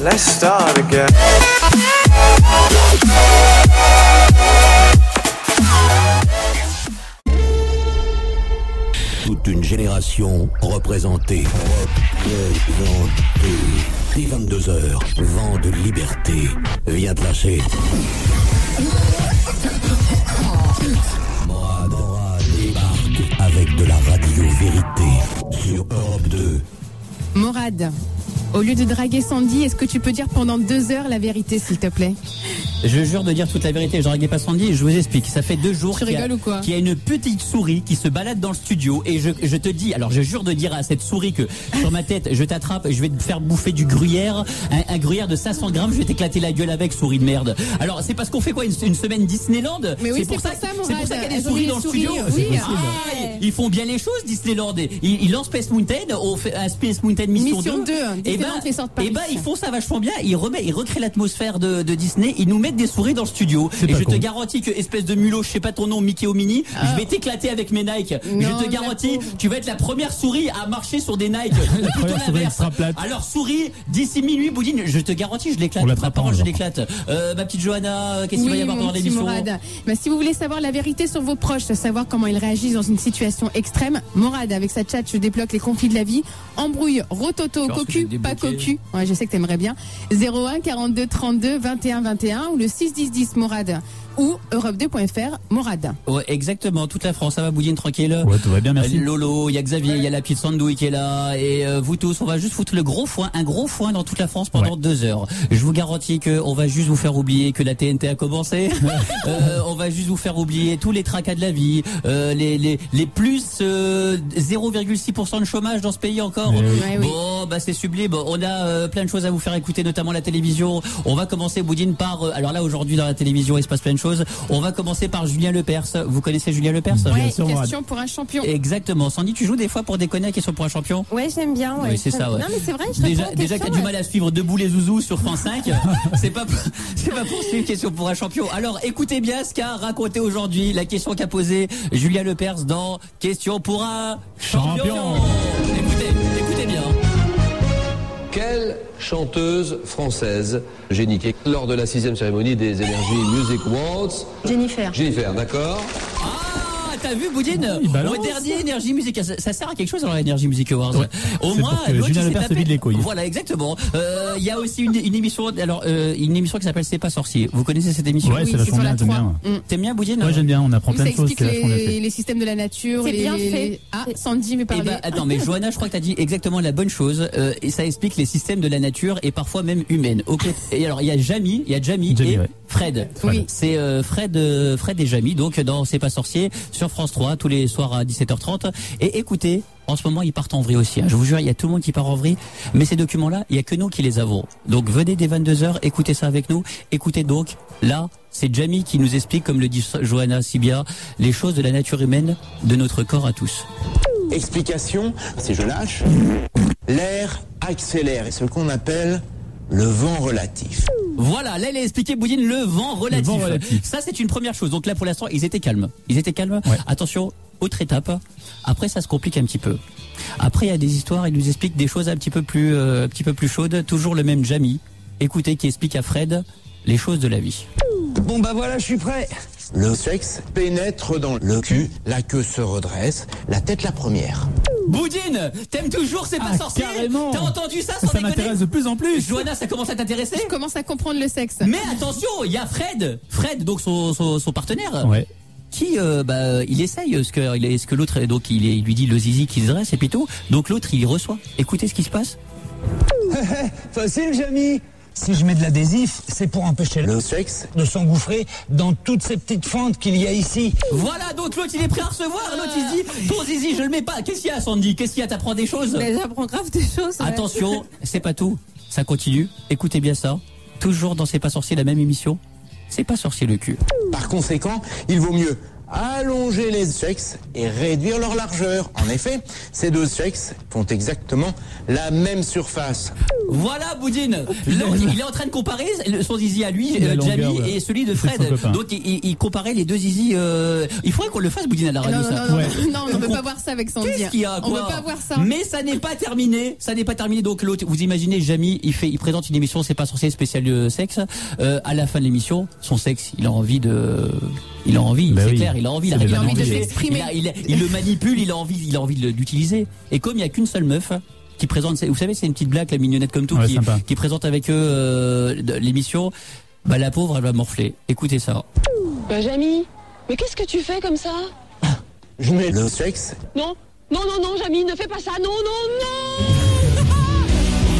Let's start again. Toute une génération représentée. Dès 22h, vent de liberté vient de lâcher. Morad débarque avec de la radio vérité sur Europe 2. Morad, au lieu de draguer Sandy, est-ce que tu peux dire pendant 2 heures la vérité, s'il te plaît? Je jure de dire toute la vérité, je draguais pas Sandy, je vous explique. Ça fait 2 jours qu'il y a une petite souris qui se balade dans le studio et je te dis, alors je jure de dire à cette souris que sur ma tête, je t'attrape, je vais te faire bouffer du gruyère, un gruyère de 500 grammes, je vais t'éclater la gueule avec, souris de merde. Alors c'est parce qu'on fait quoi, une semaine Disneyland? Mais oui, c'est pour ça Morad. C'est pour ça qu'il y a des souris dans le studio. Oui. Ils font bien les choses, Disneyland. Ils lancent Space Mountain, on fait un Space Mountain Mission 2. Et ils font ça vachement bien, ils recréent l'atmosphère de Disney, ils nous mettent des souris dans le studio. Et je te garantis que, espèce de mulot, je sais pas ton nom, Mickey ou Minnie, je vais t'éclater avec mes Nike. Je te garantis, tu vas être la première souris à marcher sur des Nike. Alors souris, d'ici minuit, Boudine, je te garantis, je l'éclate. Ma parole, je l'éclate. Ma petite Johanna, qu'est-ce qu'il va y avoir pendant l'émission? Si vous voulez savoir la vérité sur vos proches, savoir comment ils réagissent dans une situation extrême, Morad, avec sa chat, je débloque les conflits de la vie. Embrouille, rototo, cocu, pas cocu. Ouais, je sais que t'aimerais bien. 01 42 32 21 21 ou le 6 10 10 Morad ou Europe2.fr Morad. Ouais, exactement, toute la France, ça va Boudine, tranquille? Ouais, tout va bien, merci. Lolo, il y a Xavier, il y a la petite Sandouille qui est là, et vous tous, on va juste foutre un gros foin dans toute la France pendant 2 heures. Je vous garantis que on va juste vous faire oublier que la TNT a commencé. On va juste vous faire oublier tous les tracas de la vie, les plus 0,6% de chômage dans ce pays encore. Bon, bah c'est sublime. On a plein de choses à vous faire écouter, notamment la télévision. On va commencer, Boudine, par alors là aujourd'hui dans la télévision il se passe plein de choses. On va commencer par Julien Lepers. Vous connaissez Julien Lepers? Ouais, question pour un champion. Exactement. Sandy, tu joues des fois pour déconner à question pour un champion? Ouais, j'aime bien. Ouais. Oui, c'est ça. Ouais. Non, mais c'est vrai. Déjà que t'as du mal à suivre Debout les zouzous sur France 5, c'est pas pour suivre question pour un champion. Alors, écoutez bien ce qu'a raconté aujourd'hui la question qu'a posée Julien Lepers dans Question pour un champion. Écoutez bien. Quelle chanteuse française j'ai niqué lors de la 6e cérémonie des Energy Music Awards? Jennifer, d'accord. T'as vu, Boudine? Au dernier Energy Music, ça sert à quelque chose dans la Energy Music Awards. Ouais. Au moins, Julien Lepers se vide les couilles. Voilà, exactement. Il y a aussi une émission, une émission qui s'appelle C'est pas sorcier. Vous connaissez cette émission? Ouais, c'est vachement bien, j'aime bien. T'aimes bien, Boudine? Ouais, j'aime bien, on apprend plein de choses. Ça explique les systèmes de la nature. C'est bien fait. Ah, Sandy veut parler. Attends, mais Johanna, je crois que t'as dit exactement la bonne chose. Et ça explique les systèmes de la nature et parfois même humaines. Okay. Et alors, il y a Jamie et Fred. Oui. C'est Fred et Jamie, donc dans C'est pas sorcier sur France 3 tous les soirs à 17h30. Et écoutez, en ce moment ils partent en vrille aussi. Je vous jure, il y a tout le monde qui part en vrille. Mais ces documents-là, il y a que nous qui les avons. Donc venez dès 22h, écoutez ça avec nous. Écoutez donc, là, c'est Jamie qui nous explique, comme le dit Johanna si bien, les choses de la nature humaine, de notre corps à tous. Explication, si je lâche, l'air accélère et ce qu'on appelle le vent relatif. Voilà, là, il a expliqué, Boudine, le vent relatif. Ça, c'est une première chose. Donc là, pour l'instant, ils étaient calmes. Ouais. Attention, autre étape. Après, ça se complique un petit peu. Après, il y a des histoires, il nous explique des choses un petit peu plus chaudes. Toujours le même Jamie. Écoutez, qui explique à Fred les choses de la vie. Bon, bah voilà, je suis prêt. Le sexe pénètre dans le cul, la queue se redresse, la tête la première. Boudine, t'aimes toujours C'est pas sorcier? Carrément. T'as entendu ça sans déconner? Ça m'intéresse de plus en plus. Johanna, ça commence à t'intéresser? Je commence à comprendre le sexe. Mais attention, il y a Fred, donc son partenaire. Ouais. Qui il essaye ce que l'autre, donc il lui dit le zizi qui se dresse et puis tout. Donc l'autre il reçoit. Écoutez ce qui se passe. Facile, Jamie. Si je mets de l'adhésif, c'est pour empêcher le sexe de s'engouffrer dans toutes ces petites fentes qu'il y a ici. Voilà, donc l'autre il est prêt à recevoir. L'autre il se dit, ton zizi je le mets pas. Qu'est-ce qu'il y a, Sandy? Qu'est-ce qu'il y a? T'apprends des choses? Mais j'apprends grave des choses. Ouais. Attention, c'est pas tout. Ça continue. Écoutez bien ça. Toujours dans C'est pas sorcier, la même émission. C'est pas sorcier le cul. Par conséquent, il vaut mieux allonger les sexes et réduire leur largeur. En effet, ces deux sexes font exactement la même surface. Voilà Boudine. Il est en train de comparer son zizi à lui, Jamie, et celui de Fred. Donc il comparait les deux zizi. Il faudrait qu'on le fasse, Boudine, à la radio. Non, on ne peut pas voir ça avec Sandy. Qu'est-ce qu'il y a, quoi? On ne peut pas voir ça. Mais ça n'est pas terminé. Ça n'est pas terminé. Donc l'autre, vous imaginez, Jamie, il présente une émission, c'est pas sorcier spécial sexe. À la fin de l'émission, son sexe, il a envie, c'est clair, il a envie de s'exprimer. Il le manipule, il a envie de l'utiliser. Et comme il n'y a qu'une seule meuf qui présente, vous savez, c'est une petite blague, la mignonnette comme tout, qui présente avec eux l'émission, bah la pauvre, elle va morfler. Écoutez ça. Jamie, mais qu'est-ce que tu fais comme ça? Je mets le sexe. Non, Jamie, ne fais pas ça, non.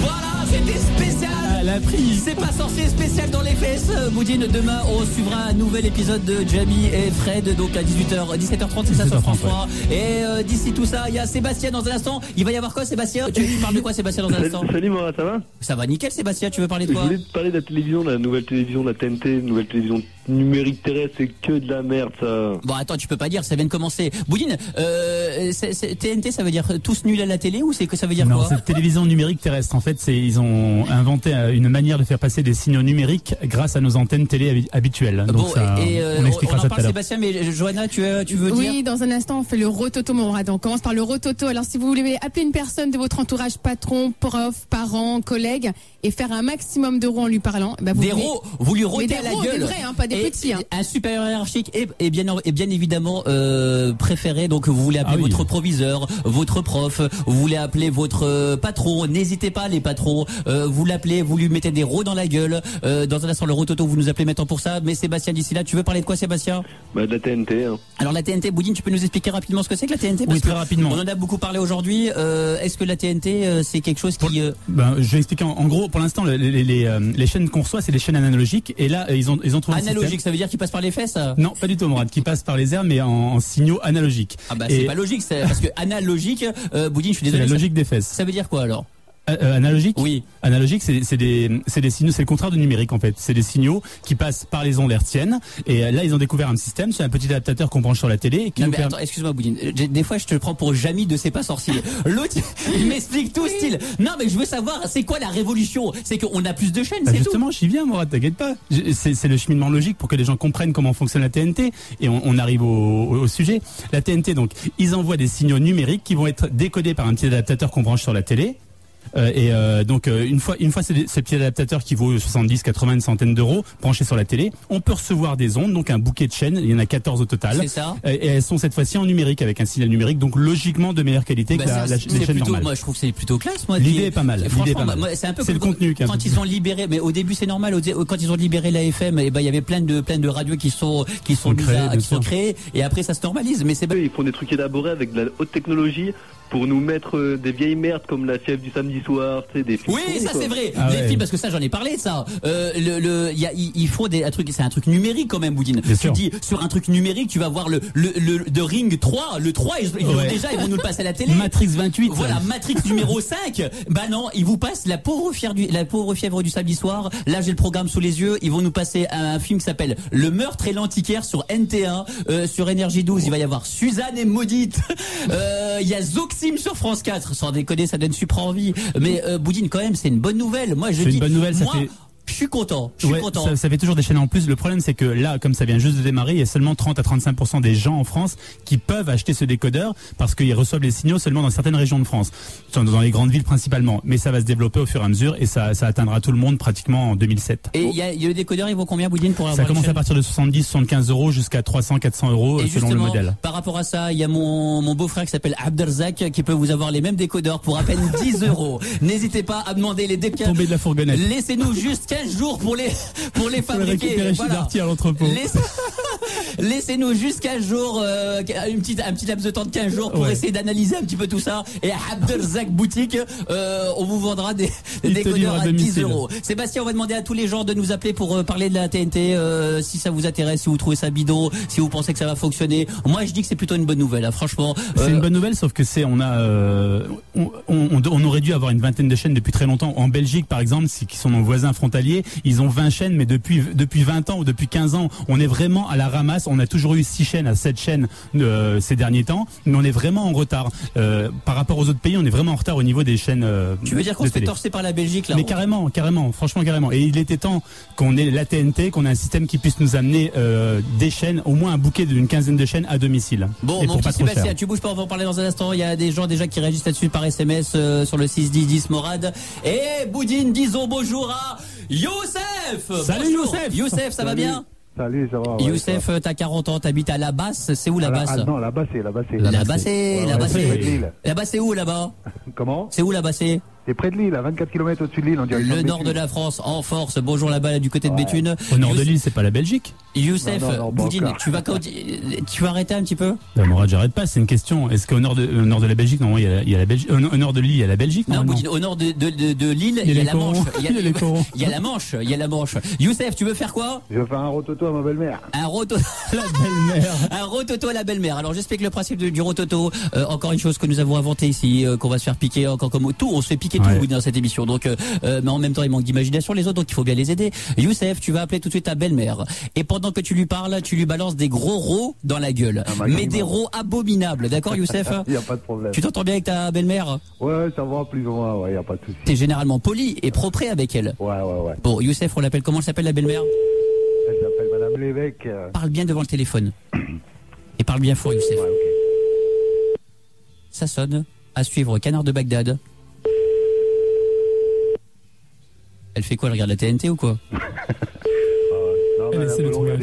Voilà, c'était spécial. La prise. C'est pas sorcier spécial dans les fesses. Boudine, demain on suivra un nouvel épisode de Jamie et Fred, donc à 17h30, c'est ça sur France 3. Et d'ici tout ça, il y a Sébastien dans un instant. Il va y avoir quoi, Sébastien? Tu parles de quoi, Sébastien, dans un instant? Salut Morat, ça va? Ça va nickel, Sébastien, tu veux parler de quoi? Je voulais te parler de la télévision, de la nouvelle télévision, de la TNT, nouvelle télévision numérique terrestre, c'est que de la merde ça. Bon attends, tu peux pas dire, ça vient de commencer. Boudine, TNT, ça veut dire tous nuls à la télé, ou c'est que ça veut dire quoi? Non, c'est télévision numérique terrestre. En fait, ils ont inventé une manière de faire passer des signaux numériques grâce à nos antennes télé habituelles. Donc bon, ça, on expliquera ça tout à l'heure. Sébastien, mais Johanna, tu veux dire? Oui, dans un instant, on fait le rototo, mon Mourad. On commence par le rototo. Alors, si vous voulez appeler une personne de votre entourage, patron, prof, parents, collègues, et faire un maximum d'euros en lui parlant, bah vous lui rôtez à la gueule. Des vrais, pas des petits. Un supérieur hiérarchique et bien évidemment préféré. Donc vous voulez appeler votre proviseur, votre prof, vous voulez appeler votre patron. N'hésitez pas, les patrons. Vous l'appelez, vous lui mettez des rots dans la gueule. Dans un instant, le rototo, vous nous appelez maintenant pour ça. Mais Sébastien, d'ici là, tu veux parler de quoi, Sébastien? De la TNT. Alors la TNT, Boudine, tu peux nous expliquer rapidement ce que c'est que la TNT? Oui, très rapidement. On en a beaucoup parlé aujourd'hui. Est-ce que la TNT, c'est quelque chose qui... je vais expliquer. En gros, pour l'instant, les chaînes qu'on reçoit, c'est des chaînes analogiques. Et là, ils ont trouvé analogique, ça veut dire qu'ils passent par les fesses? Non, pas du tout, Mourad. Qui passent par les airs, mais en signaux analogiques. Ah bah c'est pas logique, parce que analogique, Boudine, je suis désolé. C'est la logique des fesses. Ça veut dire quoi alors? Analogique? Oui. Analogique, c'est des signaux, c'est le contraire de numérique en fait. C'est des signaux qui passent par les ondes hertziennes. Et là, ils ont découvert un système, c'est un petit adaptateur qu'on branche sur la télé. Et qui non, mais attends, excuse-moi, Boudine. Des fois, je te prends pour Jamie de C'est pas sorcier. L'autre, il m'explique tout style. Non, mais je veux savoir, c'est quoi la révolution? C'est qu'on a plus de chaînes, c'est justement, tout. j'y viens, Mourad, t'inquiète pas. C'est le cheminement logique pour que les gens comprennent comment fonctionne la TNT. Et on arrive au sujet. La TNT, donc, ils envoient des signaux numériques qui vont être décodés par un petit adaptateur qu'on branche sur la télé. Donc une fois ce petit adaptateur qui vaut 70, 80, une centaine d'euros branché sur la télé, on peut recevoir des ondes, donc un bouquet de chaînes, il y en a 14 au total. C'est ça. Et elles sont cette fois-ci en numérique avec un signal numérique, donc logiquement de meilleure qualité que les chaînes normales. Moi je trouve que c'est plutôt classe. Moi, l'idée est pas mal. C'est un peu le contenu quand ils ont libéré, mais au début c'est normal. Quand ils ont libéré la FM, il y avait plein de radios qui sont créées, et après ça se normalise. Mais c'est ils font des trucs élaborés avec de la haute technologie pour nous mettre des vieilles merdes comme la fièvre du samedi soir, tu sais, des films. Oui, ça c'est vrai. Des films, parce que ça j'en ai parlé de ça. Il faut un truc, c'est un truc numérique quand même, Boudine. Tu dis sur un truc numérique, tu vas voir le Ring 3, le 3 ils vont nous le passer à la télé. Matrix 28. Voilà, Matrix numéro 5. Bah non, ils vous passent la pauvre fièvre du samedi soir. Là, j'ai le programme sous les yeux, ils vont nous passer un film qui s'appelle Le meurtre et l'antiquaire sur NT1, sur Énergie 12, il va y avoir Suzanne et Maudite. Il y a Zoxim sur France 4, sans déconner, ça donne super envie. Mais Boudine, quand même, c'est une bonne nouvelle. Moi, je dis, une bonne nouvelle, je suis content. Ça fait toujours des chaînes en plus. Le problème, c'est que là, comme ça vient juste de démarrer, il y a seulement 30 à 35% des gens en France qui peuvent acheter ce décodeur parce qu'ils reçoivent les signaux seulement dans certaines régions de France, dans les grandes villes principalement. Mais ça va se développer au fur et à mesure et ça atteindra tout le monde pratiquement en 2007. Et il y a le décodeur, il vaut combien, Boudine, pour avoir ça commence à partir de 70, 75 euros jusqu'à 300, 400 euros selon le modèle. Par rapport à ça, il y a mon beau-frère qui s'appelle Abdelzak qui peut vous avoir les mêmes décodeurs pour à peine 10 euros. N'hésitez pas à demander les décodeurs. Tomber de la fourgonnette. Laissez-nous juste 15 jours pour les fabriquer. Voilà. À l'entrepôt. Laissez-nous juste 15 jours, un petit laps de temps de 15 jours pour essayer d'analyser un petit peu tout ça. Et à Abdelzak Boutique, on vous vendra des décodeurs à 10 euros. Sébastien, on va demander à tous les gens de nous appeler pour parler de la TNT, si ça vous intéresse, si vous trouvez ça bidon, si vous pensez que ça va fonctionner. Moi, je dis que c'est plutôt une bonne nouvelle, hein, franchement. C'est une bonne nouvelle, sauf que on aurait dû avoir une vingtaine de chaînes depuis très longtemps. En Belgique, par exemple, qui sont nos voisins frontaliers, ils ont 20 chaînes, mais depuis 20 ans ou depuis 15 ans, on est vraiment à la ramasse. on a toujours eu 6 chaînes à 7 chaînes ces derniers temps, mais on est vraiment en retard. Par rapport aux autres pays, on est vraiment en retard au niveau des chaînes. Tu veux dire qu'on se fait torser par la Belgique là? Mais carrément, franchement carrément. Et il était temps qu'on ait la TNT, qu'on ait un système qui puisse nous amener des chaînes, au moins un bouquet d'une quinzaine de chaînes à domicile. Bon, mon petit Sébastien, tu bouges pas, on va en parler dans un instant. Il y a des gens déjà qui réagissent là-dessus par SMS sur le 61010 Morad. Et Boudine, disons bonjour à Youssef. Salut Youssef. Youssef, ça va bien? Salut, ça va. Ouais, Youssef, t'as 40 ans, t'habites à La Basse. C'est où La Basse? Non, La Basse. La Basse, La Basse, c'est où là-bas? Comment? C'est où La Basse? C'est près de Lille, à 24 km au-dessus de Lille, on dirait. Le nord de la France, en force. Bonjour là-bas, là, du côté de Béthune. Au nord de Lille, c'est pas la Belgique? Youssef, Boudine, tu vas arrêter un petit peu? Morad, j'arrête pas, c'est une question. Est-ce qu'au nord de la Belgique, non, il y a la Belgique. Au nord de Lille, il y a la Belgique? Non, Boudine, au nord de Lille, il y a la Manche. Il y a la Manche. Youssef, tu veux faire quoi? Je veux faire un rototo à ma belle-mère. Un rototo à la belle-mère. Alors j'explique le principe du rototo. Encore une chose que nous avons inventé ici, qu'on va se faire piquer encore comme tout. On se fait piquer tout dans cette émission. Donc, mais en même temps, il manque d'imagination les autres, donc il faut bien les aider. Youssef, tu vas appeler tout de suite ta belle-mère. Et pendant que tu lui parles, tu lui balances des gros rots dans la gueule. Mais des rots abominables. D'accord, Youssef? Il n'y a pas de problème. Tu t'entends bien avec ta belle-mère? Ouais, ça va plus ou moins, ouais, il n'y a pas de souci. T'es généralement poli et propre avec elle. Ouais. Bon, Youssef, on l'appelle comment? Elle s'appelle la belle-mère? Elle s'appelle Madame Lévesque. Parle bien devant le téléphone. Et parle bien fort, Youssef. Ouais, ok. Ça sonne. À suivre, Canard de Bagdad. Elle fait quoi? Elle regarde la TNT ou quoi?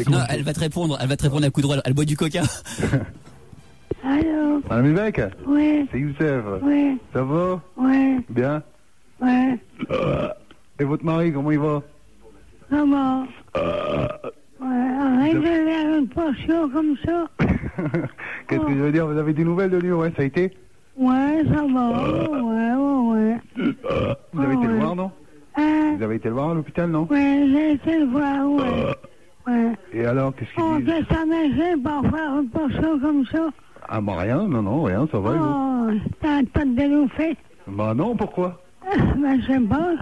Non, elle va te répondre à coup de droit. Elle boit du coca. Allô? Madame Lévesque? Ouais. C'est Youssef. Ouais. Ça va? Ouais. Bien? Ouais. Et votre mari, comment il va? Comment? Ouais, arrête de faire une portion comme ça. Qu'est-ce que je veux dire? Vous avez des nouvelles de lui? Ouais, ça a été? Ouais, ça va. Ouais. Vous avez été le voir, non? Hein? Vous avez été le voir à l'hôpital, non? Ouais, j'ai été le voir, ouais. Et alors, qu'est-ce qu'il dit? Qu'est-ce que ça m'a fait pour faire une portion comme ça? Ah bah rien, non, rien, ça va. Oh, t'arrêtes pas de délouffer. Bah non, pourquoi? Ben, je sais pas.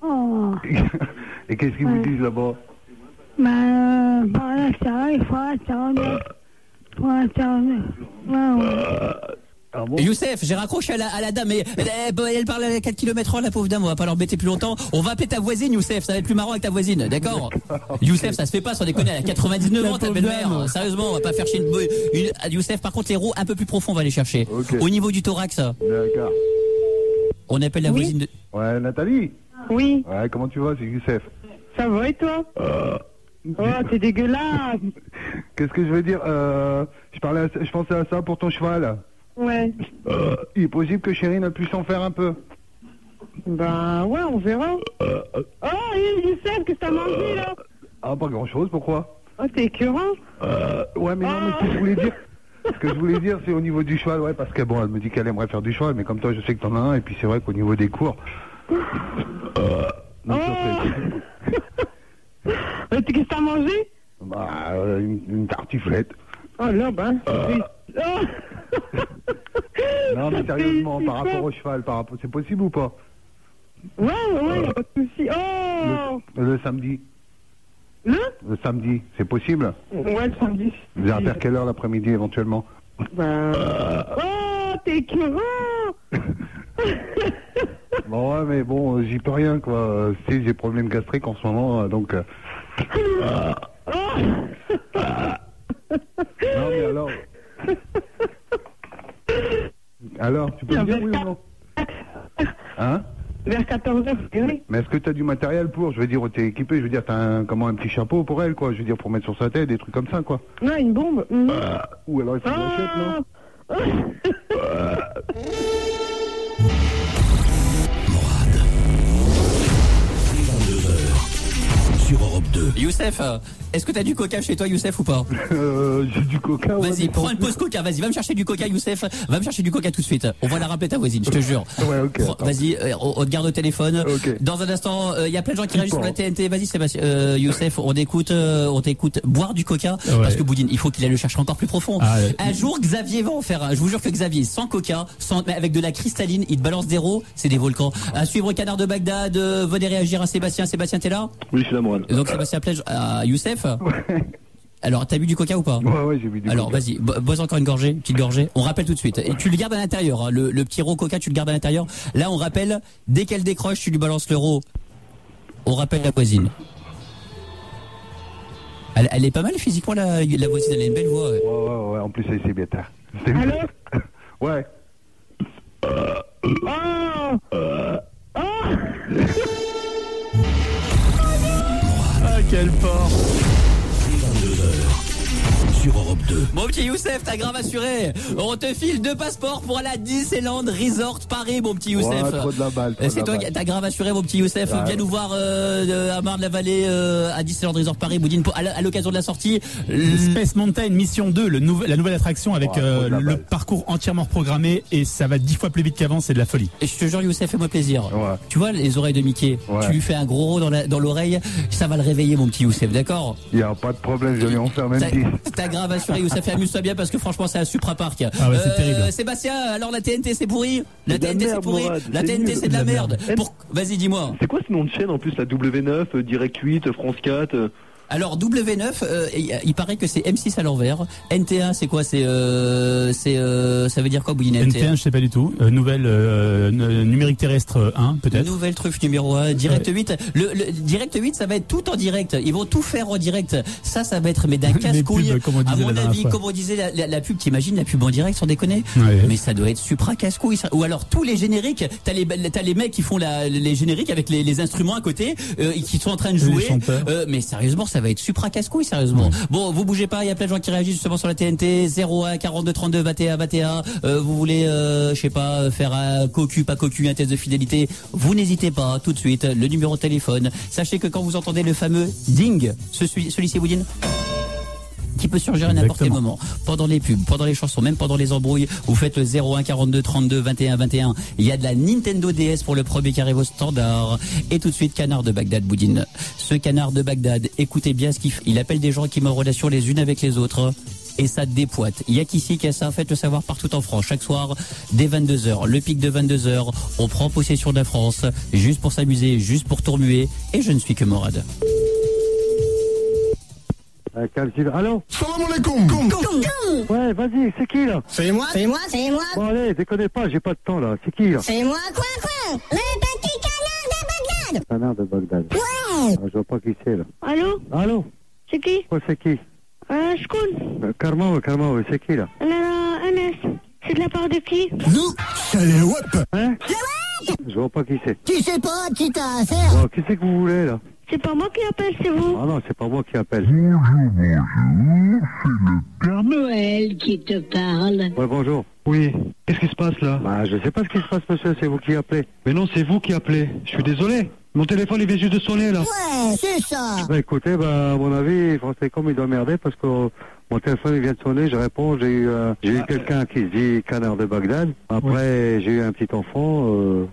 Oh. Et qu'est-ce qu'ils vous disent là-bas? Ben, pour l'instant, il faut attendre. Ah bon? Youssef, j'ai raccroché à la dame, mais elle parle à 4 km/h, la pauvre dame, on va pas l'embêter plus longtemps. On va appeler ta voisine, Youssef, ça va être plus marrant avec ta voisine, d'accord? Youssef, ça se fait pas, sans déconner, elle a 99 ans, ta belle-mère. Sérieusement, on va pas faire chez une Youssef, par contre, les roues un peu plus profonds, on va les chercher. Okay. Au niveau du thorax. D'accord. On appelle la voisine de... Ouais, Nathalie? Oui. Ouais, comment tu vas? C'est Youssef. Ça va et toi? Oh, t'es dégueulasse. Qu'est-ce que je veux dire? Je pensais à ça pour ton cheval. Ouais. Il est possible que Chérie ne puisse en faire un peu. Ben ouais, on verra. Oh, Youssef, qu'est-ce que t'as mangé là? Ah, pas grand-chose, pourquoi? Oh, t'es écœurant. Ouais, mais non, mais ce que je voulais dire, c'est au niveau du cheval, ouais, parce que bon, elle me dit qu'elle aimerait faire du cheval, mais comme toi, je sais que t'en as un, et puis c'est vrai qu'au niveau des cours... Qu'est-ce que t'as mangé? Bah, une tartiflette. Oh là, ben... Non, mais sérieusement, par rapport au cheval, c'est possible ou pas? Ouais, y'a pas de souci. Oh! Le samedi. Le samedi, c'est possible? Ouais, le samedi. Vous allez faire quelle heure l'après-midi éventuellement? Oh, t'es écœurant! Bon, ouais, mais bon, j'y peux rien, quoi. Tu sais, j'ai problème gastrique en ce moment, donc... Non, mais alors... Alors, tu peux me dire oui ou non? Hein? Vers 14h, oui. Mais est-ce que tu as du matériel pour? Je veux dire, t'es équipé, je veux dire, t'as un petit chapeau pour elle, quoi. Je veux dire, pour mettre sur sa tête, des trucs comme ça, quoi. Non, une bombe. Ou alors il faut que j'achète, non? Morad. 22h sur Europe 2. Youssef, est-ce que t'as du coca chez toi, Youssef, ou pas? J'ai du coca. Vas-y, prends une pause coca, vas-y, va me chercher du coca, Youssef. Va me chercher du coca tout de suite. On va la rappeler ta voisine, je te jure. Ouais, ok. Vas-y, on te garde au téléphone. Okay. Dans un instant, il y a plein de gens qui réagissent sur la TNT. Vas-y, Sébastien, Youssef, on t'écoute boire du coca. Ouais. Parce que Boudine, il faut qu'il aille le chercher encore plus profond. Un jour, Xavier va en faire un. Je vous jure que Xavier, sans coca, mais avec de la cristalline, il te balance des rots, c'est des volcans. À suivre Canard de Bagdad, venez réagir à Sébastien. Sébastien, t'es là? Oui, je suis là, moi. Donc Sébastien plaît à Youssef. Ouais. Alors, t'as bu du coca ou pas? Ouais, j'ai bu du Alors, coca. vas-y, bois encore une petite gorgée. On rappelle tout de suite. Et tu le gardes à l'intérieur, hein. Le petit roux coca, tu le gardes à l'intérieur. Là, on rappelle, dès qu'elle décroche, tu lui balances l'euro. On rappelle la voisine. Elle est pas mal physiquement, la voisine, elle a une belle voix. Ouais, en plus, elle sait bien tard. Allô? Ouais. Ah, quel porc. 22h sur Europe 2. Mon petit Youssef, t'as grave assuré. On te file 2 passeports pour aller à Disneyland Resort Paris, mon petit Youssef. Ouais, trop de la balle. C'est toi qui t'as grave assuré, mon petit Youssef. Ouais. Viens nous voir à Marne-la-Vallée, à Disneyland Resort Paris, Boudine, à l'occasion de la sortie. Space Mountain Mission 2, la nouvelle attraction avec le parcours entièrement reprogrammé et ça va 10 fois plus vite qu'avant, c'est de la folie. Et je te jure, Youssef, fais-moi plaisir. Ouais. Tu vois les oreilles de Mickey, tu lui fais un gros rot dans l'oreille, ça va le réveiller, mon petit Youssef, d'accord? Il n'y a pas de problème, je vais en faire même 10. T'as grave assuré, Youssef, amuse-toi bien parce que franchement, c'est un Supra Park. Ah ouais, c'est terrible. Sébastien, alors la TNT, c'est pourri? La de la TNT, c'est merde, pourri? Morad, La c'est TNT, nul. c'est de la merde. Vas-y, dis-moi. C'est quoi ce nom de chaîne en plus, la W9, Direct 8, France 4 Alors W9, il paraît que c'est M6 à l'envers. NT1, c'est quoi? Ça veut dire quoi, Boudine? NT1, je sais pas du tout. Nouvelle numérique terrestre 1, peut-être. Nouvelle truffe numéro 1, Direct 8. Le Direct 8, ça va être tout en direct. Ils vont tout faire en direct. Ça va être mais d'un casse-couille. À mon avis, comme on disait, la pub, t'imagines la pub en direct, sans déconner? Ouais. Mais ça doit être supra casse-couille. Ça. Ou alors tous les génériques, t'as les mecs qui font les génériques avec les instruments à côté, qui sont en train de jouer. Mais sérieusement, ça va être supra casse-couille, sérieusement. Bon, vous bougez pas, il y a plein de gens qui réagissent justement sur la TNT. 01 42 32 21 21. Vous voulez, je sais pas, faire un cocu, pas cocu, un test de fidélité. Vous n'hésitez pas, tout de suite, le numéro de téléphone. Sachez que quand vous entendez le fameux ding, celui-ci, Boudine, qui peut surgir à n'importe quel moment, pendant les pubs, pendant les chansons, même pendant les embrouilles, vous faites le 01 42 32 21 21. Il y a de la Nintendo DS pour le premier qui arrive au standard. Et tout de suite, Canard de Bagdad, Boudine. Ce Canard de Bagdad, écoutez bien ce qu'il fait. Il appelle des gens qui mettent en relation les unes avec les autres. Et ça dépoite. Il y a qu'ici qui a ça, faites le savoir partout en France. Chaque soir, dès 22h, le pic de 22h, on prend possession de la France, juste pour s'amuser, juste pour tourmuer. Et je ne suis que Morad. Allô? Salam alaikum. Ouais, vas-y, c'est qui là? C'est moi. Bon allez, déconnez pas, j'ai pas de temps là. C'est qui là? C'est moi, quoi? Le petit canard de Bagdad. Canard de Bagdad. Ouais. Je vois pas qui c'est là. Allô? C'est qui? Ouais, c'est qui? شكون؟ Karma, c'est qui là? أنس. C'est de la part de qui? Nous, c'est les WAP. Hein? Je vois pas qui c'est. Tu sais pas qui t'as affaire? Bon, qui c'est que vous voulez là? C'est pas moi qui appelle, c'est vous. Ah non, c'est pas moi qui appelle. Bonjour, c'est le Père Noël qui te parle. Ouais, bonjour. Oui, qu'est-ce qui se passe là? Bah, je sais pas ce qui se passe, monsieur, c'est vous qui appelez. Mais non, c'est vous qui appelez. Je suis désolé. Mon téléphone, il vient juste de sonner là. Ouais, c'est ça. Bah, écoutez, à mon avis, Français comme il doit merder parce que mon téléphone il vient de sonner, je réponds, j'ai eu quelqu'un qui se dit Canard de Bagdad. Après, j'ai eu un petit enfant.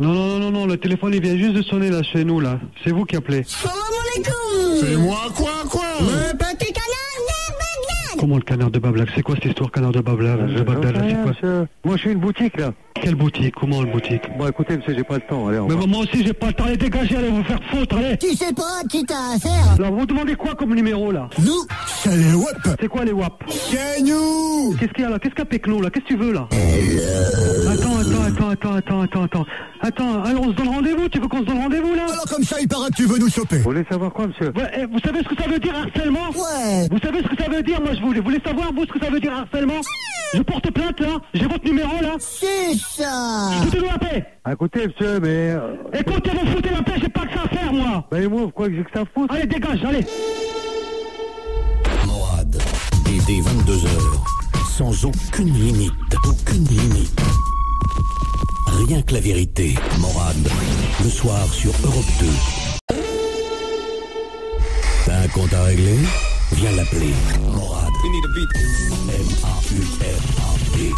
Non, le téléphone, il vient juste de sonner là, chez nous là. C'est vous qui appelez. Salam alaikum. C'est moi, quoi? Le petit canard de Bagdad. Comment le Canard de Bagdad? C'est quoi cette histoire, Canard de Bagdad? C'est quoi? Monsieur. Moi, je suis une boutique là. Quelle boutique? Comment une boutique? Bon, écoutez, monsieur, j'ai pas le temps. Allez, mais moi aussi, j'ai pas le temps. Allez, dégagez, allez vous faire foutre, allez. Tu sais pas qui t'as affaire? Alors, vous demandez quoi comme numéro là? Nous, c'est les WAP. C'est quoi les WAP? C'est nous. Qu'est-ce qu'il y a là? Qu'est-ce qu'a Péclo là? Qu'est-ce que tu veux là? Attends, alors on se donne rendez-vous? Tu veux qu'on se donne rendez-vous là? Alors comme ça, il paraît que tu veux nous choper. Vous voulez savoir quoi, monsieur? Ouais, vous savez ce que ça veut dire harcèlement? Ouais. Vous savez ce que ça veut dire? Moi je voulais savoir vous ce que ça veut dire harcèlement? Je porte plainte là? J'ai votre numéro là? C'est ça. Foutez-nous la paix! Écoutez, monsieur, mais... Écoutez, vous foutez la paix, j'ai pas que ça à faire moi! Ben moi, vous croyez que j'ai que ça à foutre? Allez, dégage, allez! Morad, dès 22h, sans aucune limite. Rien que la vérité. Morad, le soir sur Europe 2. T'as un compte à régler? Viens l'appeler. Morad. M-A-U-R-A-D.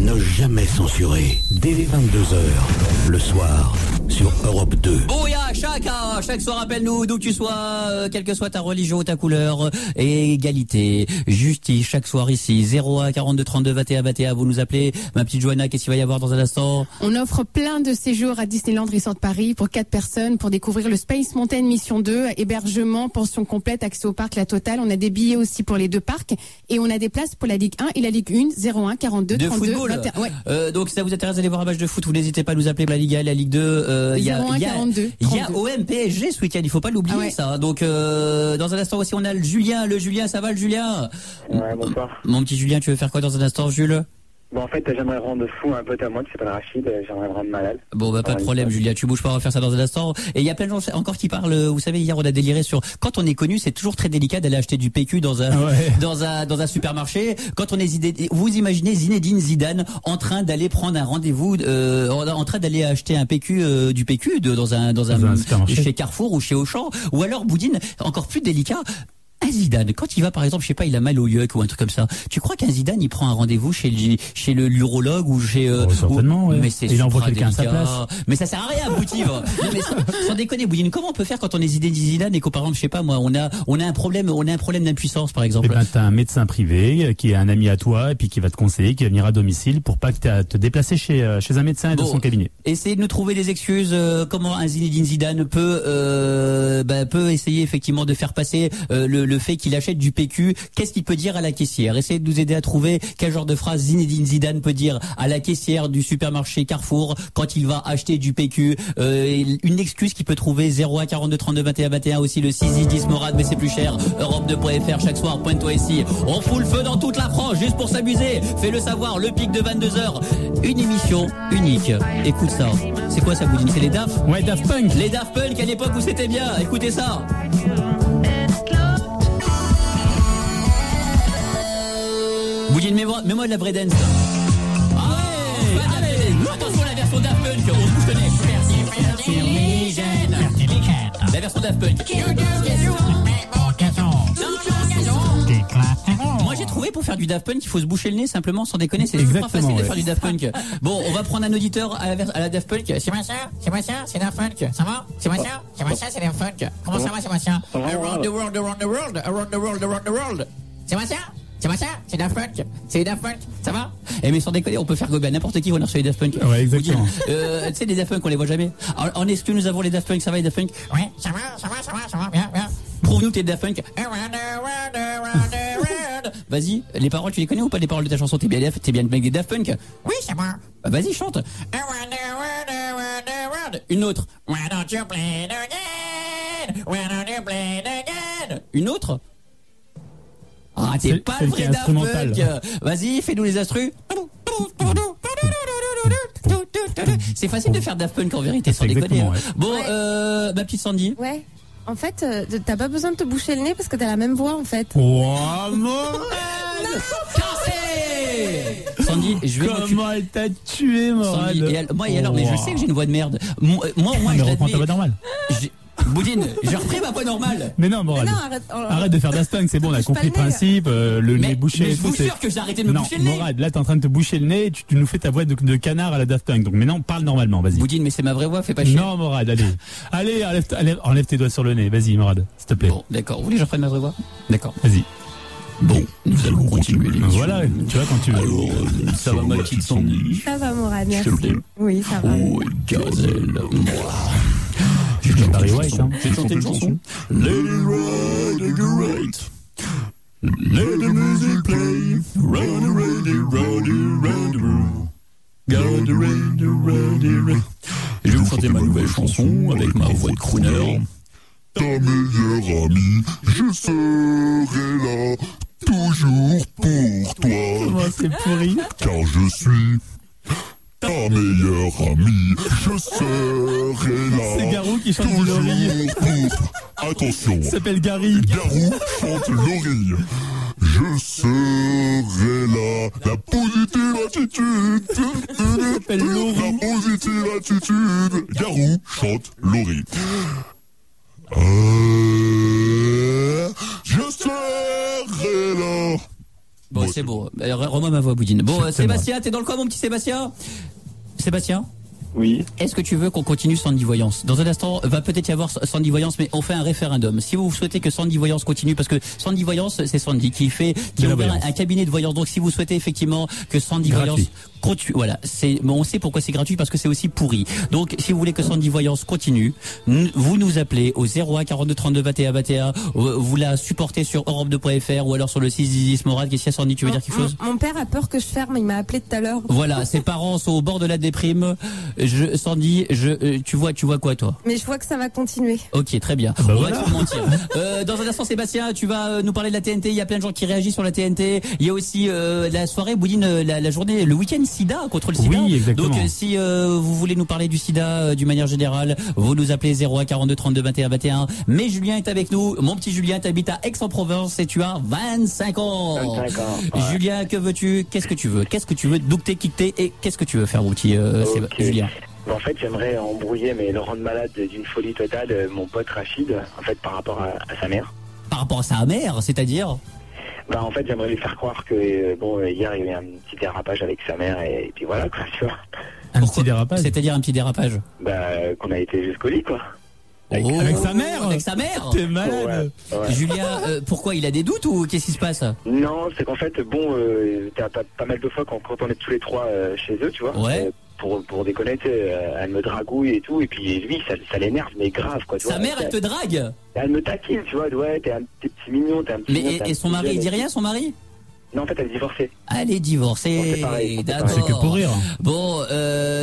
Ne jamais censurer. Dès les 22h, le soir, sur Europe 2. Bouya, chaque soir appelle-nous d'où que tu sois, quelle que soit ta religion ou ta couleur, égalité, justice, chaque soir ici, 01 42 32 21 21, vous nous appelez. Ma petite Johanna, qu'est-ce qu'il va y avoir dans un instant? On offre plein de séjours à Disneyland Resort Paris pour 4 personnes pour découvrir le Space Mountain Mission 2, hébergement, pension complète, accès au parc, la totale. On a des billets aussi pour les 2 parcs et on a des places pour la Ligue 1 et la Ligue 1, 01 42 32 football. 21. Ouais. Donc si ça vous intéresse d'aller voir un match de foot, vous n'hésitez pas à nous appeler pour la Ligue 1 et la Ligue 2. Il y a 42 OM PSG ce week-end, il faut pas l'oublier ça. Donc dans un instant aussi on a le Julien. Le Julien, ça va le Julien? Ouais, bonsoir. Mon petit Julien, tu veux faire quoi dans un instant, Jules? Bon, en fait, j'aimerais rendre fou un pote à moi qui s'appelle Rachid, j'aimerais le rendre malade. Bon, bah, pas de problème, Julia, tu bouges pas, on va faire ça dans un instant. Et il y a plein de gens encore qui parlent, vous savez, hier, on a déliré sur, quand on est connu, c'est toujours très délicat d'aller acheter du PQ dans un supermarché. Quand on est vous imaginez Zinedine Zidane en train d'aller prendre un rendez-vous, en train d'aller acheter un PQ, du PQ, dans un chez Carrefour ou chez Auchan. Ou alors, Boudine, encore plus délicat, un Zidane, quand il va par exemple, je sais pas, il a mal au yeux ou un truc comme ça. Tu crois qu'un Zidane il prend un rendez-vous chez l'urologue ou chez certainement, ouais. Mais c'est il envoie quelqu'un à sa place. Mais ça sert à rien, Boutive. Non mais sans déconner, Boudine, comment on peut faire quand on est Zidane et qu'au par exemple, je sais pas moi, on a un problème d'impuissance par exemple. Eh ben t'as un médecin privé qui est un ami à toi et puis qui va te conseiller, qui va venir à domicile pour pas que tu te déplacer chez un médecin et dans son cabinet. Essayez de nous trouver des excuses. Comment un Zinedine Zidane peut essayer effectivement de faire passer le fait qu'il achète du PQ, qu'est-ce qu'il peut dire à la caissière? Essayez de nous aider à trouver quel genre de phrase Zinedine Zidane peut dire à la caissière du supermarché Carrefour quand il va acheter du PQ. Une excuse qu'il peut trouver, 01 42 32 21 21, aussi le 610 Morad, mais c'est plus cher. Europe2.fr, chaque soir, pointe-toi ici. On fout le feu dans toute la France juste pour s'amuser. Fais-le savoir, le pic de 22h. Une émission unique. Écoute ça. C'est quoi ça, Boudine? C'est les Daft? Ouais, Daft Punk. Les Daft Punk à l'époque où c'était bien. Écoutez ça. Boudine, mets-moi de la breakdance. Allez, attention à la version Daft Punk, on se connaît. La version Daft Punk. Moi j'ai trouvé pour faire du Daft Punk, il faut se boucher le nez simplement, sans déconner, c'est super facile de faire du Daft Punk. Bon, on va prendre un auditeur à la Daft Punk. C'est moi ça, c'est Daft Punk. Ça va? C'est moi ça, c'est Daft Punk. Comment ça va, c'est moi ça? Around the world, around the world, around the world, around the world. C'est moi ça? C'est moi ça? C'est Daft Punk. C'est Daft Punk. Ça va? Eh mais sans déconner, on peut faire gober à n'importe qui, on a reçu les Daft Punk. Ouais, exactement. Tu sais, les Daft Punk, on les voit jamais. En est-ce que nous avons les Daft Punk? Ça va les Daft Punk? Ouais, ça va, bien. Prouve-nous tes Daft Punk. Vas-y, les paroles, tu les connais ou pas les paroles de ta chanson? T'es bien le mec des Daft Punk? Oui, c'est moi. Bah, vas-y, chante. Une autre. Why don't you play it again? Why don't you play it again? Une autre. Ah, t'es pas le vrai Daft Punk. Vas-y, fais-nous les instrus. C'est facile de faire Daft Punk en vérité, sans déconner. Ouais. Bon, ma petite Sandy. Ouais. En fait, t'as pas besoin de te boucher le nez parce que t'as la même voix en fait. Oh, Morad. Sandy, je vais comment elle t'a tué, Morad? Moi et alors, mais je sais que j'ai une voix de merde. Moi, je reprends ta voix normale. Boudine, j'ai repris ma voix normale. Mais non, Morad. Arrête de faire Daft Punk, c'est bon, on a compris le principe, le nez bouché. Mais je vous jure que j'ai arrêté de me boucher le nez. Morad, là t'es en train de te boucher le nez, tu nous fais ta voix de canard à la Daft Punk. Donc maintenant, parle normalement, vas-y. Boudine, mais c'est ma vraie voix, fais pas chier. Non, Morad, allez, enlève tes doigts sur le nez, vas-y, Morad, s'il te plaît. Bon, d'accord, vous voulez que je reprenne ma vraie voix? D'accord. Vas-y. Bon, nous allons continuer l'émission. Voilà, tu vois quand tu veux. Alors, ça va ma petite Sandy? Ça va, Morad, merci. Oui, ça va. Oh, gazelle, moi. C'est Barry White, hein. J'ai chanté une chanson. Let it ride, let it ride. Let the music play. Round the radio, round the room. Round the radio, round the room. Et je vais vous chanter ma nouvelle chanson avec ma voix de crooner. Ta meilleure amie, je serai là, toujours pour toi. Comment c'est pourri? Car je suis ta meilleure amie, je serai là. C'est Garou qui chante du Laurie. Attention. Il s'appelle Gary. Garou chante Laurie. Je serai là. La positive attitude. Il s'appelle Laurie. La positive attitude. Garou chante Laurie. Je serai là. Bon, c'est bon. Rends-moi ma voix, Boudine. Bon, Sébastien, t'es dans le coin, mon petit Sébastien? Sébastien? Oui. Est-ce que tu veux qu'on continue Sandy Voyance? Dans un instant, va peut-être y avoir Sandy Voyance, mais on fait un référendum. Si vous souhaitez que Sandy Voyance continue, parce que Sandy Voyance, c'est Sandy qui a ouvert un cabinet de voyance. Donc si vous souhaitez effectivement que Sandy Voyance continue, voilà, on sait pourquoi c'est gratuit, parce que c'est aussi pourri. Donc si vous voulez que Sandy Voyance continue, vous nous appelez au 01 42 32 21 21. Vous la supportez sur Europe2.fr ou alors sur le 610 Morad. Qu'est-ce qu'il y a, Sandy? Tu veux dire quelque chose? Mon père a peur que je ferme. Il m'a appelé tout à l'heure. Voilà, ses parents sont au bord de la déprime. Sandy, tu vois quoi, toi? Mais je vois que ça va continuer. Ok, très bien. On va te mentir. Dans un instant, Sébastien, tu vas nous parler de la TNT. Il y a plein de gens qui réagissent sur la TNT. Il y a aussi la soirée, Boudine, la journée, le week-end SIDA, contre le SIDA. Oui, exactement. Donc, si vous voulez nous parler du SIDA d'une manière générale, vous nous appelez 01 42 32 21 21. Mais Julien est avec nous. Mon petit Julien, t'habites à Aix-en-Provence et tu as 25 ans. 25 ans. Ouais. Julien, que veux-tu? Qu'est-ce que tu veux? Donc t'es quitté et qu'est-ce que tu veux faire, mon petit Julien? En fait, j'aimerais embrouiller, mais le rendre malade d'une folie totale, mon pote Rachid, en fait, par rapport à sa mère. Par rapport à sa mère, c'est-à-dire? En fait, j'aimerais lui faire croire que, hier, il y a eu un petit dérapage avec sa mère, et puis voilà, quoi, tu vois. Un petit dérapage? C'est-à-dire un petit dérapage? Qu'on a été jusqu'au lit, quoi. Avec sa mère? Avec sa mère? T'es malade. Ouais. Julien, pourquoi il a des doutes ou qu'est-ce qui se passe? Non, c'est qu'en fait, t'as pas mal de fois quand on est tous les trois chez eux, tu vois. Ouais. Pour déconner, elle me dragouille et tout, et puis lui, ça l'énerve, mais grave, quoi. Tu sa mère, elle te drague? Elle me taquine, tu vois, ouais, t'es un petit mignon, t'es un petit mignon. Mais et son mari, il dit rien, son mari? Non, en fait, elle est divorcée. Elle est divorcée. Bon, c'est pareil. D'accord. C'est que pour rire. Bon,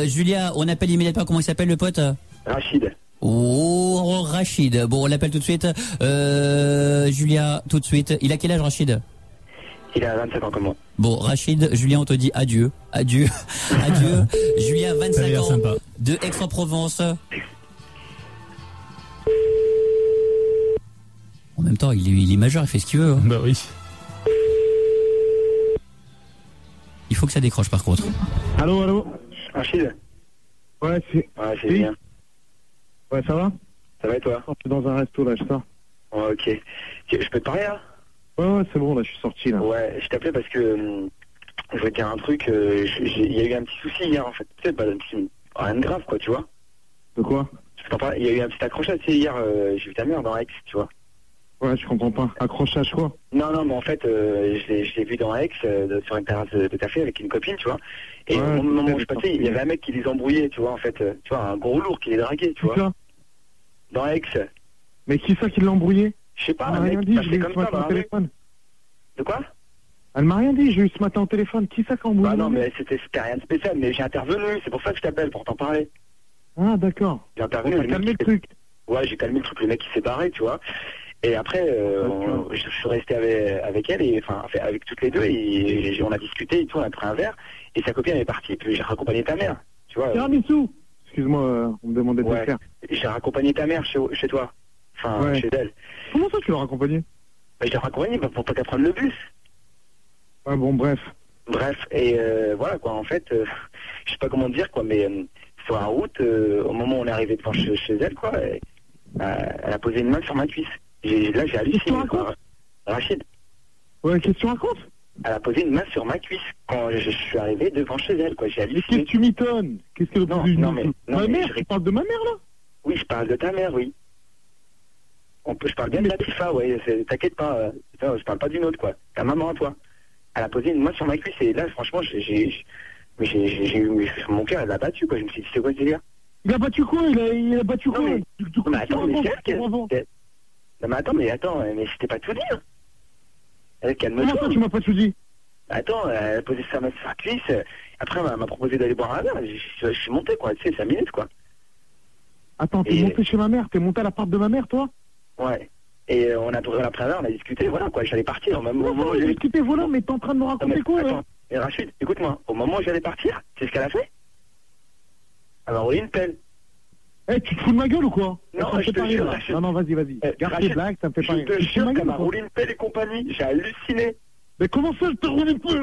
Julien, on appelle immédiatement, comment il s'appelle le pote? Rachid. Oh, Rachid. Bon, on l'appelle tout de suite. Julien, tout de suite. Il a quel âge, Rachid? Il a 25 ans comme moi. Bon, Rachid, Julien, on te dit adieu. Adieu. Adieu. Julien, 25 ans. Sympa. De Aix-en-Provence. En même temps, il est majeur, il fait ce qu'il veut. Hein. Bah oui. Il faut que ça décroche, par contre. Allô? Rachid? Ouais, c'est bien. Ouais, ça va? Ça va et toi? Je suis dans un resto, là, je sors. Oh, ok. Je peux te parler, là? Ouais, c'est bon, là, je suis sorti, là. Ouais, je t'appelais parce que je voulais te dire un truc. Il y a eu un petit souci hier, en fait. Tu sais, pas un petit... Rien de grave, quoi, tu vois. De quoi? Je t'en parle. Il y a eu un petit accrochage, tu sais, hier, j'ai vu ta mère dans Aix, tu vois. Ouais, je comprends pas. Accrochage, quoi? Non, mais en fait, je l'ai vu dans Aix, sur une terrasse de café avec une copine, tu vois. Et au moment où je passais, il y avait un mec qui les embrouillait, tu vois, en fait. Tu vois, un gros lourd qui les draguait, tu vois. Ça? Dans Aix. Mais qui ça qui l'a embrouillé? Je sais pas, elle un m'a mec rien dit, passait je l'ai eu comme ce matin ça, au téléphone. De quoi? Elle m'a rien dit, j'ai eu ce matin au téléphone. Qui ça qui a embrouillé? Bah non, mais c'était rien de spécial, mais j'ai intervenu, c'est pour ça que je t'appelle, pour t'en parler. Ah, d'accord. J'ai intervenu. T'as calmé le truc? Ouais, j'ai calmé le truc, le mec qui s'est barré, tu vois. Et après, je suis resté avec elle, et enfin, avec toutes les deux, et on a discuté et tout, on a pris un verre, et sa copine elle est partie, et puis j'ai raccompagné ta mère, tu vois. Tiramisu! Excuse-moi, on me demandait de le faire. J'ai raccompagné ta mère chez toi, enfin, chez elle. Comment ça tu l'as raccompagné? Bah, je l'ai raccompagné pour pas qu'elle prenne le bus. Ah bon, bref. Bref, et voilà, quoi, en fait, je sais pas comment dire, quoi, mais sur la route, au moment où on est arrivé devant chez elle, quoi, elle a posé une main sur ma cuisse. Là, j'ai halluciné, quoi. Rachid. Ouais, qu'est-ce que tu racontes? Elle a posé une main sur ma cuisse quand je suis arrivé devant chez elle, quoi. J'ai halluciné. Qu'est-ce que tu m'étonnes? Qu'est-ce que Non, mais ma mère, tu parles de ma mère, là? Oui, je parle de ta mère, oui. Je parle bien de la Tifa, ouais. T'inquiète pas. Je parle pas d'une autre, quoi. Ta maman à toi. Elle a posé une main sur ma cuisse et là, franchement, j'ai eu mon cœur, elle l'a battu, quoi. Je me suis dit, c'est quoi ce délire? Il a battu quoi? Il a battu quoi? Mais attends, mais c'est non, mais attends, mais c'était pas tout dire. Calme-toi. Comment ça, tu m'as pas tout dit? Attends, elle a posé sa main sur la cuisse. Après, elle m'a proposé d'aller boire un verre. Je suis monté, quoi. Tu sais, 5 minutes, quoi. Attends, t'es monté chez ma mère? T'es monté à l'appart de ma mère, toi? Ouais. Et on a pris un verre, on a discuté, voilà, quoi. J'allais partir. Au moment où j'allais discuter, voilà, mais t'es en train de me raconter quoi, là? Attends, et Rachid, écoute-moi. Au moment où j'allais partir, c'est ce qu'elle a fait. Elle m'a envoyé une pelle. Eh, tu te fous de ma gueule ou quoi? Non, je te jure, Rachid. Non, vas-y. Garde tes blagues, ça me fait pas rire. Je te jure qu'elle m'a roulé une pelle et compagnie. J'ai halluciné. Mais comment ça, je t'ai roulé une pelle?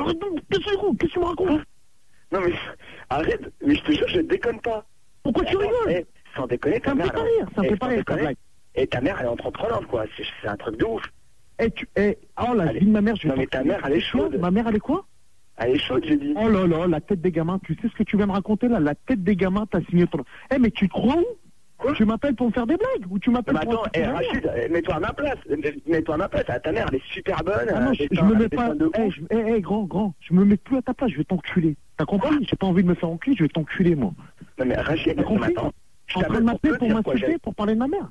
Qu'est-ce que tu me racontes? Non, mais arrête. Mais je te jure, je déconne pas. Pourquoi tu rigoles? Sans déconner, ça me fait pas rire, ça me fait pas rire, ta blague. Et ta mère, elle est entreprenante, quoi. C'est un truc de ouf. Oh la vie de ma mère, je vais... Non mais ta mère, elle est chaude. Ma mère, elle est quoi? Elle est chaude, j'ai dit. Oh là là, la tête des gamins. Tu sais ce que tu viens me raconter là? La tête des gamins, t'as signé ton... mais tu te crois où? Quoi? Tu m'appelles pour me faire des blagues? Ou tu m'appelles pour... Attends, Rachid, mets-toi à ma place. Mets-toi à ma place. Ta mère, elle est super bonne. Ah non, je me mets pas... grand, je me mets plus à ta place, je vais t'enculer. T'as compris? J'ai pas envie de me faire enculer, je vais t'enculer, moi. Non mais Rachid, t'as compris? Tu es en train de m'appeler pour m'insulter, pour parler de ma mère.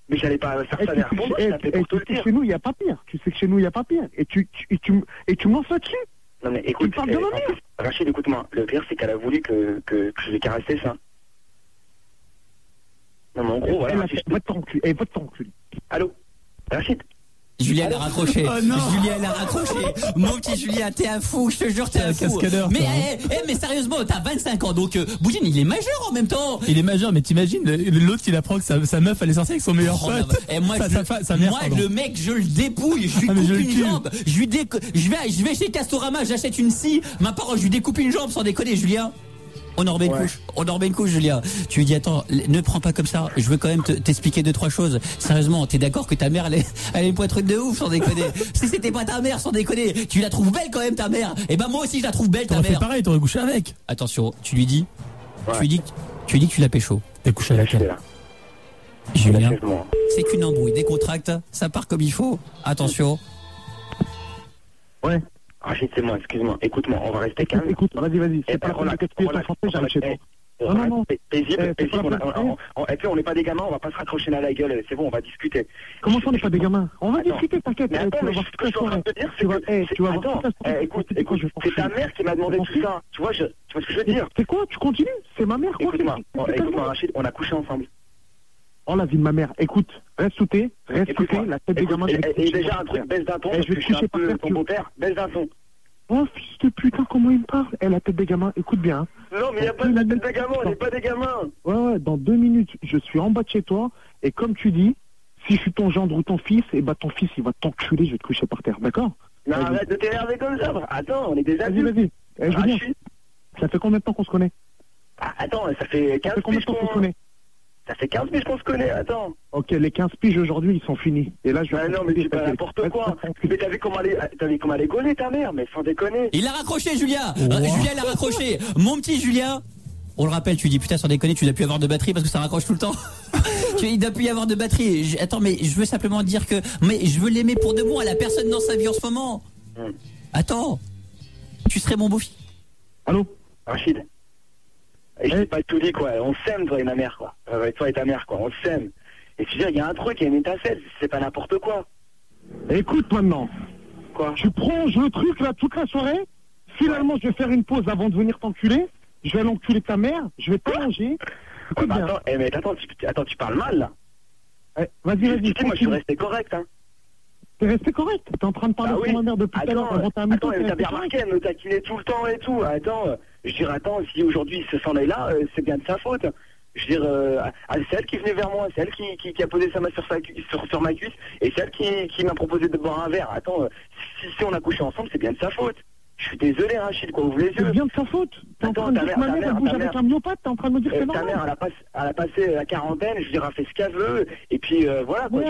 Mais j'allais pas faire ça vers moi, je t'appelais pour te le dire. Chez nous, il n'y a pas pire. Tu sais que chez nous, il n'y a pas pire. Et tu m'en fais dessus. Non mais écoute, Rachid, écoute-moi. Le pire, c'est qu'elle a voulu que je lui caressais ça. Non mais en gros, voilà. Va te t'enculer. Allô, Rachid? Julien l'a raccroché. Oh non. Julien l'a raccroché. Mon petit Julien, t'es un fou, je te jure, t'es un fou. Mais sérieusement, t'as 25 ans, donc Bougine, il est majeur en même temps. Il est majeur, mais t'imagines, l'autre il apprend que sa meuf elle est sortie avec son meilleur pote. Et moi, le mec, je le dépouille, je lui coupe une jambe. Je vais chez Castorama, j'achète une scie. Ma parole, je lui découpe une jambe, sans déconner, Julien. On en remet une couche, Julien. Tu lui dis, attends, ne prends pas comme ça. Je veux quand même t'expliquer 2-3 choses. Sérieusement, t'es d'accord que ta mère, elle est une poitrine de ouf, sans déconner. Si c'était pas ta mère, sans déconner, tu la trouves belle quand même, ta mère. Et ben moi aussi, je la trouve belle, ta mère. T'aurais fait pareil, t'aurais couché avec. Attention, tu lui dis, tu lui dis que tu l'as pécho. T'as couché avec elle. Julien, c'est qu'une embrouille. Décontracte, ça part comme il faut. Attention. Ouais. Rachid, c'est moi, excuse-moi. Écoute-moi, on va rester calme. Écoute, vas-y. C'est pas la peine de t'expliquer ton français, j'arrive chez toi. Non. Paisible. Et puis on n'est pas des gamins, on va pas se raccrocher à la gueule. C'est bon, on va discuter. Comment ça, on n'est pas des gamins? On va discuter, t'inquiète. Mais attends, ce que je suis en train de te dire, c'est que... Tu vas voir. Écoute, c'est ta mère qui m'a demandé tout ça. Tu vois ce que je veux dire? C'est quoi? Tu continues? C'est ma mère, quoi. Écoute-moi, Rachid, on a couché ensemble. Oh la vie de ma mère, écoute, reste souté, la tête des gamins. Et déjà un truc, baisse d'un ton, je vais te coucher par terre, ton beau-père, baisse d'un ton. Oh fils de putain, comment il me parle? La tête des gamins, écoute bien. Non mais il n'y a pas de la tête des gamins, on n'est pas des gamins. Ouais, dans 2 minutes, je suis en bas de chez toi, et comme tu dis, si je suis ton gendre ou ton fils, et bah ton fils il va t'enculer, je vais te coucher par terre, d'accord? Non, arrête de t'énerver comme ça, attends, on est des adultes. Vas-y, ça fait combien de temps qu'on se connaît? Attends, ça fait 15 piges qu'on se connaît. Ça fait 15 piges qu'on se connaît, attends. Ok, les 15 piges aujourd'hui, ils sont finis. Et là, je vais... non, mais c'est pas n'importe quoi. Mais t'avais comment elle gaulée, ta mère, mais sans déconner. Il l'a raccroché, Julien. Julien l'a raccroché. Mon petit Julien. On le rappelle, tu dis, putain, sans déconner, tu n'as plus avoir de batterie parce que ça raccroche tout le temps. Il n'a plus y avoir de batterie. Attends, mais je veux simplement dire que, mais je veux l'aimer pour de bon. Elle a personne dans sa vie en ce moment. Attends. Tu serais mon beau-fils. Allô? Rachid. Et je t'ai pas tout dit, quoi. On s'aime, toi et ma mère, quoi. Toi et ta mère, quoi. On s'aime. Et tu dis, il y a un truc, il y a une étincelle. C'est pas n'importe quoi. Écoute maintenant. Quoi? Tu prolonges le truc, là, toute la soirée. Finalement, je vais faire une pause avant de venir t'enculer. Je vais aller enculer ta mère. Je vais t'allonger. Attends, tu parles mal, là. Vas-y. Moi, je suis resté correct, hein. T'es resté correct? T'es en train de parler de ma mère depuis tout à l'heure. Attends, t'as bien remarqué, elle me taquinait tout le temps et tout. Attends, si aujourd'hui ce s'en est là, c'est bien de sa faute. Je veux dire, c'est elle qui venait vers moi, c'est elle qui a posé sa main sur ma cuisse, et c'est elle qui m'a proposé de boire un verre. Attends, si on a couché ensemble, c'est bien de sa faute. Je suis désolé, Rachid, quoi, ouvre les yeux. C'est bien de sa faute. T'es en train de dire que ma mère, elle bouge avec un myopathe, t'es en train de me dire que c'est normal. Ta mère, elle a passé la quarantaine, je veux dire, elle a fait ce qu'elle veut, et puis voilà, quoi.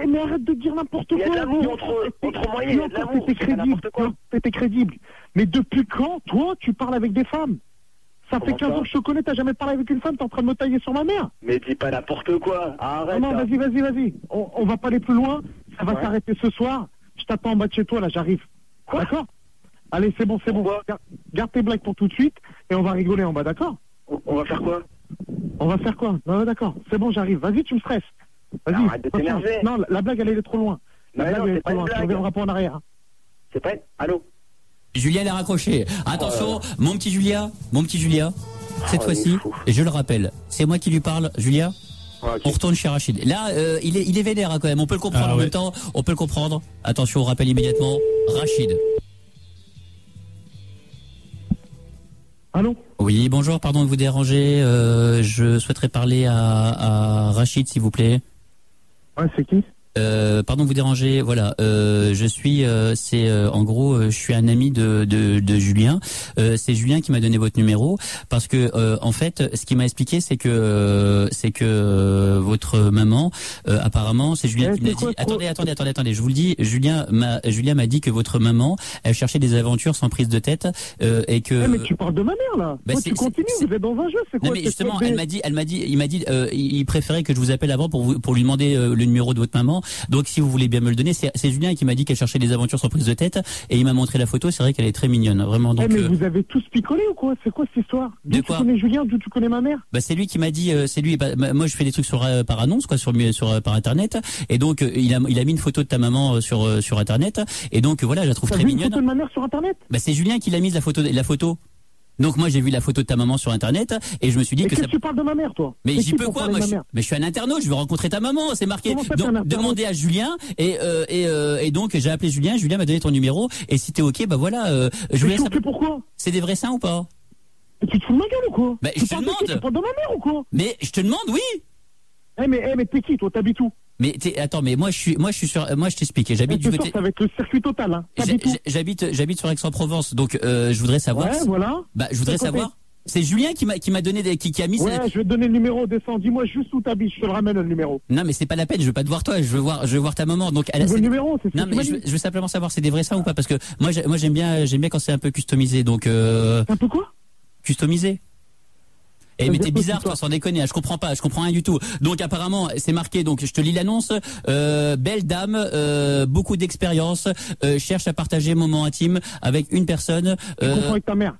Mais arrête de dire n'importe quoi. Il y a de l'amour entre moi, il y a de l'amour, c'est n'importe quoi. T'es crédible. Mais depuis quand, toi, tu parles avec des femmes? Ça fait 15 ans que je te connais, t'as jamais parlé avec une femme, t'es en train de me tailler sur ma mère. Mais dis pas n'importe quoi, arrête. Non, vas-y. On va pas aller plus loin, ça va s'arrêter ce soir. Je t'attends en bas de chez toi, là, j'arrive. D'accord? Allez, c'est bon. Garde tes blagues pour tout de suite et on va rigoler en bas, d'accord? On va faire quoi? Non, d'accord. C'est bon, j'arrive. Vas-y, tu me stresses. Vas-y. Arrête de t'énerver. Non, la blague, elle est trop loin. La blague, elle est trop loin. On reviendra pas en arrière. C'est pas... Allô? Julien l'a raccroché. Attention, mon petit Julien, cette fois-ci, je le rappelle, c'est moi qui lui parle, Julien. Okay. On retourne chez Rachid. Là, il est vénère quand même. On peut le comprendre en même temps. On peut le comprendre. Attention, on rappelle immédiatement Rachid. Allô? Oui, bonjour, pardon de vous déranger. Je souhaiterais parler à Rachid, s'il vous plaît. Ouais, c'est qui? Pardon de vous déranger. Voilà, je suis, en gros, je suis un ami de Julien. C'est Julien qui m'a donné votre numéro parce que en fait, ce qu'il m'a expliqué, c'est que votre maman, apparemment, c'est Julien qui m'a dit. Attendez, je vous le dis. Julien m'a dit que votre maman, elle cherchait des aventures sans prise de tête et que. Mais tu parles de ma mère là. Bah, tu continues, vous êtes dans un jeu, c'est quoi? Non mais justement, il m'a dit, il préférait que je vous appelle avant pour lui demander le numéro de votre maman. Donc si vous voulez bien me le donner, c'est Julien qui m'a dit qu'elle cherchait des aventures sans prise de tête et il m'a montré la photo. C'est vrai qu'elle est très mignonne, vraiment. Donc, mais vous avez tous picolé ou quoi? C'est quoi cette histoire? D'où tu connais Julien? D'où tu connais ma mère? Bah c'est lui qui m'a dit, c'est lui. Bah, moi je fais des trucs par annonce quoi, par internet. Et donc il a mis une photo de ta maman sur internet. Et donc voilà, je la trouve très mignonne. Une photo de ma mère sur internet? Bah c'est Julien qui l'a mise la photo. Donc moi j'ai vu la photo de ta maman sur internet et je me suis dit que ça. Tu parles de ma mère toi? Mais j'y peux quoi? Moi je suis un internaute, je veux rencontrer ta maman, c'est marqué. Donc demandez à Julien et donc j'ai appelé Julien m'a donné ton numéro et si t'es ok bah voilà. Je voulais savoir pourquoi? C'est des vrais seins ou pas? Tu te fous de ma gueule ou quoi? Bah je te demande. Tu parles de ma mère ou quoi? Mais je te demande oui. Mais t'es qui toi? T'habites où? Mais attends, mais moi je t'explique. J'habite du côté. Ça va être le circuit total, hein. J'habite sur Aix-en-Provence, donc je voudrais savoir. Ouais, voilà. Bah, je voudrais savoir. C'est Julien qui m'a donné qui a mis. Ouais, je vais te donner le numéro. Descends. Dis-moi juste où t'habites. Je te le ramène le numéro. Non, mais c'est pas la peine. Je veux pas te voir toi. Je veux voir ta maman. Donc, tu veux le numéro? C'est non, mais je veux simplement savoir c'est des vrais seins ou pas parce que moi j'aime bien quand c'est un peu customisé. Donc. Un peu quoi? Customisé. Mais t'es bizarre toi, sans déconner, je comprends rien du tout. Donc apparemment c'est marqué, donc je te lis l'annonce, belle dame, beaucoup d'expérience, cherche à partager moment intime avec une personne. Tu comprends avec ta mère.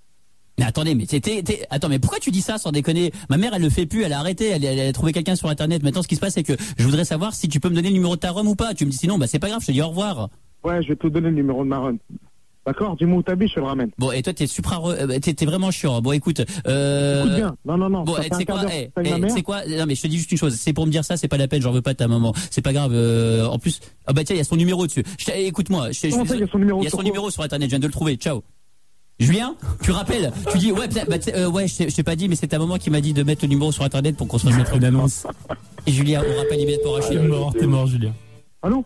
Mais attendez, mais attends, mais pourquoi tu dis ça sans déconner? Ma mère elle le fait plus, elle a arrêté, elle a trouvé quelqu'un sur internet. Maintenant ce qui se passe c'est que je voudrais savoir si tu peux me donner le numéro de ta rhum ou pas. Tu me dis sinon bah c'est pas grave, je te dis au revoir. Ouais, je vais te donner le numéro de ma rhum. D'accord, dis-moi où t'habites, je te le ramène. Bon, et toi, t'es vraiment chiant. Bon, écoute. Écoute bien. Non. Bon, c'est quoi? Non, mais je te dis juste une chose. C'est pour me dire ça, c'est pas la peine. J'en veux pas de ta maman. C'est pas grave. En plus, bah tiens, il y a son numéro dessus. Écoute-moi. Il y a son numéro sur internet. Je viens de le trouver. Ciao. Julien, tu rappelles? Tu dis ouais, je t'ai pas dit, mais c'est ta maman qui m'a dit de mettre le numéro sur internet pour qu'on se fasse une annonce. Et Julien, on rappelle immédiatement Rachid. T'es mort, Julien. Allô?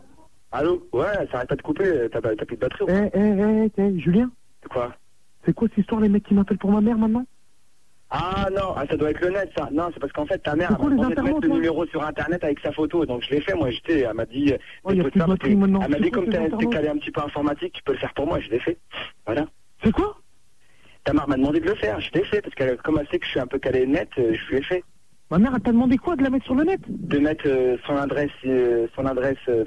Ouais, ça arrête pas de couper, t'as plus de batterie ou pas? Julien? C'est quoi? C'est quoi cette histoire, les mecs qui m'appellent pour ma mère maintenant? Ah non, ça doit être le net ça. Non, c'est parce qu'en fait ta mère m'a demandé de mettre le numéro sur internet avec sa photo, donc je l'ai fait moi, elle m'a dit, elle m'a dit comme t'es calé un petit peu informatique, tu peux le faire pour moi, je l'ai fait. Voilà. C'est quoi? Ta mère m'a demandé de le faire, je l'ai fait, parce qu'elle comme elle sait que je suis un peu calé net, je l'ai fait. Ma mère, elle t'a demandé quoi? De la mettre sur le net? De mettre son adresse,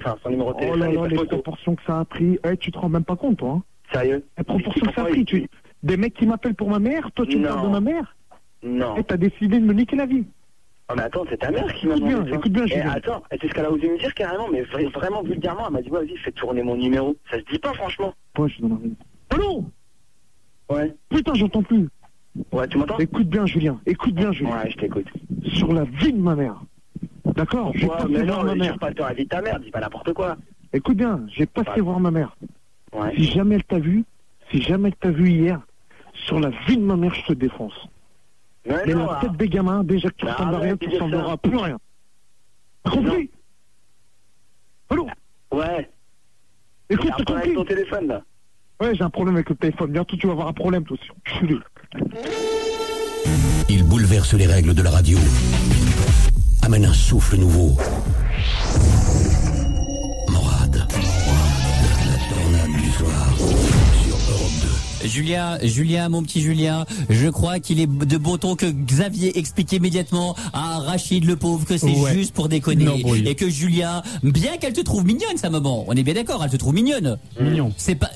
enfin son numéro de téléphone. Oh là là, les proportions que ça a pris. Tu te rends même pas compte, toi, hein? Sérieux? Les proportions que ça a pris. Des mecs qui m'appellent pour ma mère, toi tu parles de ma mère? Non. T'as décidé de me niquer la vie. Oh mais attends, c'est ta mère qui m'a demandé ça. Écoute bien, Julien. Attends, c'est ce qu'elle a osé me dire carrément, mais vraiment vulgairement, elle m'a dit vas-y, fais tourner mon numéro. Ça se dit pas franchement. Ouais, je donne rien. Allô? Ouais. Putain, j'entends plus. Ouais, tu m'entends? Écoute bien, Julien. Ouais, je t'écoute. Sur la vie de ma mère. D'accord? Ouais, mais non, ma mère. Pas sur la vie de ta mère, dis pas n'importe quoi. Écoute bien, j'ai passé voir ma mère. Ouais. Si jamais elle t'a vu hier, sur la vie de ma mère, je te défonce. Mais non, la tête des gamins, déjà que tu ressembles à rien, tu ressembleras plus à rien. T'as compris? Allô? Ouais. Écoute, t'as compris? Avec ton téléphone, là. Ouais, j'ai un problème avec le téléphone. Bientôt, tu vas avoir un problème, toi aussi. Enculé. Il bouleverse les règles de la radio. Amène un souffle nouveau. Morad. La tornade du soir. Sur Europe 2. Julien, mon petit Julien, je crois qu'il est de bon ton que Xavier explique immédiatement à Rachid le pauvre que c'est juste pour déconner. Non, et que Julia, bien qu'elle te trouve mignonne sa maman, on est bien d'accord, elle te trouve mignonne. Mignon. C'est pas...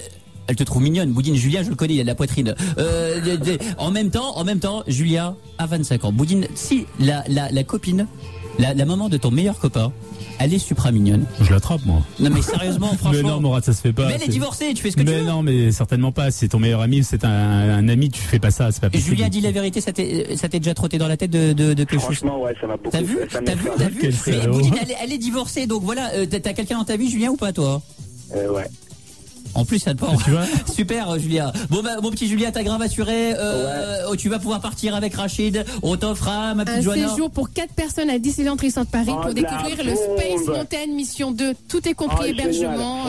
Elle te trouve mignonne. Boudine, Julien, je le connais, il a de la poitrine. En même temps, Julia a 25 ans. Boudine, si la copine, la maman de ton meilleur copain, elle est supra mignonne. Je l'attrape, moi. Non, mais sérieusement, franchement. Mais non, Morad, ça se fait pas. Mais elle est divorcée, tu fais ce que tu veux. Mais non, mais certainement pas. C'est ton meilleur ami, c'est un ami, tu fais pas ça, c'est pas possible. Julien, dis la vérité, ça t'est déjà trotté dans la tête de quelque chose. Franchement, ouais, ça m'a beaucoup. T'as vu? Mais Boudine, elle est divorcée, donc voilà. T'as quelqu'un dans ta vie, Julien, ou pas, toi? Ouais. En plus, ça te porte. Tu vois. Super, Julia. Bon, bah, mon petit Julia, t'as grave assuré. Tu vas pouvoir partir avec Rachid. On t'offre ma petite Joanna. Un séjour pour 4 personnes à Disneyland Resort Paris pour découvrir le Space Mountain Mission 2. Tout est compris, hébergement,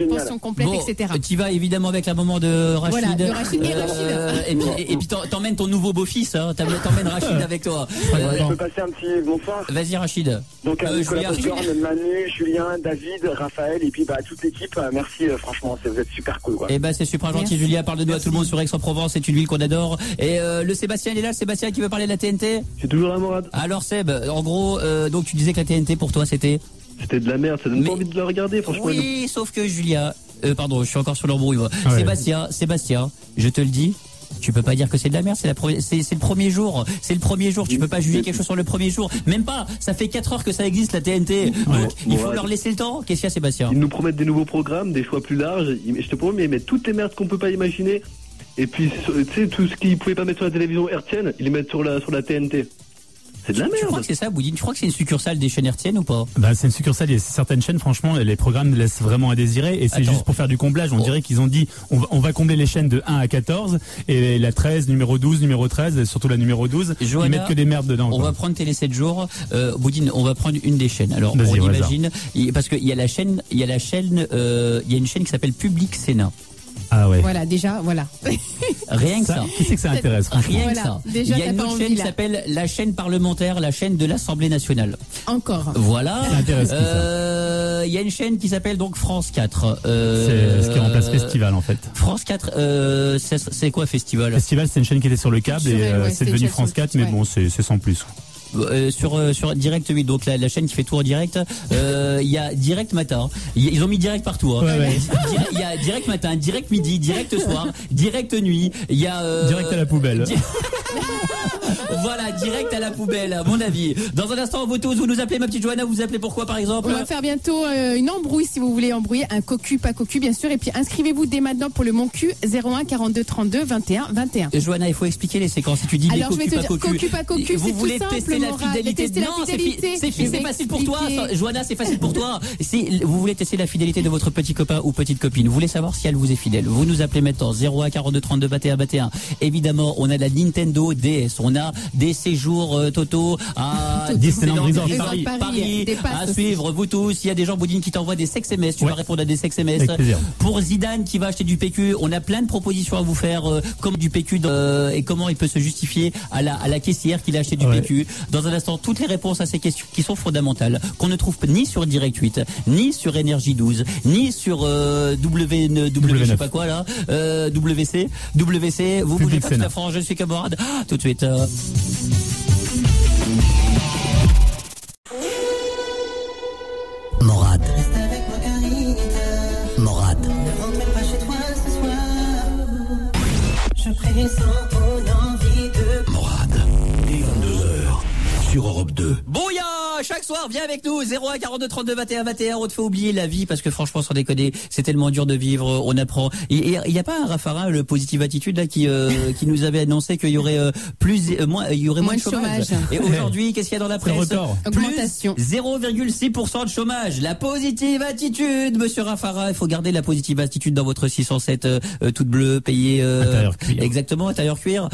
pension complète, etc. Tu vas évidemment avec la maman de Rachid. Voilà, de Rachid et Rachid. Et puis t'emmènes ton nouveau beau-fils. Hein. T'emmènes Rachid avec toi. Je peux passer un petit bonsoir. Vas-y, Rachid. Donc Nicolas Popcorn, Manu, Julien, David, Raphaël et puis toute l'équipe. Merci, franchement, vous êtes super cool. Quoi. Eh ben c'est super gentil. Julia, parle de nous à tout le monde sur Aix-en-Provence. C'est une ville qu'on adore. Et le Sébastien, il est là. Le Sébastien qui veut parler de la TNT. C'est toujours la morade. Alors Seb, en gros, donc tu disais que la TNT pour toi c'était de la merde. Ça donne pas envie de la regarder, franchement. Oui, sauf que Julia, pardon, je suis encore sur l'embrouille. Ouais. Sébastien, je te le dis. Tu peux pas dire que c'est de la merde, c'est le premier jour. C'est le premier jour, tu peux pas juger quelque chose sur le premier jour. Même pas, ça fait 4 heures que ça existe la TNT. Donc il faut leur laisser le temps. Qu'est-ce qu'il y a, Sébastien? Ils nous promettent des nouveaux programmes, des choix plus larges. Je te promets, ils mettent toutes les merdes qu'on peut pas imaginer. Et puis, tu sais, tout ce qu'ils pouvaient pas mettre sur la télévision hertzienne, ils les mettent sur la TNT. C'est de la merde. Tu crois que c'est ça, Boudine? Tu crois que c'est une succursale des chaînes hertziennes ou pas? Bah, c'est une succursale. Il y a certaines chaînes, franchement, les programmes laissent vraiment à désiréer. Et c'est juste pour faire du comblage. On dirait qu'ils ont dit, on va combler les chaînes de 1 à 14. Et la 13, numéro 12, numéro 13, et surtout la numéro 12. Joanna, ils mettent que des merdes dedans. On va prendre Télé 7 jours. Boudine, on va prendre une des chaînes. Alors, on imagine, parce qu'il y a il y a une chaîne qui s'appelle Public Sénat. Ah ouais. Voilà, déjà, voilà. Rien que ça. Qui c'est que ça intéresse? Rien que ça. Déjà, il y a une autre chaîne qui s'appelle la chaîne parlementaire, la chaîne de l'Assemblée nationale. Encore. Voilà. Il y a une chaîne qui s'appelle donc France 4. C'est ce qui remplace Festival en fait. France 4, c'est quoi Festival? Festival, c'est une chaîne qui était sur le câble et c'est devenu France 4, mais bon, c'est sans plus. Sur Direct 8, donc la chaîne qui fait tout en direct, il y a Direct Matin, ils ont mis Direct partout, hein. Il y a Direct Matin, Direct Midi, Direct Soir, Direct Nuit, il y a Direct à la poubelle. Voilà, direct à la poubelle, à mon avis. Dans un instant, vous tous, vous nous appelez, ma petite Joanna, vous appelez pourquoi, par exemple? On va faire bientôt une embrouille, si vous voulez embrouiller, un cocu, pas cocu, bien sûr. Et puis, inscrivez-vous dès maintenant pour le Mon Cul, 01 42 32 21 21. Joanna, il faut expliquer les séquences. Si tu dis alors, les cocu, pas cocu, vous voulez tout tester simple, la fidélité. Non, c'est facile pour toi, Joanna, c'est facile pour toi. Si vous voulez tester la fidélité de votre petit copain ou petite copine, vous voulez savoir si elle vous est fidèle, vous nous appelez maintenant 01 42 32 21 21. Évidemment, on a la Nintendo DS, on a des séjours Toto à Disneyland Resort Paris à suivre. Vous tous, il y a des gens, Boudine, qui t'envoient des sex SMS. Tu vas répondre à des sex SMS. Pour Zidane qui va acheter du PQ, on a plein de propositions à vous faire, comme du PQ et comment il peut se justifier à la caissière qu'il a acheté du PQ. Dans un instant, toutes les réponses à ces questions qui sont fondamentales, qu'on ne trouve ni sur Direct 8, ni sur Énergie 12, ni sur W je sais pas quoi là, WC. Vous bougez pas toute la France, je suis camarade. Tout de suite. Morad. Morad. Ne rentre pas chez toi ce soir. Je pressens ton envie de Morad. Dès 22h sur Europe 2. Bouya! Chaque soir, viens avec nous, 01 42 32 21 21. On te fait oublier la vie parce que franchement, sans déconner, c'est tellement dur de vivre. On apprend. Il y a pas un Raffarin, le Positive Attitude là, qui nous avait annoncé qu'il y aurait moins de chômage. Et aujourd'hui, qu'est-ce qu'il y a dans la presse? Augmentation. 0,6% de chômage. La Positive Attitude, monsieur Raffarin. Il faut garder la Positive Attitude dans votre 607 toute bleue, payée. Intérieur cuir. Exactement, intérieur cuir.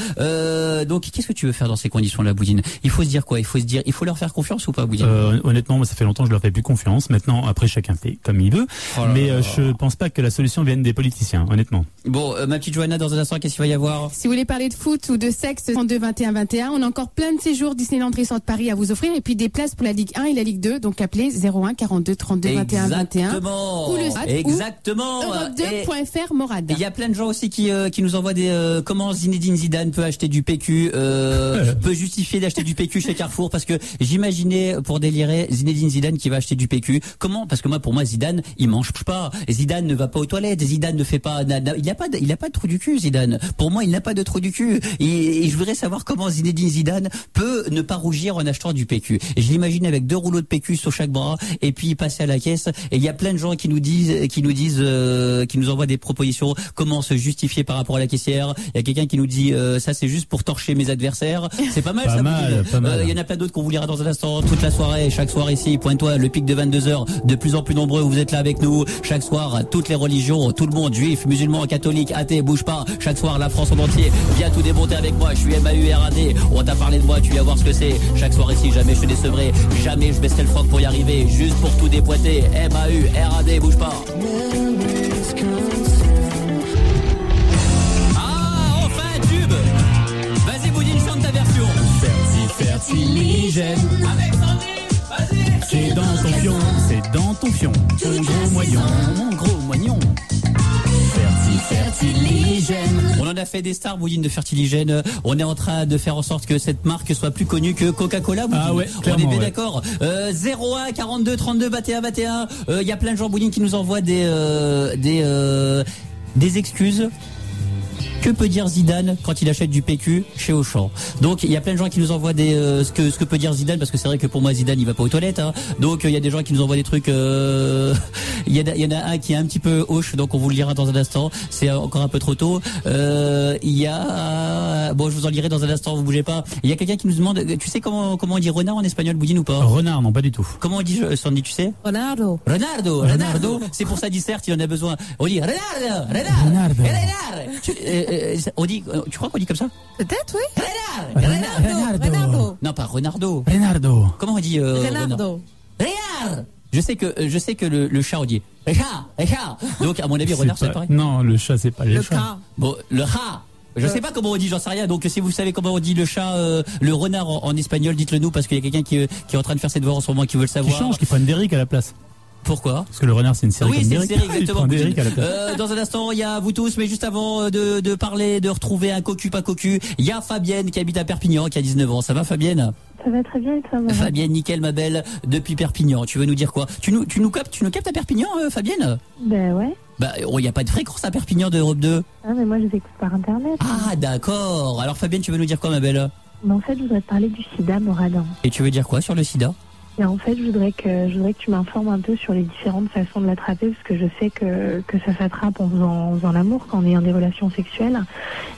Donc, qu'est-ce que tu veux faire dans ces conditions-là, Boudine? Il faut se dire quoi? Il faut leur faire confiance ou pas, Boudine? Honnêtement, moi, ça fait longtemps que je leur fais plus confiance. Maintenant, après, chacun fait comme il veut. Mais je pense pas que la solution vienne des politiciens, honnêtement. Bon, ma petite Joanna, dans un instant, qu'est-ce qu'il va y avoir? Si vous voulez parler de foot ou de sexe, 32 21 21, on a encore plein de séjours Disneyland Resort Paris à vous offrir et puis des places pour la Ligue 1 et la Ligue 2. Donc appelez 01 42 32 21 21. Ou le site exactement. Europe2.fr Morad. Il y a plein de gens aussi qui nous envoient des comment Zinedine Zidane peut acheter du PQ, peut justifier d'acheter du PQ chez Carrefour, parce que j'imaginais, pour délirer, Zinedine Zidane qui va acheter du PQ. Comment? Parce que pour moi, Zidane, il mange pas. Zidane ne va pas aux toilettes. Zidane ne fait pas. Il a pas de trou du cul, Zidane. Pour moi, il n'a pas de trou du cul. Et je voudrais savoir comment Zinedine Zidane peut ne pas rougir en achetant du PQ. Et je l'imagine avec 2 rouleaux de PQ sur chaque bras et puis passer à la caisse. Et il y a plein de gens qui nous envoient des propositions. Comment se justifier par rapport à la caissière? Il y a quelqu'un qui nous dit ça, c'est juste pour torcher mes adversaires. C'est pas mal. Pas mal. Il y en a plein d'autres qu'on vous lira dans un instant. Toute la chaque soir ici, pointe-toi, le pic de 22h, de plus en plus nombreux, vous êtes là avec nous. Chaque soir, toutes les religions, tout le monde, juifs, musulmans, catholiques, athées, bouge pas. Chaque soir, la France en entier, viens tout démonter avec moi. Je suis MAU-RAD, on t'a parlé de moi, tu vas voir ce que c'est. Chaque soir ici, jamais je te décevrai, jamais je baisserai le froc pour y arriver, juste pour tout dépointer. MAU-RAD, bouge pas. Ah, enfin un tube. Vas-y Boudine, chante ta version. Fertiligène. Avec Sandy, vas-y. C'est dans ton fion, c'est dans ton fion. Ton gros moignon, mon gros moignon. Fertiligène. On en a fait des stars, Boudine, de Fertiligène. On est en train de faire en sorte que cette marque soit plus connue que Coca-Cola, Boudine. Ah ouais, on est bien ouais. d'accord. 01 42 32 21 21. Il y a plein de gens, Boudine, qui nous envoient des excuses. Que peut dire Zidane quand il achète du PQ chez Auchan? Donc il y a plein de gens qui nous envoient ce que peut dire Zidane, parce que c'est vrai que pour moi Zidane il va pas aux toilettes, hein. Donc il y a des gens qui nous envoient des trucs. Il y en a un qui est un petit peu hoche, donc on vous le lira dans un instant. C'est encore un peu trop tôt. Il y a je vous en lirai dans un instant. Vous bougez pas. Il y a quelqu'un qui nous demande. Tu sais comment on dit renard en espagnol, Boudine, ou pas? Renard, non, pas du tout. Comment on dit, Sandy, tu sais? Renardo. C'est pour sa disserte, il en a besoin. On dit Renardo. On dit, tu crois qu'on dit comme ça? Peut-être, oui. Renardo. Non, pas Renardo. Renardo. Comment on dit Renardo. Renard. Je sais que le chat on dit Richard. Donc à mon avis renard c'est pareil. Non, le chat c'est pas le chat. Cas. Bon, le rat. Je sais pas comment on dit, j'en sais rien. Donc si vous savez comment on dit le chat, le renard en espagnol, dites-le nous, parce qu'il y a quelqu'un qui est en train de faire ses devoirs en ce moment qui veut le savoir. Qui change, qui prenne Derrick à la place. Pourquoi? Parce que le renard c'est une série. Oui, c'est une série, exactement. Derrick à la place. Dans un instant, il y a vous tous, mais juste avant de parler, de retrouver un cocu pas cocu, il y a Fabienne qui habite à Perpignan, qui a 19 ans. Ça va, Fabienne? Ça va très bien et toi, Maman? Fabienne, nickel, ma belle, depuis Perpignan. Tu veux nous dire quoi? Tu nous captes à Perpignan, Fabienne? Ben ouais. Bah, il n'y a pas de fréquence à Perpignan de Europe 2. Ah, mais moi je les écoute par internet. Ah, d'accord. Alors, Fabienne, tu veux nous dire quoi, ma belle? Mais en fait, je voudrais te parler du sida, Moradin. Et tu veux dire quoi sur le sida? Et en fait, je voudrais que tu m'informes un peu sur les différentes façons de l'attraper, parce que je sais que ça s'attrape en faisant l'amour, quand on est en des relations sexuelles.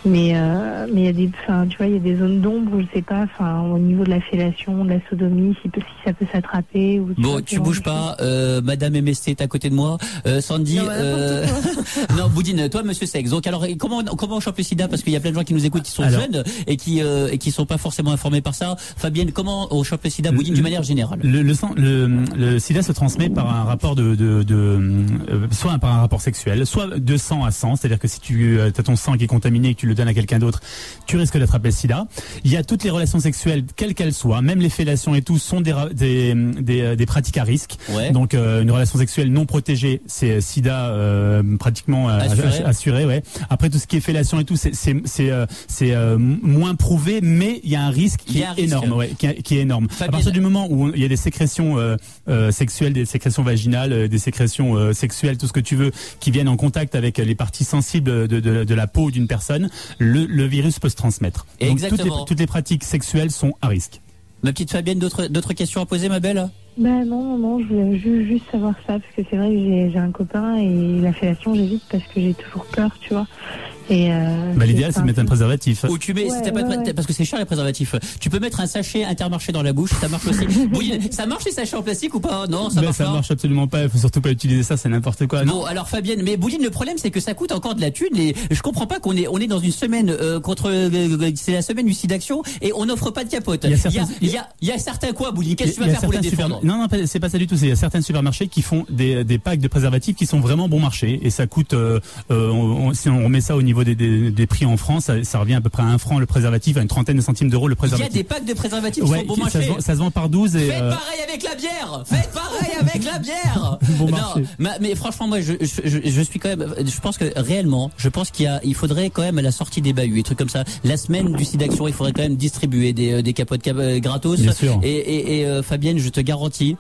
Mais il y a des, tu vois, il y a des zones d'ombre où je sais pas, au niveau de la fellation, de la sodomie, si ça peut s'attraper. Ou bon, tu bouges pas. Madame MST est à côté de moi. Sandy, non, Boudine, toi, Monsieur Sex. Donc, alors, comment on chope le sida? Parce qu'il y a plein de gens qui nous écoutent, qui sont jeunes et qui sont pas forcément informés par ça. Fabienne, comment on chope le sida, Boudine, d'une manière générale? Le sida se transmet par un rapport soit par un rapport sexuel, soit de sang à sang, c'est-à-dire que si tu as ton sang qui est contaminé et que tu le donnes à quelqu'un d'autre, tu risques d'attraper le sida. Il y a toutes les relations sexuelles, quelles qu'elles soient, même les fellations et tout, sont des pratiques à risque. Ouais. Donc une relation sexuelle non protégée, c'est sida pratiquement assuré. Ouais. Après tout ce qui est fellation et tout, c'est moins prouvé, mais il y a un risque qui est énorme. Ouais, qui est énorme. À partir du moment où il y a des sécrétions sexuelles, des sécrétions vaginales, des sécrétions sexuelles, tout ce que tu veux, qui viennent en contact avec les parties sensibles de la peau d'une personne, le virus peut se transmettre. Donc toutes les pratiques sexuelles sont à risque. Ma petite Fabienne, d'autres questions à poser, ma belle? Ben non, je voulais juste savoir ça, parce que c'est vrai que j'ai un copain et la fellation, j'évite parce que j'ai toujours peur, tu vois. Et l'idéal c'est de mettre un préservatif. Ou tu mets, parce que c'est cher les préservatifs. Tu peux mettre un sachet Intermarché dans la bouche, ça marche aussi. Ça marche les sachets en plastique ou pas? Non, ça marche pas. Ça marche absolument pas. Il faut surtout pas utiliser ça, c'est n'importe quoi. Bon, alors Fabienne, mais Bouline, le problème c'est que ça coûte encore de la thune. Et je comprends pas qu'on est dans une semaine c'est la semaine du SIDAction et on n'offre pas de capote. Il y a certains quoi, Bouline? Qu'est-ce que tu vas faire pour les défendre? Non, c'est pas ça du tout. Il y a certains supermarchés qui font des packs de préservatifs qui sont vraiment bon marché et ça coûte. Si on remet ça au niveau des prix en France, ça revient à peu près à 1 franc le préservatif, à une trentaine de centimes d'euros le préservatif. Il y a des packs de préservatifs qui sont bon marché. Ça se vend par 12 et. Faites pareil avec la bière. Faites pareil avec la bière. Bon marché. Mais franchement, moi, je suis quand même. Je pense que réellement, il faudrait quand même à la sortie des bahuts, des trucs comme ça. La semaine du SIDAction, il faudrait quand même distribuer des capotes gratos. Bien sûr. Et Fabienne, je te garantis.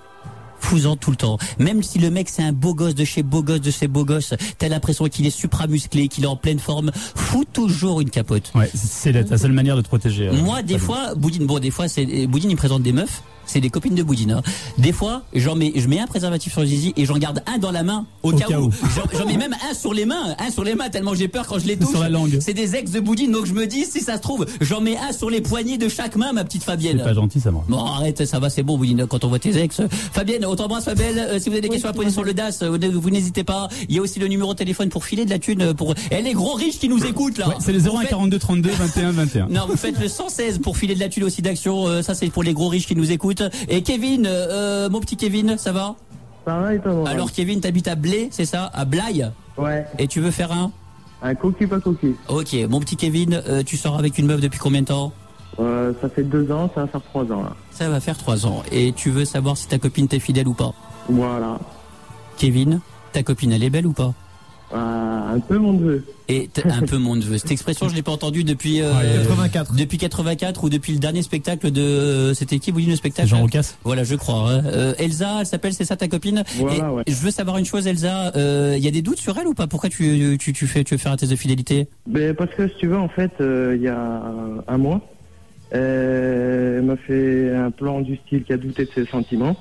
Fous-en tout le temps. Même si le mec c'est un beau gosse de chez beau gosse, t'as l'impression qu'il est supramusclé, qu'il est en pleine forme, fous toujours une capote. Ouais, c'est la seule manière de te protéger. Moi, des fois, Boudine, Boudine il me présente des meufs. C'est des copines de Boudine. Hein. Des fois, je mets un préservatif sur le zizi et j'en garde un dans la main au cas où. J'en mets même un sur les mains tellement j'ai peur quand je les touche. Sur la langue. C'est des ex de Boudine, donc je me dis, si ça se trouve, j'en mets un sur les poignets de chaque main, ma petite Fabienne. C'est pas gentil, ça, moi. Bon, arrête, ça va, c'est bon, Boudine, quand on voit tes ex. Fabienne, on t'embrasse, ma belle. Si vous avez des questions à poser sur le DAS, vous n'hésitez pas. Il y a aussi le numéro de téléphone pour filer de la thune pour, les gros riches qui nous écoutent, là. Ouais, c'est le 01 42 32 21 21. Non, vous faites le 116 pour filer de la thune aussi d'Action. Ça, c'est pour les gros riches qui nous écoutent. Et Kevin, mon petit Kevin, ça va? Ça va et toi? Alors, Kevin, t'habites à Blé, c'est ça? À Blaye? Ouais. Et tu veux faire un cocu, pas cocu. Ok, mon petit Kevin, tu sors avec une meuf depuis combien de temps? Ça fait 2 ans, ça va faire 3 ans là. Ça va faire 3 ans. Et tu veux savoir si ta copine t'est fidèle ou pas? Voilà. Kevin, ta copine, elle est belle ou pas? Un peu mon neveu. Et un peu mon neveu. Cette expression, je l'ai pas entendue depuis 84. Depuis 84 ou depuis le dernier spectacle de. C'était qui vous dit le spectacle? Jean Roucas. Voilà, je crois. Hein. Elsa, elle s'appelle, c'est ça ta copine? Voilà, ouais. Je veux savoir une chose, Elsa. Il y a des doutes sur elle ou pas? Pourquoi tu veux faire un test de fidélité? Ben parce que si tu veux, en fait, il y a un mois, elle m'a fait un plan du style qui a douté de ses sentiments.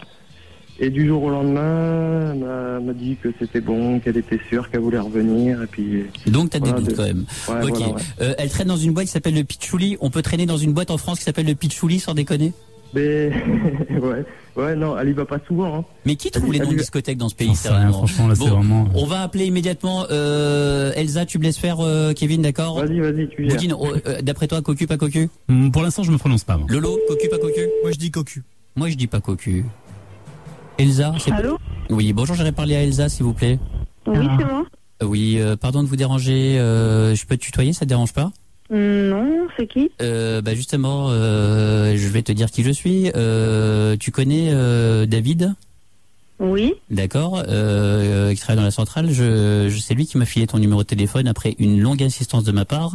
Et du jour au lendemain, elle m'a dit que c'était bon, qu'elle était sûre, qu'elle voulait revenir. Et puis. Donc t'as des doutes quand même. Ouais, ok. Voilà, ouais. Elle traîne dans une boîte qui s'appelle le Pitchouli. On peut traîner dans une boîte en France qui s'appelle le Pitchouli sans déconner? Mais ouais, non, elle y va pas souvent. Hein. Mais qui trouve les noms de discothèques dans ce pays? Franchement, là, c'est vraiment. On va appeler immédiatement Elsa. Tu me laisses faire, Kevin, d'accord? Vas-y, tu gères. Boudine, d'après toi, cocu, pas cocu? Pour l'instant, je me prononce pas. Moi. Lolo, cocu, pas cocu? Moi, je dis cocu. Moi, je dis pas cocu. Elsa, Allô? Oui, bonjour, j'aurais parlé à Elsa, s'il vous plaît. Oui, c'est moi. Oui, pardon de vous déranger. Je peux te tutoyer, ça te dérange pas? Non, c'est qui? Justement, je vais te dire qui je suis. Tu connais David? Oui. D'accord. Qui travaille dans la centrale. C'est lui qui m'a filé ton numéro de téléphone après une longue insistance de ma part.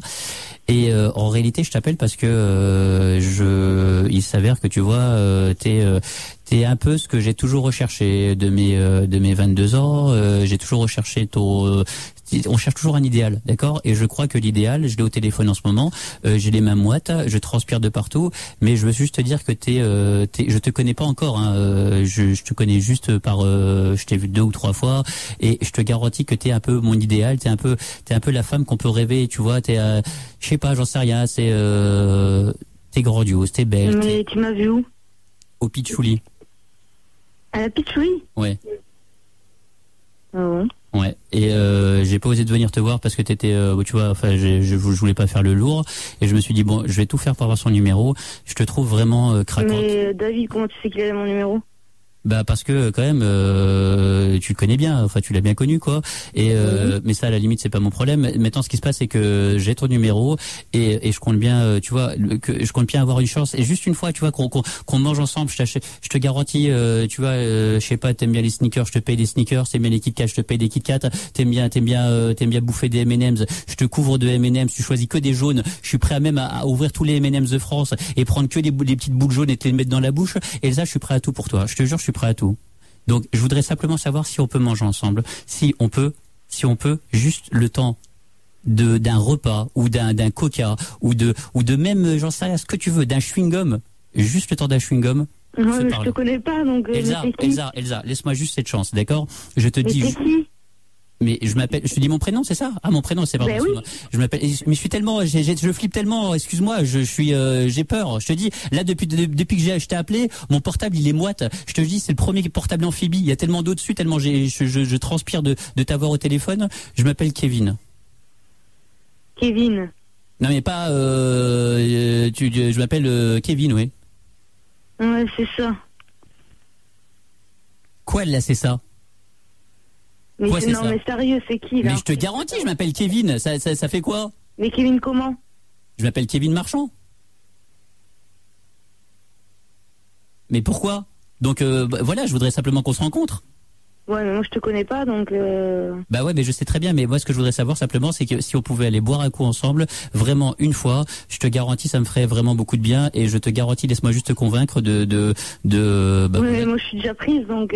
Et en réalité, je t'appelle parce que il s'avère que tu vois, t'es un peu ce que j'ai toujours recherché de mes 22 ans. J'ai toujours recherché on cherche toujours un idéal, d'accord? Et je crois que l'idéal, je l'ai au téléphone en ce moment. J'ai les mains moites, je transpire de partout, mais je veux juste te dire que je te connais pas encore. Hein, je te connais juste je t'ai vu 2 ou 3 fois, et je te garantis que t'es un peu mon idéal. T'es un peu la femme qu'on peut rêver. Tu vois, je sais pas, j'en sais rien. T'es grandiose, t'es belle. Mais tu m'as vu où? Au Pitchouli. À la Pitchouli? Ouais. Ah ouais. Ouais, et j'ai pas osé de venir te voir parce que t'étais, tu vois, enfin, je voulais pas faire le lourd, et je me suis dit bon, je vais tout faire pour avoir son numéro. Je te trouve vraiment craquante. Mais David, comment tu sais qu'il avait mon numéro? Bah parce que quand même tu le connais bien, enfin tu l'as bien connu quoi. Et mais ça à la limite c'est pas mon problème. Maintenant ce qui se passe c'est que j'ai ton numéro et je compte bien tu vois que je compte bien avoir une chance et juste une fois tu vois qu'on mange ensemble, je te garantis tu vois je sais pas, t'aimes bien les sneakers, je te paye des sneakers, t'aimes bien les Kit Kat, je te paye des Kit Kat, t'aimes bien bouffer des M&M's, je te couvre de M&M's, tu choisis que des jaunes, je suis prêt à ouvrir tous les M&M's de France et prendre que des petites boules jaunes et te les mettre dans la bouche. Et là je suis prêt à tout pour toi. Je te jure je suis prêt à tout. Donc je voudrais simplement savoir si on peut manger ensemble, si on peut juste le temps d'un repas ou d'un coca ou de même j'en sais rien ce que tu veux, d'un chewing-gum, juste le temps d'un chewing-gum. Non, mais je te connais pas donc. Elsa, laisse-moi juste cette chance, d'accord? Je te dis. Mais je te dis mon prénom, c'est ça? Ah, mon prénom, c'est pardon. Oui. Je m'appelle, mais je suis tellement, je flippe tellement, excuse-moi, j'ai peur. Je te dis, là, depuis que je t'ai appelé, mon portable, il est moite. Je te dis, c'est le premier portable amphibie. Il y a tellement d'eau dessus, tellement je transpire de t'avoir au téléphone. Je m'appelle Kevin. Kevin. Non, mais pas, je m'appelle Kevin, oui. Ouais, c'est ça. Quoi, là, c'est ça? Mais quoi, non, mais sérieux, c'est qui, là? Mais je te garantis, je m'appelle Kevin. Ça fait quoi? Mais Kevin comment? Je m'appelle Kevin Marchand. Mais pourquoi? Donc, voilà, je voudrais simplement qu'on se rencontre. Ouais, mais moi, je te connais pas, donc... Bah ouais, mais je sais très bien, mais moi, ce que je voudrais savoir, simplement, c'est que si on pouvait aller boire un coup ensemble, vraiment, une fois, je te garantis, ça me ferait vraiment beaucoup de bien, et je te garantis, laisse-moi juste te convaincre ouais, mais moi, je suis déjà prise, donc...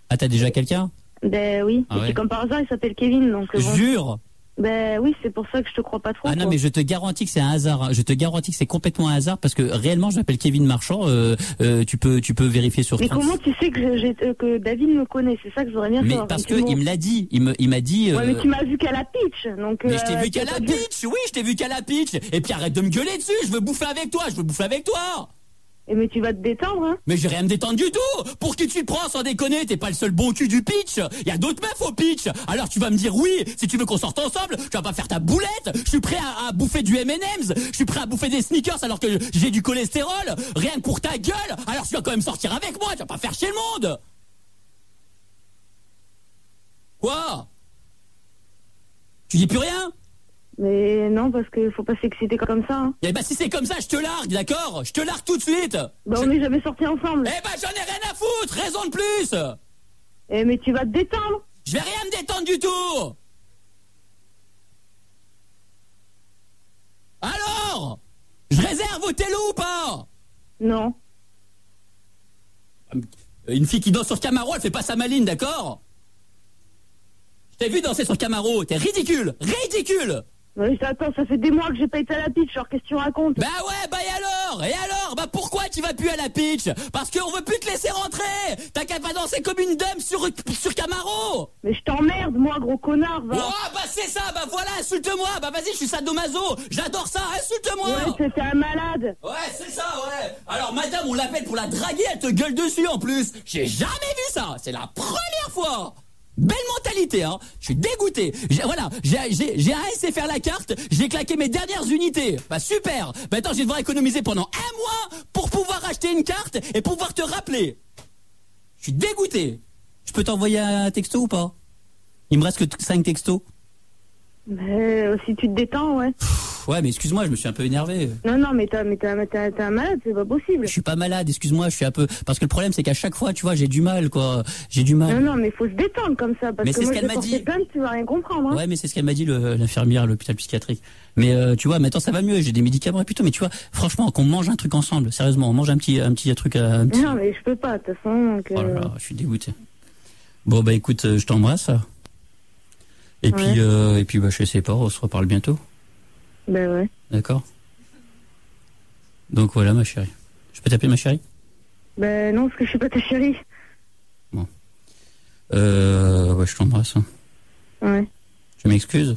Ah, t'as déjà quelqu'un? Ben oui, ah ouais. c'est comme par hasard, il s'appelle Kevin, donc... Jure? Ben oui, c'est pour ça que je te crois pas trop. Ah non, quoi. mais je te garantis que c'est un hasard. Hein. Je te garantis que c'est complètement un hasard parce que réellement, je m'appelle Kevin Marchand. Tu peux vérifier sur. Mais 30. comment tu sais que David me connaît? C'est ça que j'aurais bien Mais savoir. parce que il me l'a dit. Il m'a dit. Ouais, mais tu m'as vu qu'à la pitch, donc. Mais je t'ai vu qu'à la pitch. Oui, je t'ai vu qu'à la pitch. Et puis arrête de me gueuler dessus. Je veux bouffer avec toi. Et mais tu vas te détendre, hein? Mais j'ai rien à me détendre du tout. Pour qui tu te prends sans déconner? T'es pas le seul bon cul du pitch. Il y a d'autres meufs au pitch. Alors tu vas me dire oui, si tu veux qu'on sorte ensemble, tu vas pas faire ta boulette. Je suis prêt à bouffer du M&M's. Je suis prêt à bouffer des sneakers alors que j'ai du cholestérol. Rien que pour ta gueule. Alors tu vas quand même sortir avec moi. Tu vas pas faire chier le monde. Quoi? Tu dis plus rien? Mais non, parce qu'il faut pas s'exciter comme ça. Hein. Eh ben si c'est comme ça, je te largue, d'accord? Je te largue tout de suite. Bah on n'est jamais sortis ensemble. Eh ben j'en ai rien à foutre, raison de plus. Eh mais tu vas te détendre. Je vais rien me détendre du tout. Alors, je réserve au télo ou pas? Non. Une fille qui danse sur Camaro, elle fait pas sa maline, d'accord? Je t'ai vu danser sur Camaro, t'es ridicule, ridicule. Oui, attends, ça fait des mois que j'ai pas été à la pitch, genre qu'est-ce que tu racontes? Bah ouais, bah et alors? Bah pourquoi tu vas plus à la pitch? Parce qu'on veut plus te laisser rentrer. T'as qu'à pas danser comme une dame sur Camaro. Mais je t'emmerde, moi, gros connard, va. Oh, bah c'est ça, bah voilà, insulte-moi. Bah vas-y, je suis sadomaso, j'adore ça, insulte-moi. Ouais, c'était un malade. Ouais, c'est ça, ouais. Alors madame, on l'appelle pour la draguer, elle te gueule dessus en plus. J'ai jamais vu ça, c'est la première fois. Belle mentalité, hein. Je suis dégoûté. J'ai arrêté faire la carte. J'ai claqué mes dernières unités. Bah super. Maintenant, je vais devoir économiser pendant un mois pour pouvoir acheter une carte et pouvoir te rappeler. Je suis dégoûté. Je peux t'envoyer un texto ou pas? Il me reste que 5 textos. Mais si tu te détends, ouais. Ouais, mais excuse-moi, je me suis un peu énervé. Non, mais t'es un malade, c'est pas possible. Je suis pas malade, excuse-moi, je suis un peu... Parce que le problème, c'est qu'à chaque fois, tu vois, j'ai du mal, quoi. J'ai du mal. Non, mais faut se détendre comme ça, parce mais que moi, je vais porter plainte, tu vas rien comprendre. Hein. Ouais, mais c'est ce qu'elle m'a dit, l'infirmière à l'hôpital psychiatrique. Mais tu vois, maintenant, ça va mieux, j'ai des médicaments et plutôt, mais tu vois, franchement, qu'on mange un truc ensemble, sérieusement, on mange un petit truc... Non, mais je peux pas, de toute façon... Oh là là, je suis dégoûté. Bon, bah écoute, je t'embrasse. Et ouais. puis, bah, je sais pas, on se reparle bientôt. Ben ouais. D'accord. Donc voilà, ma chérie. Je peux t'appeler ma chérie? Ben non, parce que je suis pas ta chérie. Bon. Ouais, je t'embrasse. Ouais. Je m'excuse?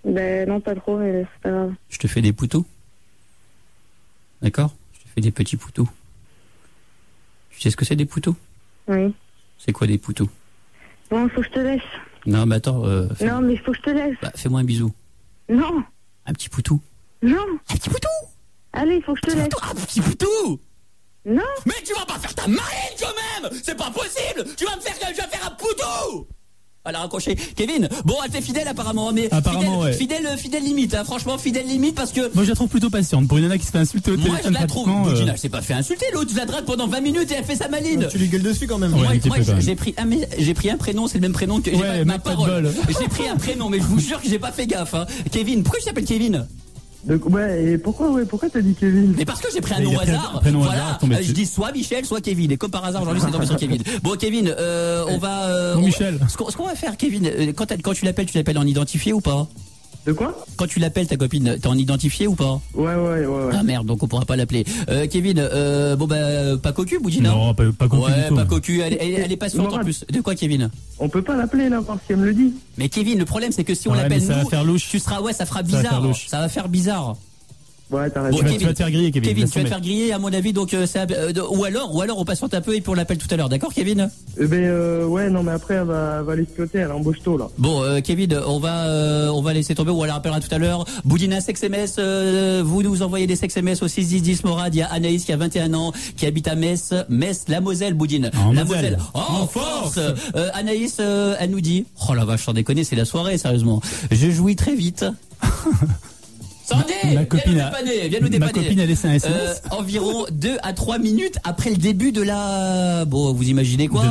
Ben non, pas trop, mais c'est pas grave. Je te fais des poutous? D'accord? Je te fais des petits poutous. Tu sais ce que c'est des poutous? Oui. C'est quoi des poutous? Bon, faut que je te laisse. Non, mais attends. Non, mais faut que je te laisse. Bah, fais-moi un bisou. Non. Un petit poutou. Non. Un petit poutou. Allez, faut que je te laisse. Un petit poutou. Non. Mais tu vas pas faire ta marine quand même. C'est pas possible. Je vais faire un poutou. Elle a raccroché. Kevin, bon, elle t'est fidèle apparemment, mais apparemment, fidèle limite, hein, franchement fidèle limite parce que... Moi je la trouve plutôt patiente, pour une nana qui se fait insulter au téléphone. Moi je la trouve, Boudina, elle s'est pas fait insulter, l'autre je la drague pendant 20 minutes et elle fait sa maline. Tu lui gueules dessus quand même. Moi j'ai pris un prénom, c'est le même prénom que... Ouais, ma parole. J'ai pris un prénom, mais je vous jure que j'ai pas fait gaffe. Hein. Kevin, pourquoi tu t'appelles Kevin? Ouais, et pourquoi t'as dit Kevin? Mais parce que j'ai pris un nom au hasard. Voilà, je dis soit Michel, soit Kevin. Et comme par hasard, aujourd'hui, c'est tombé sur Kevin. Bon, Kevin, on va... Michel. Ce qu'on va faire, Kevin, quand tu l'appelles en identifié ou pas? De quoi? Quand tu l'appelles ta copine, t'es en identifié ou pas? Ouais. Ah merde, donc on pourra pas l'appeler. Kevin, bon bah pas cocu, Boudina? Non, pas cocu. Ouais, du tout, pas cocu. Elle est patiente en plus. De quoi, Kevin? On peut pas l'appeler là parce qu'elle me le dit. Mais Kevin, le problème c'est que si on l'appelle ça nous, va faire louche. tu seras ça fera bizarre. Ça va faire bizarre. Ouais, t'as raison. Bon, tu vas te faire griller, Kevin. Kevin, tu vas te faire griller, à mon avis, donc ou alors on patiente un peu et puis on l'appelle tout à l'heure, d'accord, Kevin? Ouais, non, mais après elle va l'exploiter, elle embauche tôt là. Bon, Kevin, on va laisser tomber ou elle rappellera tout à l'heure. Boudina sex SMS, vous nous envoyez des sex SMS au 610 Morad. Il y a Anaïs qui a 21 ans, qui habite à Metz, la Moselle, Boudine. La Moselle. En force. Anaïs, elle nous dit, oh la vache, sans déconner, c'est la soirée, sérieusement. Je jouis très vite. Sandy, Ma copine viens nous dépanner. Ma copine a laissé un SMS. Environ 2 à 3 minutes après le début de la... Bon, vous imaginez quoi?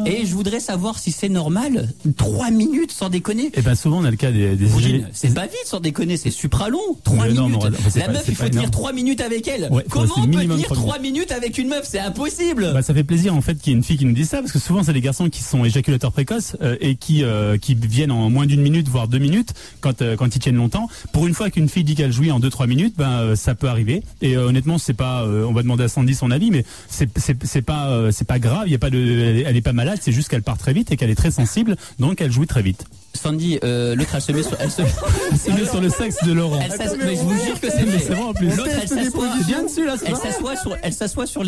Et je voudrais savoir si c'est normal. 3 minutes, sans déconner. Eh ben, souvent, on a le cas des c'est pas vite, sans déconner, c'est supra long. 3 minutes. Non, la meuf, il faut tenir 3 minutes avec elle. Ouais, comment on peut tenir 3 3 minutes avec une meuf? C'est impossible. Bah, ça fait plaisir, en fait, qu'il y ait une fille qui nous dise ça, parce que souvent, c'est des garçons qui sont éjaculateurs précoces, et qui viennent en moins d'1 minute, voire 2 minutes, quand ils tiennent longtemps. Pour une fois qu'une fille dit qu'elle jouit en 2-3 minutes, ça peut arriver. Et honnêtement, c'est pas, on va demander à Sandy son avis, mais c'est pas grave. Il y a pas elle est pas malade. C'est juste qu'elle part très vite et qu'elle est très sensible, donc elle jouit très vite. Sandy, l'autre elle se met sur le sexe de Laurent. Mais je vous jure que c'est vrai en plus. L'autre elle s'assoit bien dessus là. Elle s'assoit sur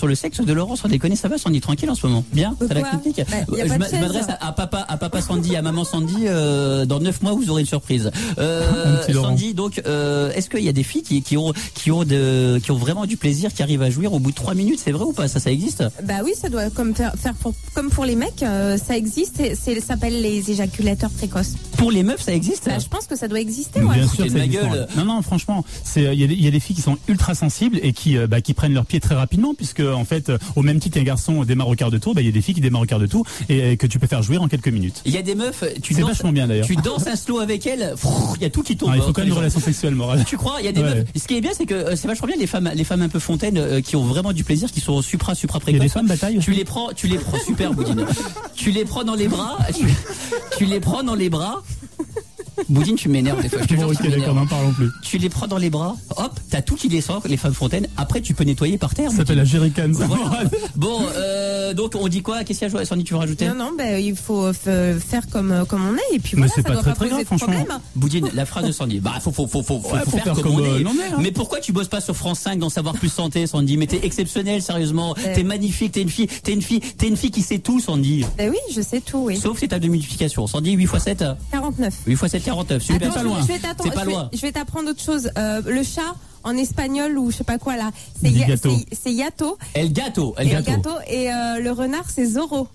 le sexe de Laurent. Sans déconner, ça va Sandy, tranquille en ce moment. Bien, t'as la critique. Je m'adresse à papa Sandy, à maman Sandy. Dans 9 mois, vous aurez une surprise. Sandy, donc, est-ce qu'il y a des filles qui ont vraiment du plaisir, qui arrivent à jouir au bout de 3 minutes? C'est vrai ou pas? Ça existe? Bah oui, ça doit comme pour les mecs, ça existe. Ça s'appelle les éjaculateurs précoces. Pour les meufs, ça existe? Bah, je pense que ça doit exister. Bien Ouais. sûr, ça existe. Non, franchement, il y a des filles qui sont ultra sensibles et qui prennent leur pied très rapidement, puisque en fait, au même titre qu'un garçon démarre au quart de tour, il y a des filles qui démarrent au quart de tour et que tu peux faire jouer en quelques minutes. Il y a des meufs, c'est vachement bien d'ailleurs. Tu danses un slow avec elles, il y a tout qui tombe. Il faut quand même une relation sexuelle morale. Tu crois? Il y a des meufs. Ce qui est bien, c'est que c'est vachement bien les femmes un peu fontaines qui ont vraiment du plaisir, qui sont supra précoces. Il y a des femmes bataille. Tu les prends super Boudine. Tu les prends dans les bras, tu les prends dans les bras. Boudine, tu m'énerves des fois. Je te jure, ok, d'accord, n'en parlons plus. Tu les prends dans les bras, hop, t'as tout qui descend, les femmes fontaines. Après, tu peux nettoyer par terre. Ça s'appelle la jerrycan. Voilà. Bon, donc on dit quoi? Qu'est-ce qu'il y a, Sandy, tu veux rajouter? Non, il faut faire comme on est et puis voilà, c'est ça pas doit très, pas très poser grave, de problème. franchement. Boudine, la phrase de Sandy. Bah, faut faire comme on est. Mais pourquoi tu bosses pas sur France 5 dans Savoir Plus Santé, Sandy? Mais t'es exceptionnelle, sérieusement. T'es magnifique, t'es une fille qui sait tout, Sandy. Oui, je sais tout, oui. Sauf ces tables de multiplication. Sandy, 8 x 7? 49. 8 x 7, 49. Super. Attends, C'est pas loin. Je vais t'apprendre autre chose. Le chat en espagnol ou je sais pas quoi là, c'est yato. El gato. Et le renard c'est Zorro.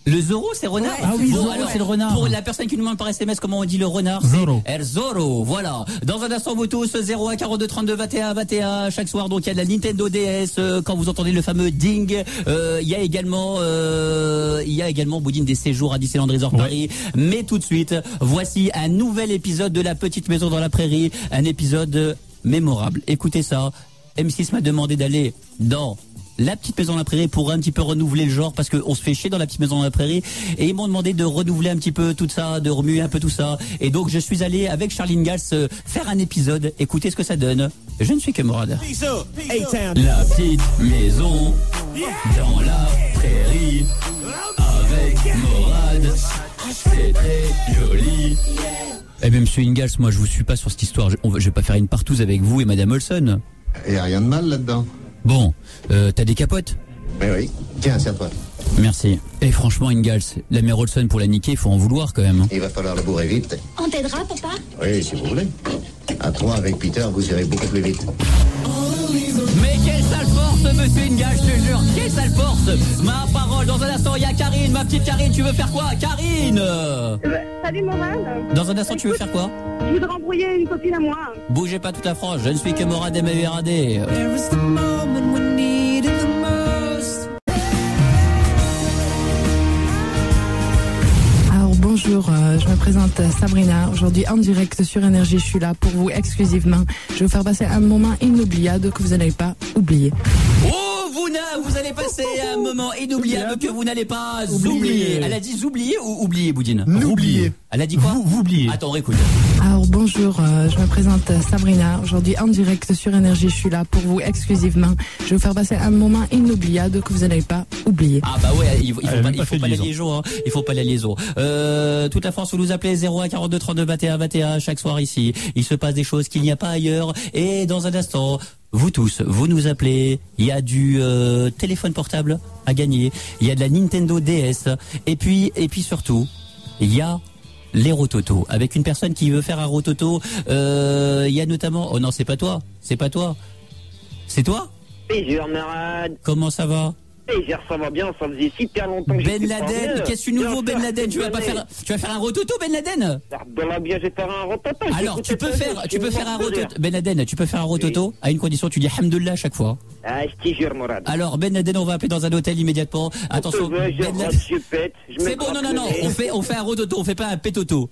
Le Zorro, c'est renard? Ouais, oui, Zorro, c'est le renard. Pour la personne qui nous demande par SMS comment on dit le renard, Zorro. C'est El Zorro, voilà. Dans un instant, vous tous, 0 à 42 32 21 chaque soir. Donc, il y a de la Nintendo DS, quand vous entendez le fameux ding. Il y a également, Boudine, des séjours à Disneyland Resort Paris. Mais tout de suite, voici un nouvel épisode de La Petite Maison dans la Prairie. Un épisode mémorable. Écoutez ça. M6 m'a demandé d'aller dans La Petite Maison dans la Prairie pour un petit peu renouveler le genre, parce qu'on se fait chier dans La Petite Maison dans la Prairie, et ils m'ont demandé de renouveler un petit peu tout ça, de remuer un peu tout ça, et donc je suis allé avec Charline Gals faire un épisode. Écoutez ce que ça donne. Je ne suis que Morad. La Petite Maison dans la Prairie avec Morad, c'est très joli. Eh bien, monsieur Ingalls, moi je vous suis pas sur cette histoire. Je vais pas faire une partouze avec vous et Madame Olson. Il n'y a rien de mal là-dedans. Bon, t'as des capotes? Oui. Tiens, c'est à toi. Merci. Et franchement, Ingalls, la mère Olson pour la niquer, faut en vouloir quand même. Il va falloir le bourrer vite. On t'aidera, papa? Oui, si vous voulez. À 3 avec Peter, vous irez beaucoup plus vite. Mais quelle sale force, monsieur Ingalls, je te jure. Quelle sale force. Ma parole, dans un instant, il y a Karine, ma petite Karine. Tu veux faire quoi, Karine? Salut Morad. Dans un instant, tu veux faire quoi? Je voudrais embrouiller une copine à moi. Bougez pas toute la France, je ne suis que Morad M.A.U.R.A.D. Alors bonjour, je me présente Sabrina. Aujourd'hui en direct sur Énergie, je suis là pour vous exclusivement. Je vais vous faire passer un moment inoubliable que vous n'allez pas oublier. Oh, vous allez passer un moment inoubliable que vous n'allez pas oublier. Elle a dit oublier ou oublier, Boudine? Oublier. Elle a dit quoi? Vous oubliez. Attends, écoute. Alors bonjour, je me présente Sabrina. Aujourd'hui en direct sur Énergie, je suis là pour vous exclusivement. Je vais vous faire passer un moment inoubliable que vous n'allez pas oublier. Ah bah ouais, il faut pas la liaison, hein. Il faut pas la liaison. Toute la France, vous nous appelez 0 à 42 32 21 chaque soir ici. Il se passe des choses qu'il n'y a pas ailleurs. Et dans un instant, vous tous, vous nous appelez. Il y a du téléphone portable à gagner. Il y a de la Nintendo DS. Et puis surtout, il y a les rototos. Avec une personne qui veut faire un rototo. Il y a notamment... Oh non, c'est pas toi. C'est pas toi. C'est toi? Bonjour, Morad. Comment ça va? Hier, ça va bien, ça faisait super longtemps que Ben Laden, qu'est-ce que tu nouveau Ben Laden? Tu vas faire un rototo Ben Laden? Abdallah, bien, je vais faire un rototo. Alors, tu peux faire un rototo. Ben Laden, tu peux faire un rototo à une condition, tu dis Hamdullah à chaque fois. Ah, je te jure, Morad. Alors, Ben Laden, on va appeler dans un hôtel immédiatement. Attention. Ben Laden. C'est bon, non, on fait un rototo, on fait pas un pétoto.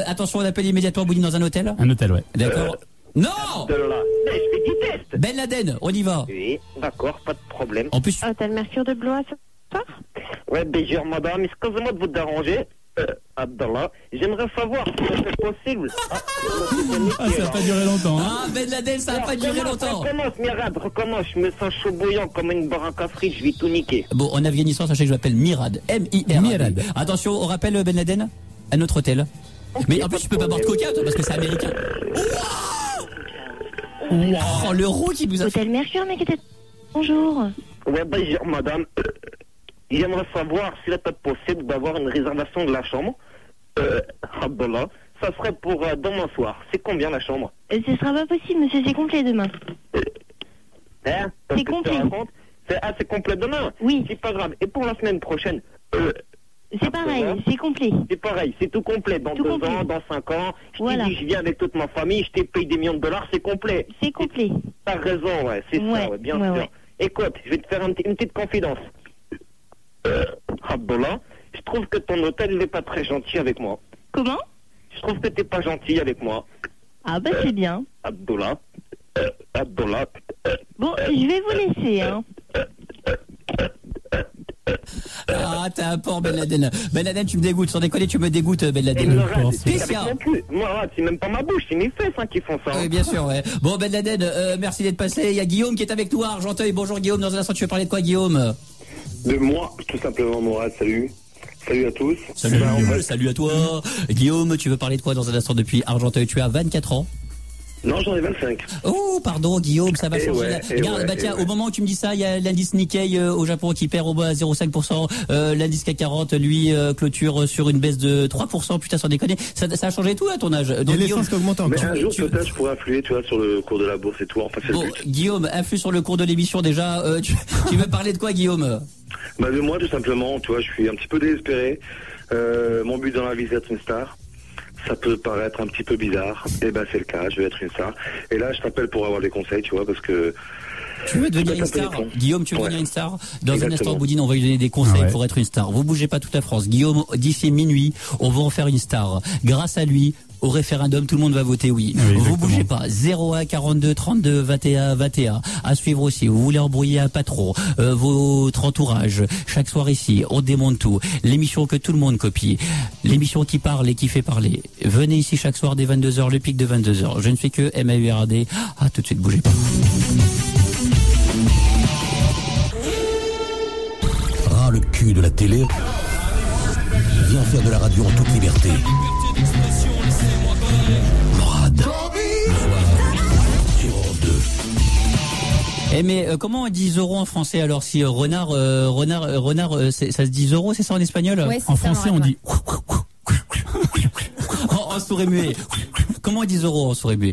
Attention, on appelle immédiatement Boudine dans un hôtel? Un hôtel, ouais. D'accord. Non! Abdallah, je fais du test. Ben Laden, on y va. Oui, d'accord, pas de problème. En plus. Hôtel Mercure de Blois ce soir? Ouais, bien, madame, excusez-moi de vous déranger. Abdallah, j'aimerais savoir si c'est possible. Ça va pas durer longtemps. Hein. Ah, Ben Laden, ça va pas durer longtemps. Recommence, Mirad, recommence. Je me sens chaud bouillant comme une baraque à frites, je vais tout niquer. Bon, en Afghanistan, sachez que je m'appelle Mirad. M-I-R-A-D. Mirad. Attention, on rappelle Ben Laden à notre hôtel. Mais en plus, tu peux pas boire de coca, toi, parce que c'est américain. Oh, le roux qui nous a... Hôtel Mercure, mec, bonjour. Ouais, bonjour, madame. J'aimerais savoir s'il est possible d'avoir une réservation de la chambre. Abdallah, ça serait pour demain soir. C'est combien la chambre? Ce sera pas possible, monsieur, c'est complet demain. C'est complet. C'est complet demain? Oui. C'est pas grave. Et pour la semaine prochaine? C'est pareil, c'est complet. C'est pareil, c'est tout complet. Dans tout 2 complet. ans, dans 5 ans, je t'ai dit, je viens avec toute ma famille, je t'ai payé des millions de dollars, c'est complet. C'est complet. T'as raison, ouais, c'est ça, ouais, bien sûr. Ouais. Écoute, je vais te faire une petite confidence. Abdallah, je trouve que ton hôtel n'est pas très gentil avec moi. Comment? Je trouve que t'es pas gentil avec moi. Ah bah c'est bien. Abdallah. Bon, je vais vous laisser, hein. Ah, t'as un port, Ben Laden. Ben Laden, tu me dégoûtes. Sans déconner, tu me dégoûtes, Ben Laden. Moi, c'est même pas ma bouche, c'est mes fesses qui font ça. Oui, bien sûr, ouais. Bon, Ben Laden, merci d'être passé. Il y a Guillaume qui est avec nous à Argenteuil. Bonjour, Guillaume. Dans un instant, tu veux parler de quoi, Guillaume? De moi, tout simplement, Morad. Salut. Salut à tous. Salut à toi. Guillaume, tu veux parler de quoi dans un instant depuis Argenteuil? Tu as 24 ans. Non, j'en ai 25. Oh, pardon, Guillaume, ça va changer. Regarde, tiens, au moment où tu me dis ça, il y a l'indice Nikkei au Japon qui perd au bas 0,5%. L'indice CAC 40, lui, clôture sur une baisse de 3%. Putain, sans déconner. Ça a changé tout à ton âge. Donc, l'essence qui augmente encore. Mais un jour, peut-être, je pourrais influer, tu vois, sur le cours de la bourse et tout. Enfin, c'est bon, le but. Guillaume, influe sur le cours de l'émission déjà. Tu veux parler de quoi, Guillaume? Bah, de moi, tout simplement, tu vois, je suis un petit peu désespéré. Mon but dans la vie, c'est d'être une star. Ça peut paraître un petit peu bizarre, et ben c'est le cas, je vais être une star. Et là, je t'appelle pour avoir des conseils, tu vois, parce que... Tu veux devenir une star? Guillaume, tu veux devenir une star? Dans un instant, Boudine, on va lui donner des conseils pour être une star. Vous bougez pas toute la France. Guillaume, d'ici minuit, on va en faire une star. Grâce à lui, au référendum, tout le monde va voter oui. Vous bougez pas. 01 42 32 21 21. À suivre aussi. Vous voulez embrouiller un patron, votre entourage. Chaque soir ici, on démonte tout. L'émission que tout le monde copie. L'émission qui parle et qui fait parler. Venez ici chaque soir dès 22h, le pic de 22h. Je ne fais que MAURAD. Ah, tout de suite, bougez pas. Ras le cul de la télé. Viens faire de la radio en toute liberté. Morad. Le soir, sur Europe 2. Eh mais comment on dit Zorro en français alors si renard ça se dit Zorro, c'est ça en espagnol? Ouais, en français on dit en sourd et muet. Comment on dit Zorro en sourd et muet?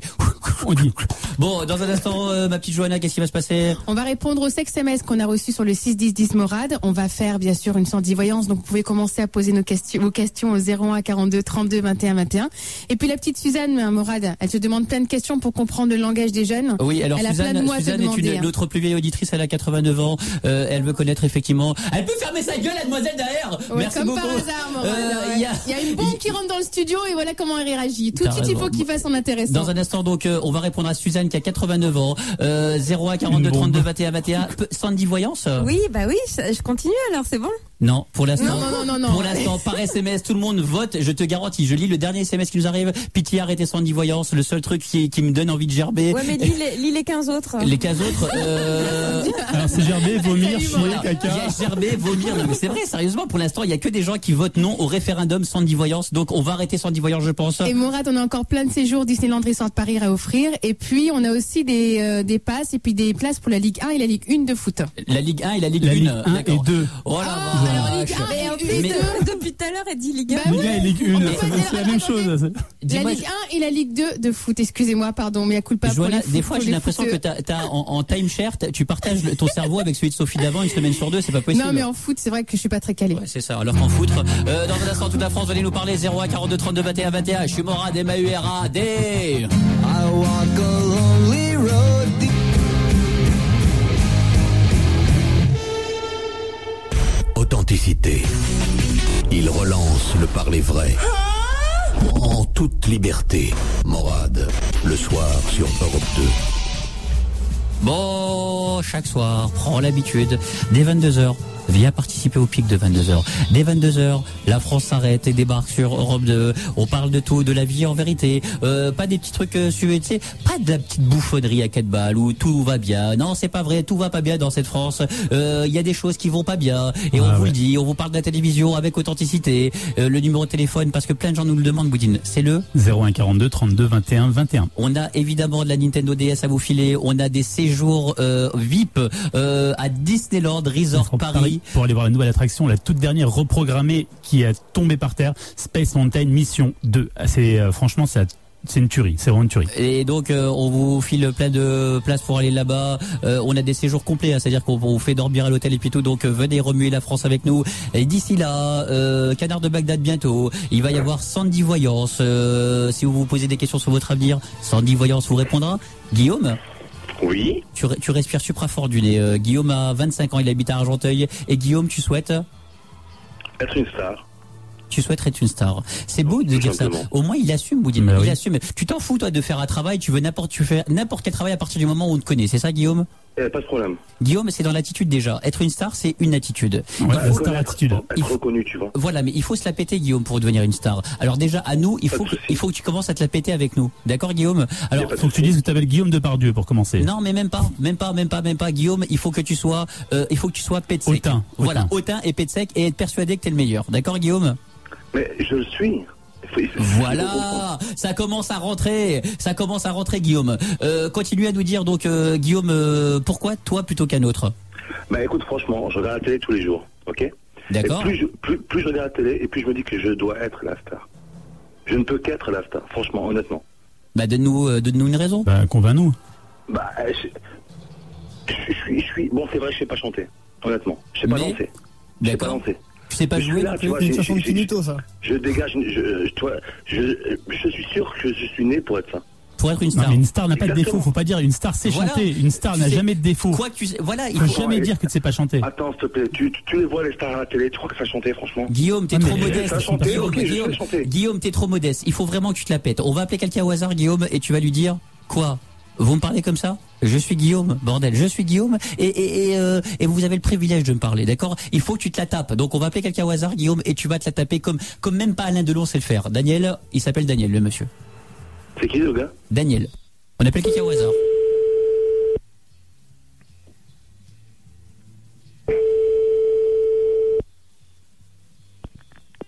On dit. Bon, dans un instant, ma petite Johanna, qu'est-ce qui va se passer? On va répondre aux SMS qu'on a reçus sur le 61010 Morad. On va faire bien sûr une voyance, donc vous pouvez commencer à poser vos questions au 01 42 32 21 21. Et puis la petite Suzanne Morad, elle se demande plein de questions pour comprendre le langage des jeunes. Oui, alors elle Suzanne est notre plus vieille auditrice, elle a 89 ans. Elle veut connaître effectivement. Elle peut fermer sa gueule, la demoiselle derrière. Ouais, merci comme beaucoup. Par hasard, Morad. Il y a une bombe qui rentre dans le studio et voilà comment elle réagit. Tout de suite, il faut qu'il fasse son intéressant. Dans un instant, donc, on va répondre à Suzanne qui a 89 ans. 01 42 32 21 21. Sandy Voyance? Oui, bah oui, je continue alors, c'est bon? Non, pour l'instant. Non. Pour l'instant, par SMS, tout le monde vote. Je te garantis. Je lis le dernier SMS qui nous arrive. Pitié, arrêtez Sandy Voyance. Le seul truc qui me donne envie de gerber. Ouais, mais lis les 15 autres. Les 15 autres. Alors c'est gerber, vomir, chier, caca. Il y a gerber, vomir. Non, mais c'est vrai, sérieusement, pour l'instant, il y a que des gens qui votent non au référendum Sandy Voyance. Donc, on va arrêter Sandy Voyance, je pense. Et Morad, on a encore plein de séjours Disneyland Resort Paris à offrir. Et puis, on a aussi des passes et puis des places pour la Ligue 1 et la Ligue 1 de foot. La Ligue 1 et la Ligue 1. Ligue 1 et 2. Oh là, Mais en plus, depuis tout à l'heure, elle dit Ligue 1. Ligue 1 et Ligue 1, c'est la même chose. La Ligue 1 et la Ligue 2 de foot, excusez-moi, pardon, mais à coup de pas. Joanna, des fois j'ai l'impression que t'as en timeshare, tu partages ton cerveau avec celui de Sophie d'avant une semaine sur deux, c'est pas possible. Non mais en foot, c'est vrai que je suis pas très calée. Ouais, c'est ça, alors qu'en foot, dans un instant toute la France, venez nous parler 01 42 32 21 21. Je suis Morad, MAURAD. I walk a lonely road. Authenticité. Il relance le parler vrai. En toute liberté. Morad, le soir sur Europe 2. Bon, chaque soir, prends l'habitude, dès 22h, viens participer au pic de 22h. Dès 22h, la France s'arrête et débarque sur Europe 2. On parle de tout, de la vie en vérité. Pas des petits trucs tu sais, pas de la petite bouffonnerie à 4 balles où tout va bien. Non, c'est pas vrai, tout va pas bien dans cette France. Il y a des choses qui vont pas bien. Et on vous le dit, on vous parle de la télévision avec authenticité. Le numéro de téléphone, parce que plein de gens nous le demandent, Boudine, c'est le 01 42 32 21 21. On a évidemment de la Nintendo DS à vous filer. On a des séjours VIP à Disneyland Resort Paris. Pour aller voir une nouvelle attraction, la toute dernière reprogrammée qui est tombée par terre, Space Mountain Mission 2. C'est franchement, c'est une tuerie, c'est vraiment une tuerie. Et donc on vous file plein de places pour aller là-bas. On a des séjours complets, hein, c'est-à-dire qu'on vous fait dormir à l'hôtel et puis tout. Donc venez remuer la France avec nous. Et d'ici là, Canard de Bagdad bientôt. Il va y avoir Sandy Voyance. Si vous vous posez des questions sur votre avenir, Sandy Voyance vous répondra. Guillaume ? Oui. Tu respires supra fort du nez. Guillaume a 25 ans, il habite à Argenteuil. Et Guillaume, tu souhaites être une star. Tu souhaites être une star. C'est beau de dire ça. Au moins, il assume, Boudine. Il assume. Tu t'en fous, toi, de faire un travail. Tu fais n'importe quel travail à partir du moment où on te connaît. C'est ça, Guillaume? Pas de problème. Guillaume, c'est dans l'attitude déjà. Être une star, c'est une attitude. Ouais, star attitude. Être reconnu, tu vois. Voilà, mais il faut se la péter, Guillaume, pour devenir une star. Alors déjà, à nous, il faut que tu commences à te la péter avec nous. D'accord, Guillaume? Alors, il faut que tu dises que tu t'appelles Guillaume Depardieu pour commencer. Non, mais même pas. Guillaume, il faut que tu sois pet sec. Hautain. Voilà, hautain et pet sec et être persuadé que t'es le meilleur. D'accord, Guillaume? Mais je le suis. Voilà, ça commence à rentrer, Guillaume. Continue à nous dire donc, Guillaume, pourquoi toi plutôt qu'un autre? Bah écoute, franchement, je regarde la télé tous les jours, ok? D'accord. Et plus je regarde la télé, et plus je me dis que je dois être la star. Je ne peux qu'être la star, franchement, honnêtement. Bah donne-nous une raison. Bah convainc-nous. Bah je suis bon, c'est vrai, je sais pas chanter, honnêtement. Je sais pas danser. Je sais pas danser. Tu sais pas jouer, tu vois, une chanson de Finito, ça. Je dégage, je suis sûr que je suis né pour être ça. Pour être une star. Non, mais une star n'a pas de défaut, faut pas dire une star sait chanter, une star n'a jamais de défaut. Quoi que tu sais, voilà, il faut jamais dire que tu sais pas chanter. Attends, s'il te plaît, tu les vois les stars à la télé, tu crois que ça chantait franchement? Guillaume, t'es trop modeste. Guillaume, t'es trop modeste. Il faut vraiment que tu te la pètes. On va appeler quelqu'un au hasard, Guillaume, et tu vas lui dire quoi? Vous me parlez comme ça? Je suis Guillaume, bordel, je suis Guillaume, et vous avez le privilège de me parler, d'accord? Il faut que tu te la tapes. Donc on va appeler quelqu'un au hasard, Guillaume, et tu vas te la taper comme même pas Alain Delon sait le faire. Daniel, il s'appelle Daniel, le monsieur. C'est qui le gars? Daniel. On appelle quelqu'un au hasard.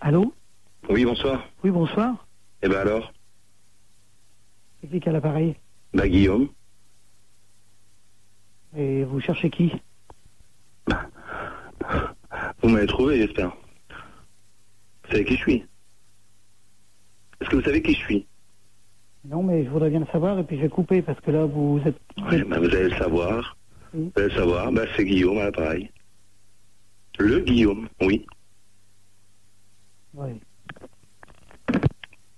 Allô? Oui, bonsoir. Oui, bonsoir. Eh ben alors? C'est qui à l'appareil? Bah Guillaume. Et vous cherchez qui? Bah, vous m'avez trouvé, j'espère. Vous savez qui je suis? Est-ce que vous savez qui je suis? Non, mais je voudrais bien le savoir et puis je vais couper parce que là, vous êtes... Ouais, bah, vous allez le savoir. Oui. Vous allez le savoir. Bah, c'est Guillaume à l'appareil. Le Guillaume, oui. Oui.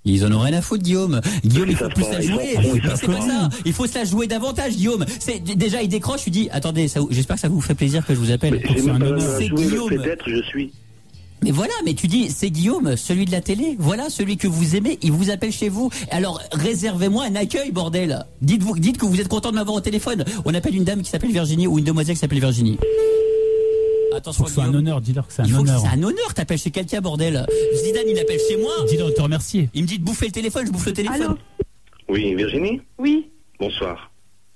Ils en ont rien à foutre, Guillaume. Guillaume, il faut plus la jouer. Mais c'est pas ça. Il faut se la jouer davantage, Guillaume. Déjà, il décroche, il dit, attendez, j'espère que ça vous fait plaisir que je vous appelle. C'est Guillaume. Peut-être, je suis. Mais voilà, mais tu dis, c'est Guillaume, celui de la télé. Voilà, celui que vous aimez. Il vous appelle chez vous. Alors, réservez-moi un accueil, bordel. Dites que vous êtes content de m'avoir au téléphone. On appelle une dame qui s'appelle Virginie ou une demoiselle qui s'appelle Virginie. Attention, c'est un honneur, dis-leur que c'est un honneur. C'est un honneur, t'appelles chez quelqu'un, bordel. Zidane, il appelle chez moi. Dis-leur de te remercier. Il me dit de bouffer le téléphone, je bouffe le téléphone. Allô? Oui, Virginie? Oui. Bonsoir.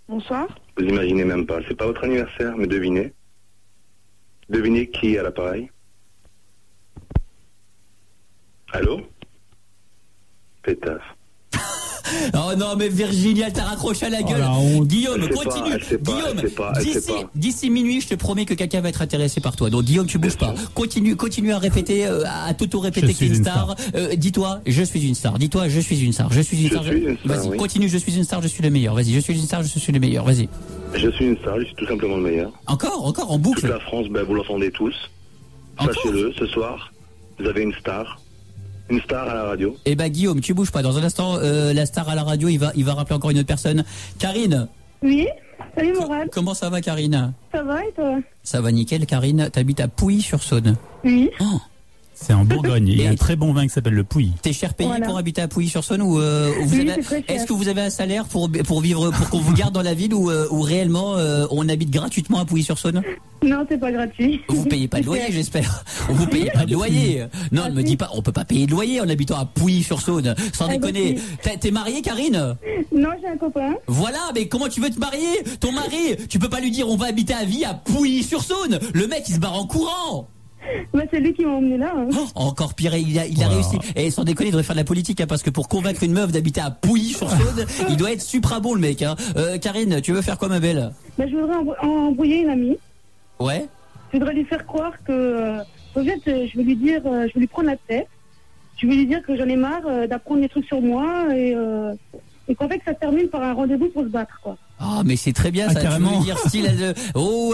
Bonsoir. Vous imaginez même pas, c'est pas votre anniversaire, mais devinez. Devinez qui est à l'appareil? Allô? Pétasse. Oh non, mais Virginie, elle t'a raccroché à la gueule. Guillaume, continue. Guillaume, d'ici minuit, je te promets que quelqu'un va être intéressé par toi. Donc Guillaume, tu bouges pas. Continue à répéter, à t'auto-répéter que t'es une star. Dis-toi, je suis une star. Dis-toi, je suis une star. Je suis une star. Vas-y, continue, je suis une star, je suis le meilleur. Vas-y, je suis une star, je suis le meilleur. Vas-y. Je suis une star, je suis tout simplement le meilleur. Encore, en boucle. Toute la France, vous l'entendez tous. Sachez-le, ce soir, vous avez une star. Une star à la radio. Eh ben Guillaume, tu bouges pas. Dans un instant, la star à la radio, il va rappeler encore une autre personne. Karine. Oui. Salut Morad. Comment ça va, Karine? Ça va et toi? Ça va nickel, Karine. T'habites à Pouilly-sur-Saône. Oui. Oh. C'est en Bourgogne. Il y a un très bon vin qui s'appelle le Pouilly. T'es cher payé pour habiter à Pouilly-sur-Saône ou est-ce que vous avez un salaire pour vivre, pour qu'on vous garde dans la ville ou réellement on habite gratuitement à Pouilly-sur-Saône? Non, c'est pas gratuit. Vous payez pas de loyer, j'espère. Vous payez pas de loyer. Non, ne me dis pas, on peut pas payer de loyer en habitant à Pouilly-sur-Saône. Sans déconner. T'es mariée, Karine? Non, j'ai un copain. Voilà, mais comment tu veux te marier? Ton mari, tu peux pas lui dire on va habiter à vie à Pouilly-sur-Saône. Le mec, il se barre en courant. Bah, c'est lui qui m'a emmené là. Hein. Oh, encore pire, il a réussi. Et sans déconner, il devrait faire de la politique, hein, parce que pour convaincre une meuf d'habiter à Pouilly-sur-Saône, il doit être supra bon, le mec. Hein. Karine, tu veux faire quoi, ma belle? Bah, je voudrais embrouiller une amie. Ouais. Je voudrais lui faire croire que, en fait, je vais lui dire, je vais lui prendre la tête. Je vais lui dire que j'en ai marre d'apprendre des trucs sur moi et qu'en fait, que ça se termine par un rendez-vous pour se battre, quoi. Ah, mais c'est très bien ça. Carrément. Tu veux dire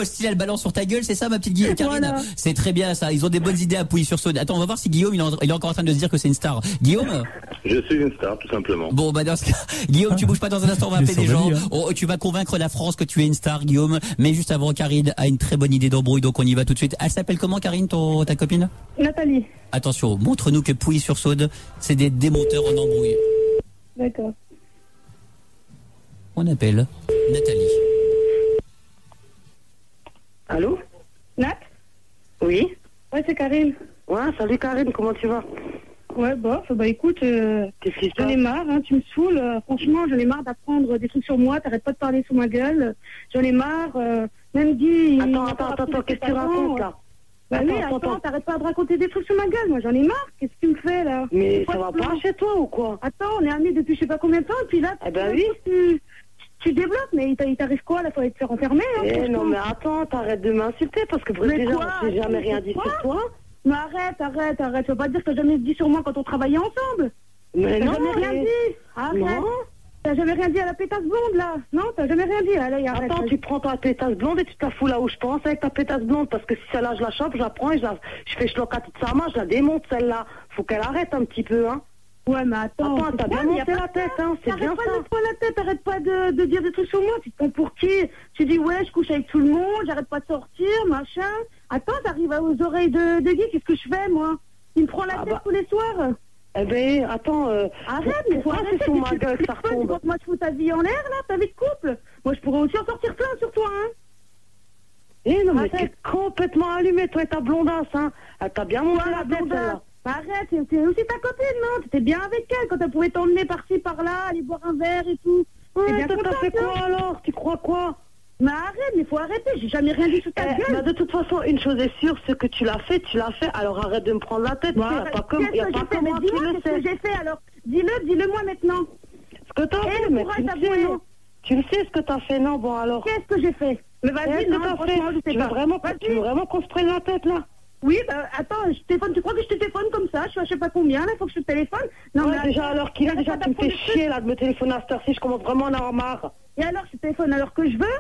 style elle balance sur ta gueule, c'est ça ma petite Karine? Voilà. C'est très bien ça. Ils ont des bonnes idées à Pouilly-sur-Saône. Attends, on va voir si Guillaume il est encore en train de se dire que c'est une star. Guillaume? Je suis une star, tout simplement. Bon, bah dans ce cas, Guillaume, tu bouges pas dans un instant, on va appeler des gens. Tu vas convaincre la France que tu es une star, Guillaume. Mais juste avant, Karine a une très bonne idée d'embrouille, donc on y va tout de suite. Elle s'appelle comment, Karine, ta copine? Nathalie. Attention, montre-nous que Pouilly-sur-Saône, c'est des démonteurs en embrouille. D'accord. On appelle Nathalie. Allô? Nat? Oui. Ouais, c'est Karine. Ouais, salut Karine, comment tu vas? Ouais, bof, bah écoute, j'en ai marre, hein, tu me saoules. Franchement, j'en ai marre d'apprendre des trucs sur moi, t'arrêtes pas de parler sous ma gueule. J'en ai marre, même dit... Attends, qu'est-ce que tu racontes là? Bah attends, t'arrêtes pas de raconter des trucs sur ma gueule, moi j'en ai marre, qu'est-ce que tu me fais là? Mais ça va pas chez toi ou quoi? Attends, on est amis depuis je sais pas combien de temps, et puis là... Eh ben oui. Tu développes, mais il t'arrive quoi là? Faut te faire enfermer. Hein, non, mais attends, t'arrêtes de m'insulter parce que déjà, on s'est jamais rien dit sur toi. Mais arrête. Tu vas pas dire que t'as jamais dit sur moi quand on travaillait ensemble. Mais t'as non, jamais rien dit. Arrête. Non. T'as jamais rien dit à la pétasse blonde là. Non, t'as jamais rien dit. Allez, arrête. Attends, tu prends ta pétasse blonde et tu te la fous là où je pense avec ta pétasse blonde parce que si celle-là je la chope, je la prends et je fais chlocati de sa main, je la démonte celle-là. Faut qu'elle arrête un petit peu, hein. Ouais, mais attends, t'as bien monté la tête, hein, c'est bien ça. Arrête pas la tête, arrête pas de dire des trucs sur moi. Tu te prends pour qui? Tu dis, ouais, je couche avec tout le monde, j'arrête pas de sortir, machin. Attends, t'arrives aux oreilles de Guy, qu'est-ce que je fais, moi? Il me prend la tête tous les soirs. Eh ben, attends, arrête, mais faut arrêter, sur ma gueule que ça retombe. Moi, je fous ta vie en l'air, là, ta vie de couple. Moi, je pourrais aussi en sortir plein sur toi, hein. Eh non, mais t'es complètement allumé, toi et ta blondasse, hein. Elle t'a bien monté la tête, là. Arrête, c'est aussi ta copine, non? T'étais bien avec elle quand elle pouvait t'emmener par-ci, par-là, aller boire un verre et tout. Ouais, t'as fait quoi alors? Tu crois quoi? Mais arrête, mais faut arrêter, j'ai jamais rien dit sous ta gueule. Bah de toute façon, une chose est sûre, ce que tu l'as fait, alors arrête de me prendre la tête. Il n'y a pas que moi qui le sais. Qu'est-ce que j'ai fait alors? Dis-le-moi maintenant. Ce que t'as fait, mais tu le sais ce que t'as fait, non? Bon alors. Qu'est-ce que j'ai fait? Mais vas-y, non, franchement, je sais pas. Tu veux vraiment qu'on se prenne la tête là? Oui, bah attends, je téléphone, tu crois que je te téléphone comme ça? Je suis à je sais pas combien, là, il faut que je te téléphone. Non, mais déjà, alors qu'il a déjà, tu me fais chier, là, de me téléphoner à cette heure-ci, je commence vraiment à en avoir marre. Et alors, je téléphone à l'heure que je veux?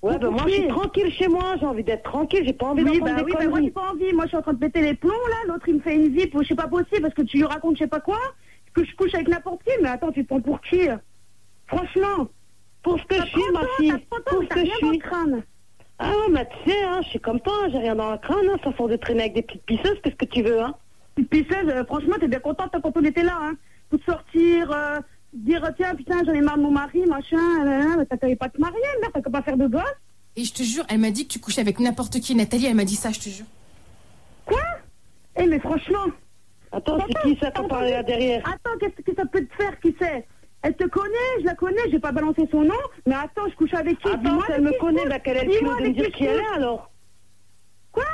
Ouais, bah moi, je suis tranquille chez moi, j'ai envie d'être tranquille, j'ai pas envie d'entendre des conneries. Moi, j'ai pas envie, moi, je suis en train de péter les plombs, là, l'autre, il me fait une zip, je sais pas possible, parce que tu lui racontes je sais pas quoi, que je couche avec n'importe qui, mais attends, tu te prends pour qui? Franchement. Pour ce que je suis, ma fille, pour ce que je suis. Ah non, mais tu sais, hein, je suis comme toi, j'ai rien dans la crâne, hein, façon de traîner avec des petites pisseuses, qu'est-ce que tu veux, hein? Petites pisseuses, franchement, t'es bien contente quand on était là, hein? Pour sortir, dire, tiens, putain, j'en ai marre de mon mari, machin, t'avais pas de te marier, merde, t'as pas faire de gosse. Et je te jure, elle m'a dit que tu couchais avec n'importe qui, Nathalie, elle m'a dit ça, je te jure. Quoi? Eh, mais franchement. Attends, c'est qui ça t'a parlé là derrière? Attends, qu'est-ce que ça peut te faire, qui c'est? Elle te connaît, je la connais, j'ai pas balancé son nom, mais attends, je couche avec qui? Attends, si elle me connaît, bah qu'elle ait le culot de me dire qui elle est alors. Quoi?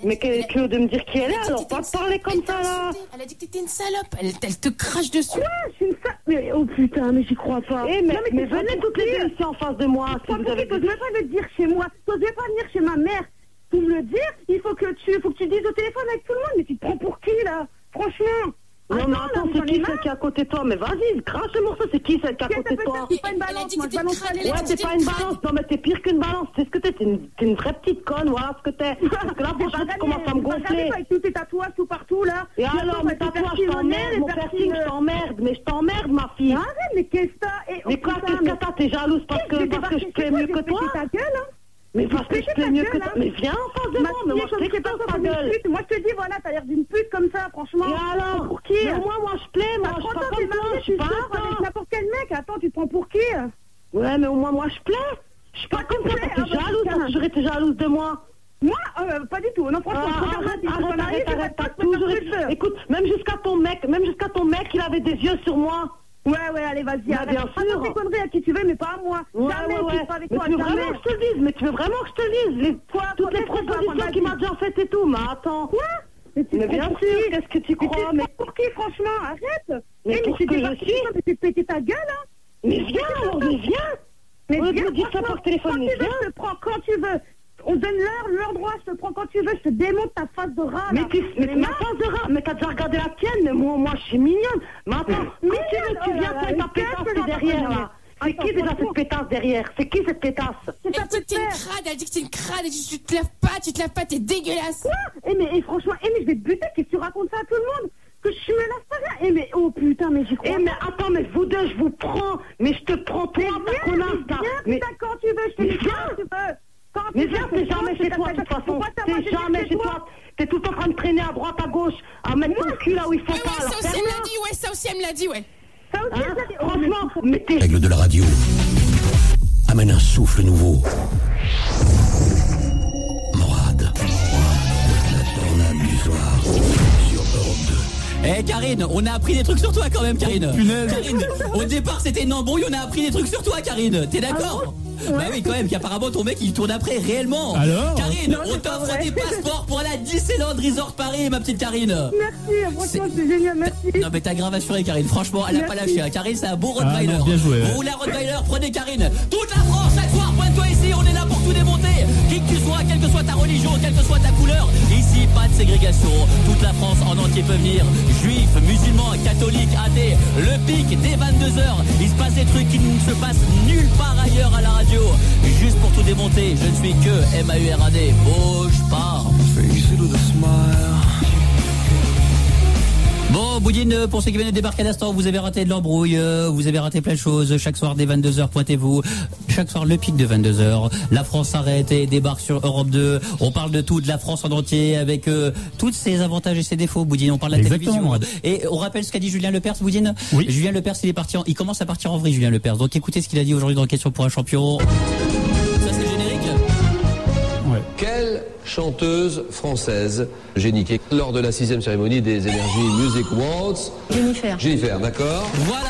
Mais qu'elle ait le culot de me dire qui elle est alors, pas parler comme ça là. Elle a dit que t'étais une salope, elle te crache dessus. Quoi? Je suis une salope? Mais oh putain, mais j'y crois pas. Mais venez toutes les deux ici en face de moi. Si vous avez... T'oses même pas le dire chez moi. T'oses même pas venir chez ma mère. Pour me le dire, il faut que tu dises au téléphone avec tout le monde. Mais tu te prends pour qui, là? Franchement. Non, mais attends, c'est qui celle qui est à côté de toi? Mais vas-y, crache le morceau, c'est qui celle qui est à côté de toi? C'est pas une balance, moi je balance pas les... Ouais, t'es pas une balance, non mais t'es pire qu'une balance, c'est ce que t'es une vraie petite conne, voilà ce que t'es. Parce que là, franchement, tu commences à me gonfler. Avec tous tes tatouages tout partout, là. Et alors, mes tatouages, je t'emmerde, mon piercing, je t'emmerde, mais je t'emmerde, ma fille. Arrête, mais qu'est-ce que t'as? Mais quoi, qu'est-ce que t'as? T'es jalouse parce que je plais mieux que toi? Ta gueule, hein. Mais parce que je plais mieux que toi. Mais viens en face de moi, mais moi je t'expose ta gueule. Moi je te dis, voilà, t'as l'air d'une pute comme ça, franchement. Et alors? Pour qui? Mais moi je plais, moi je suis pas comme toi, je suis pas avec n'importe quel mec. Attends, tu te prends pour qui? Ouais, mais au moins moi je plais. Je suis pas comme ça, t'es jalouse, t'as toujours été jalouse de moi. Moi, pas du tout. Non, franchement, arrête, toujours. Écoute, même jusqu'à ton mec, il avait des yeux sur moi. Ouais, allez, vas-y, bien arrête. sûr. Tes conneries à qui tu veux, mais pas à moi. Jamais, avec mais toi, tu veux vraiment que je te le dise? Mais tu veux vraiment que je te le dise? Toutes les propositions qu'il m'a déjà faites et tout, mais attends. Quoi? Mais bien sûr, qu'est-ce que tu crois? Mais pour qui, franchement? Arrête. Mais pour ce que je suis? Mais tu te pétais ta gueule, hein? Mais viens, alors, mais viens. Mais viens, me dire ça par téléphone, mais viens. Je te prends quand tu veux. On donne leur droit, je te prends quand tu veux, je te démonte ta face de rat. Mais ma face de rat, mais t'as déjà regardé la tienne, mais moi je suis mignonne. Mais attends, quand tu viens avec ta pétasse qui est derrière là. C'est qui déjà cette pétasse derrière? C'est qui cette pétasse? Elle dit que t'es une crade, elle dit que t'es une crade, elle dit que tu te laves pas, t'es dégueulasse. Quoi? Mais franchement, mais je vais te buter, qu'est-ce que tu racontes ça à tout le monde? Que je me lave pas rien. Mais oh putain, mais j'y crois. Mais attends, mais vous deux, je vous prends. Mais je te prends toi, ta connasse là. Mais quand tu veux, je te dis quand tu veux. Mais viens, t'es jamais chez toi de toute façon. T'es jamais chez toi. T'es tout le temps en train de traîner à droite, à gauche, à mettre ton cul là où il faut pas. Ça aussi, elle me l'a dit, ça aussi, elle me l'a dit, ouais. Franchement, mais t'es... Règle de la radio amène un souffle nouveau. Morad, la tornade du soir sur Europe 2. Karine, on a appris des trucs sur toi quand même, Karine. Karine, au départ c'était une embrouille, on a appris des trucs sur toi, Karine. T'es d'accord? Bah oui, quand même, qu'apparemment ton mec il tourne après réellement. Alors Karine, on t'offre des passeports pour aller à Disneyland Resort Paris, ma petite Karine. Merci, franchement c'est génial, merci. Non mais t'as grave assuré, Karine, franchement elle a pas lâché. Karine c'est un beau Rottweiler. Bien joué. Vous roulez un Rottweiler, prenez Karine. Toute la France, chaque soir, pointe-toi ici, on est là pour tout démonter. Qui que tu sois, quelle que soit ta religion, quelle que soit ta couleur. Ici, pas de ségrégation. Toute la France en entier peut venir. Juifs, musulmans, catholiques, athées. Le pic dès 22h. Il se passe des trucs qui ne se passent nulle part ailleurs à la radio. Juste pour tout démonter, je ne suis que MAURAD. Bouge pas. Bon, Boudine, pour ceux qui viennent de débarquer à l'instant, vous avez raté de l'embrouille, vous avez raté plein de choses. Chaque soir, dès 22h, pointez-vous. Chaque soir, le pic de 22h. La France s'arrête et débarque sur Europe 2. On parle de tout, de la France en entier, avec tous ses avantages et ses défauts, Boudine. On parle de la télévision. Et on rappelle ce qu'a dit Julien Lepers, Boudine. Oui. Julien Lepers, il commence à partir en vrille, Julien Lepers. Donc écoutez ce qu'il a dit aujourd'hui dans Question pour un champion. Ça, c'est le générique. Ouais. Quelle chanteuse française j'ai niqué lors de la 6e cérémonie des Energy Music Awards? Jennifer, d'accord. Voilà.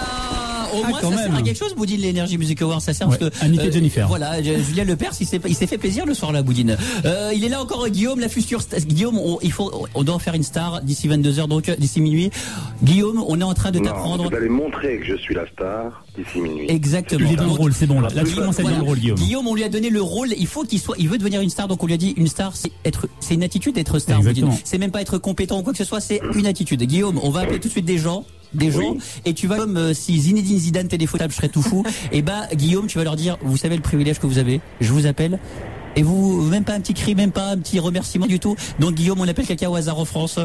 Au moins, ça sert à quelque chose, Boudine, l'Energy Music Awards, ça sert parce que. Annick et Jennifer. Voilà, Julien Lepers, il s'est fait plaisir le soir là, Boudine. Il est là encore, Guillaume, la future Guillaume, on doit en faire une star d'ici 22h, donc d'ici minuit. Guillaume, on est en train de t'apprendre. Vous allez montrer que je suis la star d'ici minuit. Exactement. Il est dans le rôle, c'est bon là. Là, tu commences à dire le rôle, Guillaume. Guillaume, on lui a donné le rôle, il veut devenir une star, donc on lui a dit une star, c'est une attitude d'être star, Boudine. C'est même pas être compétent ou quoi que ce soit, c'est une attitude. Guillaume, on va appeler tout de suite des gens, et tu vas comme si Zinedine Zidane téléphonable, je serais tout fou. Et bah Guillaume, tu vas leur dire, vous savez le privilège que vous avez, je vous appelle. Et vous, même pas un petit cri, même pas un petit remerciement du tout. Donc Guillaume, on appelle quelqu'un au hasard en France.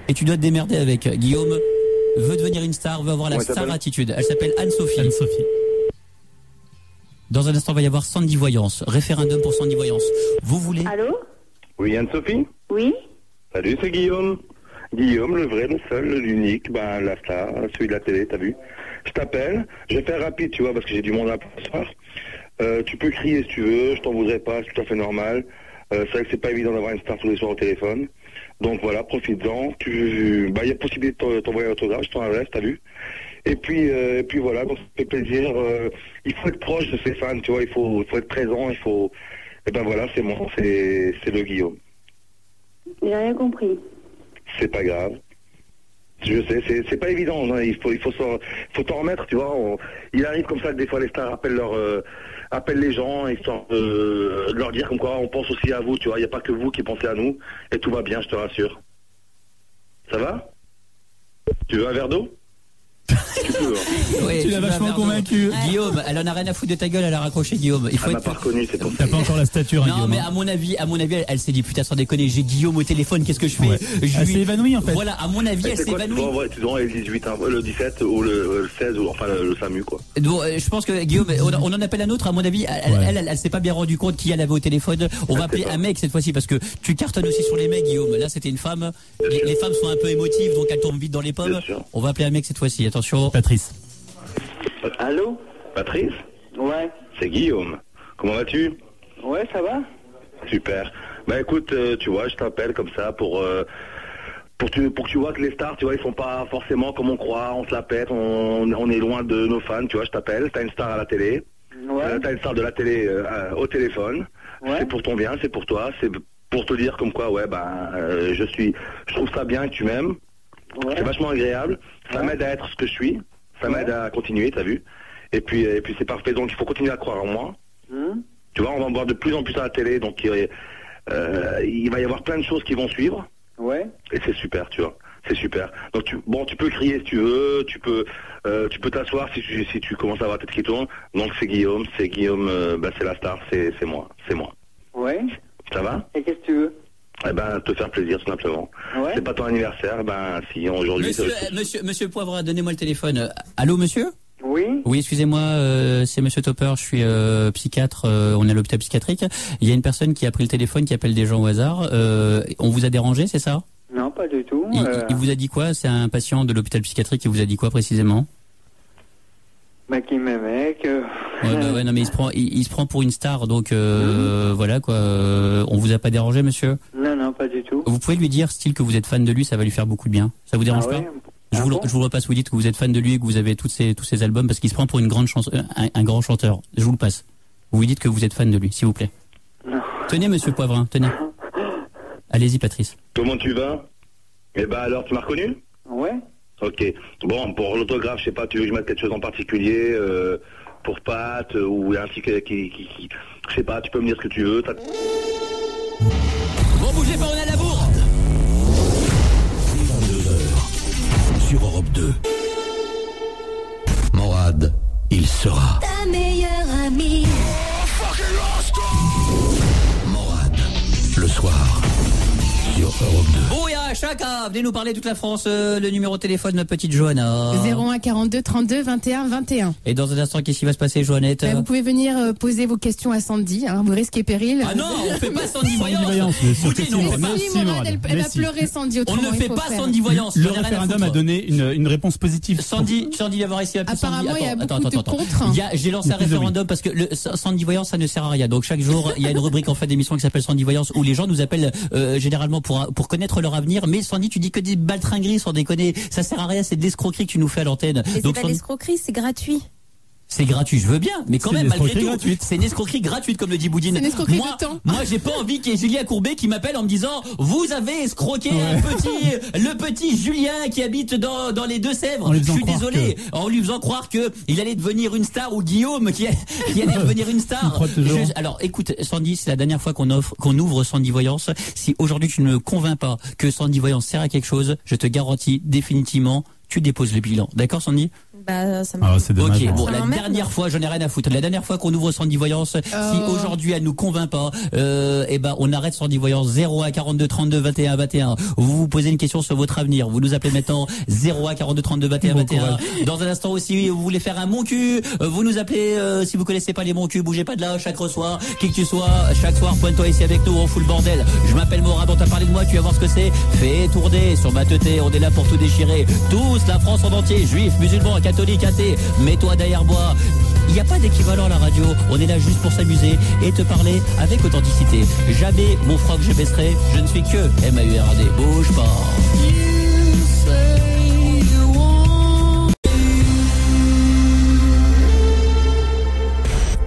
Et tu dois te démerder avec. Guillaume veut devenir une star, veut avoir la star attitude. Elle s'appelle Anne-Sophie. Anne-Sophie. Dans un instant, il va y avoir Sandy Voyance. Référendum pour Sandy Voyance. Vous voulez? Allô? Oui, Anne-Sophie? Oui? Salut, c'est Guillaume. Guillaume, le vrai, le seul, l'unique, la star, celui de la télé, t'as vu? Je t'appelle, je vais faire rapide, tu vois, parce que j'ai du monde à ce soir. Tu peux crier si tu veux, je t'en voudrais pas, c'est tout à fait normal. C'est vrai que c'est pas évident d'avoir une star tous les soirs au téléphone. Donc voilà, profites-en. Il y a possibilité de t'envoyer un autographe, je t'en adresse, t'as vu? Et puis voilà, donc ça fait plaisir. Il faut être proche de ses fans, tu vois, il faut être présent, Et ben voilà, c'est moi, c'est le Guillaume. J'ai rien compris. C'est pas grave. Je sais, c'est pas évident. Non, il faut t'en remettre, tu vois. Il arrive comme ça que des fois les stars appellent les gens histoire de leur dire comme quoi on pense aussi à vous, tu vois. Il n'y a pas que vous qui pensez à nous et tout va bien, je te rassure. Ça va? Tu veux un verre d'eau? Oui, tu l'as vachement convaincu. Guillaume, elle en a rien à foutre de ta gueule, elle a raccroché Guillaume. Il faut m'a pas reconnu, c'est pour ça. T'as pas encore la stature, non, Guillaume. mais à mon avis, elle s'est dit putain, sans déconner, j'ai Guillaume au téléphone, qu'est-ce que je fais? Ouais. Elle s'est évanouie en fait. Voilà, à mon avis, elle s'est évanouie. Tu dois le 18, le 17 ou le 16 ou enfin le SAMU quoi. Donc, je pense que Guillaume, on en appelle un autre. À mon avis, elle s'est pas bien rendu compte qui elle avait au téléphone. On va appeler un mec cette fois-ci parce que tu cartonnes aussi sur les mecs, Guillaume. Là, c'était une femme. Les femmes sont un peu émotives, donc elles tombent vite dans les pommes. On va appeler un mec cette fois-ci. Attention. Patrice. Allô? Patrice? Ouais. C'est Guillaume. Comment vas-tu? Ouais, ça va? Super. Bah écoute, tu vois, je t'appelle comme ça pour que tu vois que les stars, tu vois, ils sont pas forcément comme on croit, on se la pète, on est loin de nos fans, tu vois, je t'appelle, t'as une star à la télé, t'as une star de la télé au téléphone, c'est pour ton bien, c'est pour toi, c'est pour te dire comme quoi, ouais, je trouve ça bien que tu m'aimes, c'est vachement agréable, ça m'aide à être ce que je suis, ça m'aide à continuer, t'as vu, et puis c'est parfait, donc il faut continuer à croire en moi, tu vois, on va me voir de plus en plus à la télé, donc il va y avoir plein de choses qui vont suivre. Ouais. Et c'est super, tu vois. C'est super. Donc tu peux crier si tu veux, tu peux t'asseoir si tu commences à avoir la tête qui tourne. Donc c'est Guillaume, c'est la star, c'est moi. Ouais. Ça va? Et qu'est-ce que tu veux? Eh ben, te faire plaisir, tout simplement. Ouais. C'est pas ton anniversaire, si aujourd'hui... Monsieur Poivre, donnez-moi le téléphone. Allô, monsieur? Oui. Oui, excusez-moi, c'est monsieur Topper, je suis psychiatre, on est à l'hôpital psychiatrique. Il y a une personne qui a pris le téléphone, qui appelle des gens au hasard. On vous a dérangé, c'est ça? Non, pas du tout. Il vous a dit quoi? C'est un patient de l'hôpital psychiatrique qui vous a dit quoi précisément? Bah, qui m'aimait, que... Ouais, non, mais il se prend pour une star, donc voilà quoi. On vous a pas dérangé, monsieur? Non, pas du tout. Vous pouvez lui dire, style, que vous êtes fan de lui, ça va lui faire beaucoup de bien. Ça vous dérange pas? Je vous repasse, vous dites que vous êtes fan de lui et que vous avez tous ses albums parce qu'il se prend pour une grande un grand chanteur. Je vous le passe. Vous lui dites que vous êtes fan de lui, s'il vous plaît. Non. Tenez, monsieur Poivrin, tenez. Allez-y, Patrice. Comment tu vas? Eh ben alors, tu m'as reconnu? Ouais. Ok. Bon, pour l'autographe, je sais pas, tu veux que je mette quelque chose en particulier pour Pat ou un petit qui je sais pas, tu peux me dire ce que tu veux. Bon, bougez pas, on est à la bourre. Sur Europe 2. Morad, il sera ta meilleure amie. Morad, le soir, sur Europe 2. Bouya, Chaka, venez nous parler toute la France, le numéro de téléphone de ma petite Johanna. 01 42 32 21 21. Et dans un instant, qu'est-ce qui va se passer, Joannette? Vous pouvez venir poser vos questions à Sandy, vous risquez péril. Ah non, on fait pas Sandy Voyance. Écoutez, non, elle va pleurer Sandy autrement. On ne fait pas Sandy Voyance. Le référendum a donné une réponse positive. Sandy va avoir essayé d'appeler Sandy. Apparemment, il y a beaucoup de contre. J'ai lancé un référendum parce que le Sandy Voyance, ça ne sert à rien. Donc chaque jour, il y a une rubrique en fin d'émission qui s'appelle Sandy Voyance où les gens nous appellent généralement pour connaître leur avenir. Mais Sandy, tu dis que des baltringueries sans déconner. Ça sert à rien, c'est de l'escroquerie que tu nous fais à l'antenne. Mais c'est pas de l'escroquerie, c'est gratuit. C'est gratuit, je veux bien, mais quand même, malgré tout, gratuite. c'est une escroquerie gratuite, comme le dit Boudine. C'est une escroquerie de temps. Moi, j'ai pas envie qu'il y ait Julien Courbet qui m'appelle en me disant, vous avez escroqué le petit Julien qui habite dans les Deux-Sèvres. Je suis désolé. En lui faisant croire que il allait devenir une star, ou Guillaume qui allait devenir une star. Alors, écoute, Sandy, c'est la dernière fois qu'on ouvre Sandy Voyance. Si aujourd'hui tu ne me convaincs pas que Sandy Voyance sert à quelque chose, je te garantis définitivement, tu déposes le bilan. D'accord, Sandy? Bah, ça me... c'est dommage. Ok, bon, la dernière fois, j'en ai rien à foutre. La dernière fois qu'on ouvre Sandy Voyance, si aujourd'hui elle nous convainc pas, on arrête Sandy Voyance. 01 42 32 21 21. Vous vous posez une question sur votre avenir. Vous nous appelez maintenant 01 42 32 21 21. Dans un instant aussi, vous voulez faire un mon cul, vous nous appelez, si vous connaissez pas les mon cul, bougez pas de là, chaque soir, qui que tu sois, chaque soir, pointe-toi ici avec nous, on fout le bordel. Je m'appelle Morad, on t'a parlé de moi, tu vas voir ce que c'est. Fais tourner sur ma teuté, on est là pour tout déchirer. Tous, la France en entier, juifs, musulmans, catholiques, athées, mets-toi derrière moi. Il n'y a pas d'équivalent à la radio, on est là juste pour s'amuser et te parler avec authenticité. Jamais mon froc je baisserai, je ne suis que MAURAD, bouge pas.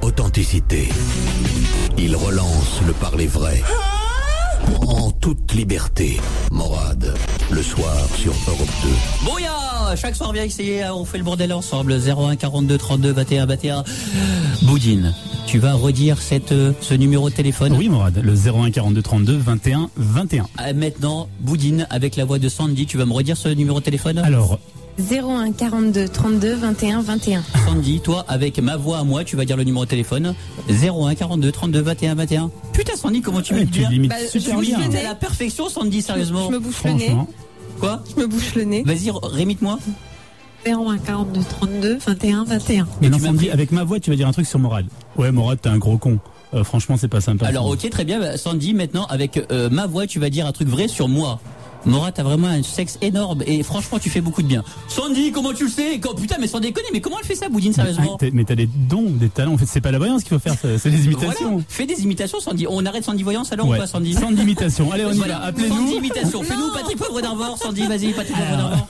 Authenticité. Il relance le parler vrai. En toute liberté. Morad, le soir sur Europe 2. Bouya, chaque soir viens essayer, on fait le bordel ensemble. 01 42 32 21 21. Boudine, tu vas redire ce numéro de téléphone? Oui Morad, le 01 42 32 21 21. Maintenant, Boudine, avec la voix de Sandy, tu vas me redire ce numéro de téléphone? Alors 01 42 32 21 21. Sandy, toi, avec ma voix à moi, tu vas dire le numéro de téléphone. 01 42 32 21 21. Putain, Sandy, comment tu m'imites bien? Tu limites super bien. À la perfection, Sandy, sérieusement. Je me bouche le nez. Quoi? Je me bouche le nez. Vas-y, rémite-moi. 01 42 32 21 21. Mais non, Sandy, avec ma voix, tu vas dire un truc sur Morad. Ouais, Morad, t'es un gros con. Franchement, c'est pas sympa. Alors, ok, très bien. Sandy, maintenant, avec ma voix, tu vas dire un truc vrai sur moi. Morad, t'as vraiment un sexe énorme et franchement, tu fais beaucoup de bien. Sandy, comment tu le sais? Putain, mais sans déconner, mais comment elle fait ça, Boudine, sérieusement? Mais t'as des dons, des talents. En fait, c'est pas la voyance qu'il faut faire, c'est des imitations. Voilà. Fais des imitations, Sandy. On arrête Sandy Voyance alors ou pas, Sandy? Sandy imitation. Allez, on y va. Appelez-nous. Sandy imitation. Fais-nous Patrick Poivre d'Arvor, Sandy. Vas-y, Patrick Poivre d'Arvor.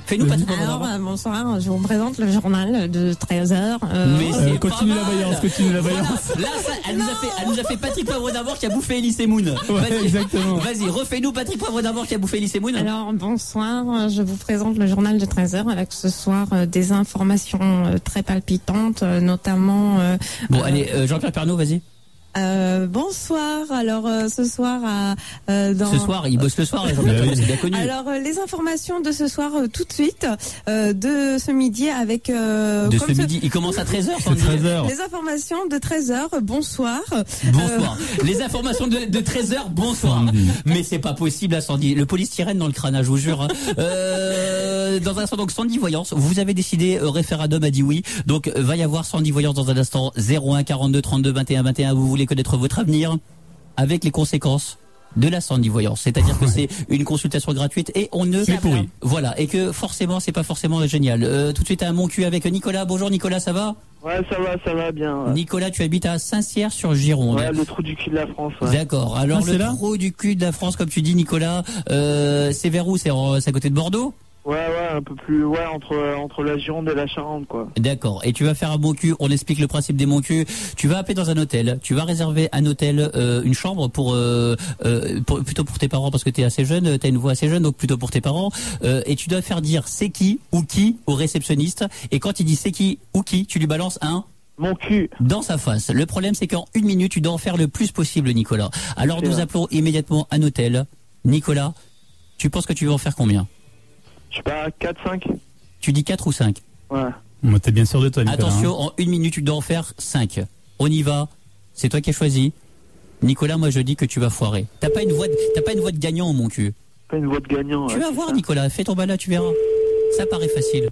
Fais-nous Patrick Poivre d'Arvor. Alors, bonsoir. Je vous présente le journal de 13h. Mais continue la voyance, continue la voyance. Voilà. Là, ça, elle nous a fait Patrick Poivre d'Arvor qui a bouffé Elise Moon. Ouais, exactement. Vas-y, refais-nous Patrick Poivre d'Arvor qui a bouffé Elise Moon. Alors, bonsoir, je vous présente le journal de 13h avec ce soir des informations très palpitantes, notamment... Bon, allez, Jean-Pierre Pernaut, vas-y. Bonsoir. Alors ce soir Ce soir, il bosse le soir, Jean-Pierre Pernaut, c'est bien connu. Alors les informations de ce soir tout de suite, de ce midi avec... midi, il commence à 13h, Sandy. 13h. Les informations de 13h, bonsoir. Bonsoir. Les informations de 13h, bonsoir. Mais c'est pas possible, là, Sandy. Le polystyrène dans le crâne, je vous jure. Hein. Dans un instant, donc Sandy Voyance, vous avez décidé, référendum a dit oui. Donc va y avoir Sandy Voyance dans un instant. 01 42 32 21 21. Vous voulez connaître votre avenir avec les conséquences de la Sandy Voyance, c'est-à-dire que c'est une consultation gratuite et on ne voilà, et que forcément c'est pas forcément génial. Tout de suite à mon cul avec Nicolas. Bonjour Nicolas, ça va? Ouais, ça va bien. Ouais. Nicolas, tu habites à Saint-Cyr-sur-Gironde. Ouais, le trou du cul de la France. Ouais. D'accord. Alors le trou du cul de la France, comme tu dis, Nicolas, c'est vers où? C'est à côté de Bordeaux? Ouais, un peu plus, entre la Gironde et la Charente, quoi. D'accord. Et tu vas faire un bon cul. On explique le principe des bons culs. Tu vas appeler dans un hôtel. Tu vas réserver un hôtel, une chambre plutôt pour tes parents parce que t'es assez jeune, t'as une voix assez jeune, donc plutôt pour tes parents. Et tu dois faire dire c'est qui ou qui au réceptionniste. Et quand il dit c'est qui ou qui, tu lui balances mon cul dans sa face. Le problème, c'est qu'en 1 minute, tu dois en faire le plus possible, Nicolas. Alors nous appelons immédiatement un hôtel. Nicolas, tu penses que tu vas en faire combien? Je sais pas, 4, 5. Tu dis 4 ou 5? Ouais. Moi, t'es bien sûr de toi, Nicolas. Attention, en 1 minute, tu dois en faire 5. On y va. C'est toi qui as choisi. Nicolas, moi, je dis que tu vas foirer. T'as pas une voix de gagnant, mon cul. Pas une voix de gagnant. Tu vas voir, Nicolas. Fais ton balade, tu verras. Ça paraît facile.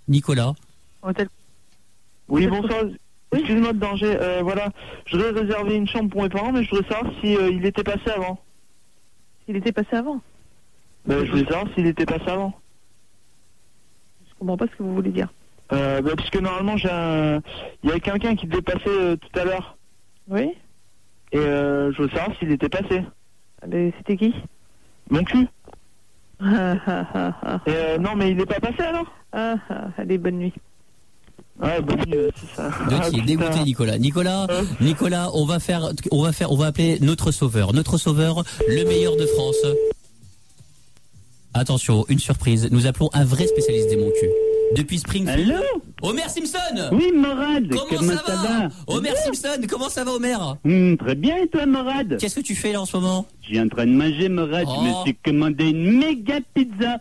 Nicolas. Hôtel. Oui, bonsoir. Excuse-moi de danger. Voilà. Je voudrais réserver une chambre pour mes parents, mais je voudrais savoir si il était passé avant. Il était passé avant? Je voulais savoir s'il était passé avant. Je comprends pas ce que vous voulez dire. Puisque normalement, il y a quelqu'un qui devait passer tout à l'heure. Oui. Et je veux savoir s'il était passé. C'était qui? Mon cul. Non, mais il n'est pas passé alors? Allez, bonne nuit. Ouais, bonne nuit, c'est ça. Donc il est dégoûté, Nicolas. Nicolas, on va appeler notre sauveur, le meilleur de France. Attention, une surprise. Nous appelons un vrai spécialiste des mon cul. Depuis Springfield. Allô? Homer Simpson. Oui, Morad. Comment ça va? Homer Simpson, comment ça va, Homer? Très bien, et toi, Morad? Qu'est-ce que tu fais là en ce moment? Je suis en train de manger, Morad. Je me suis commandé une méga pizza.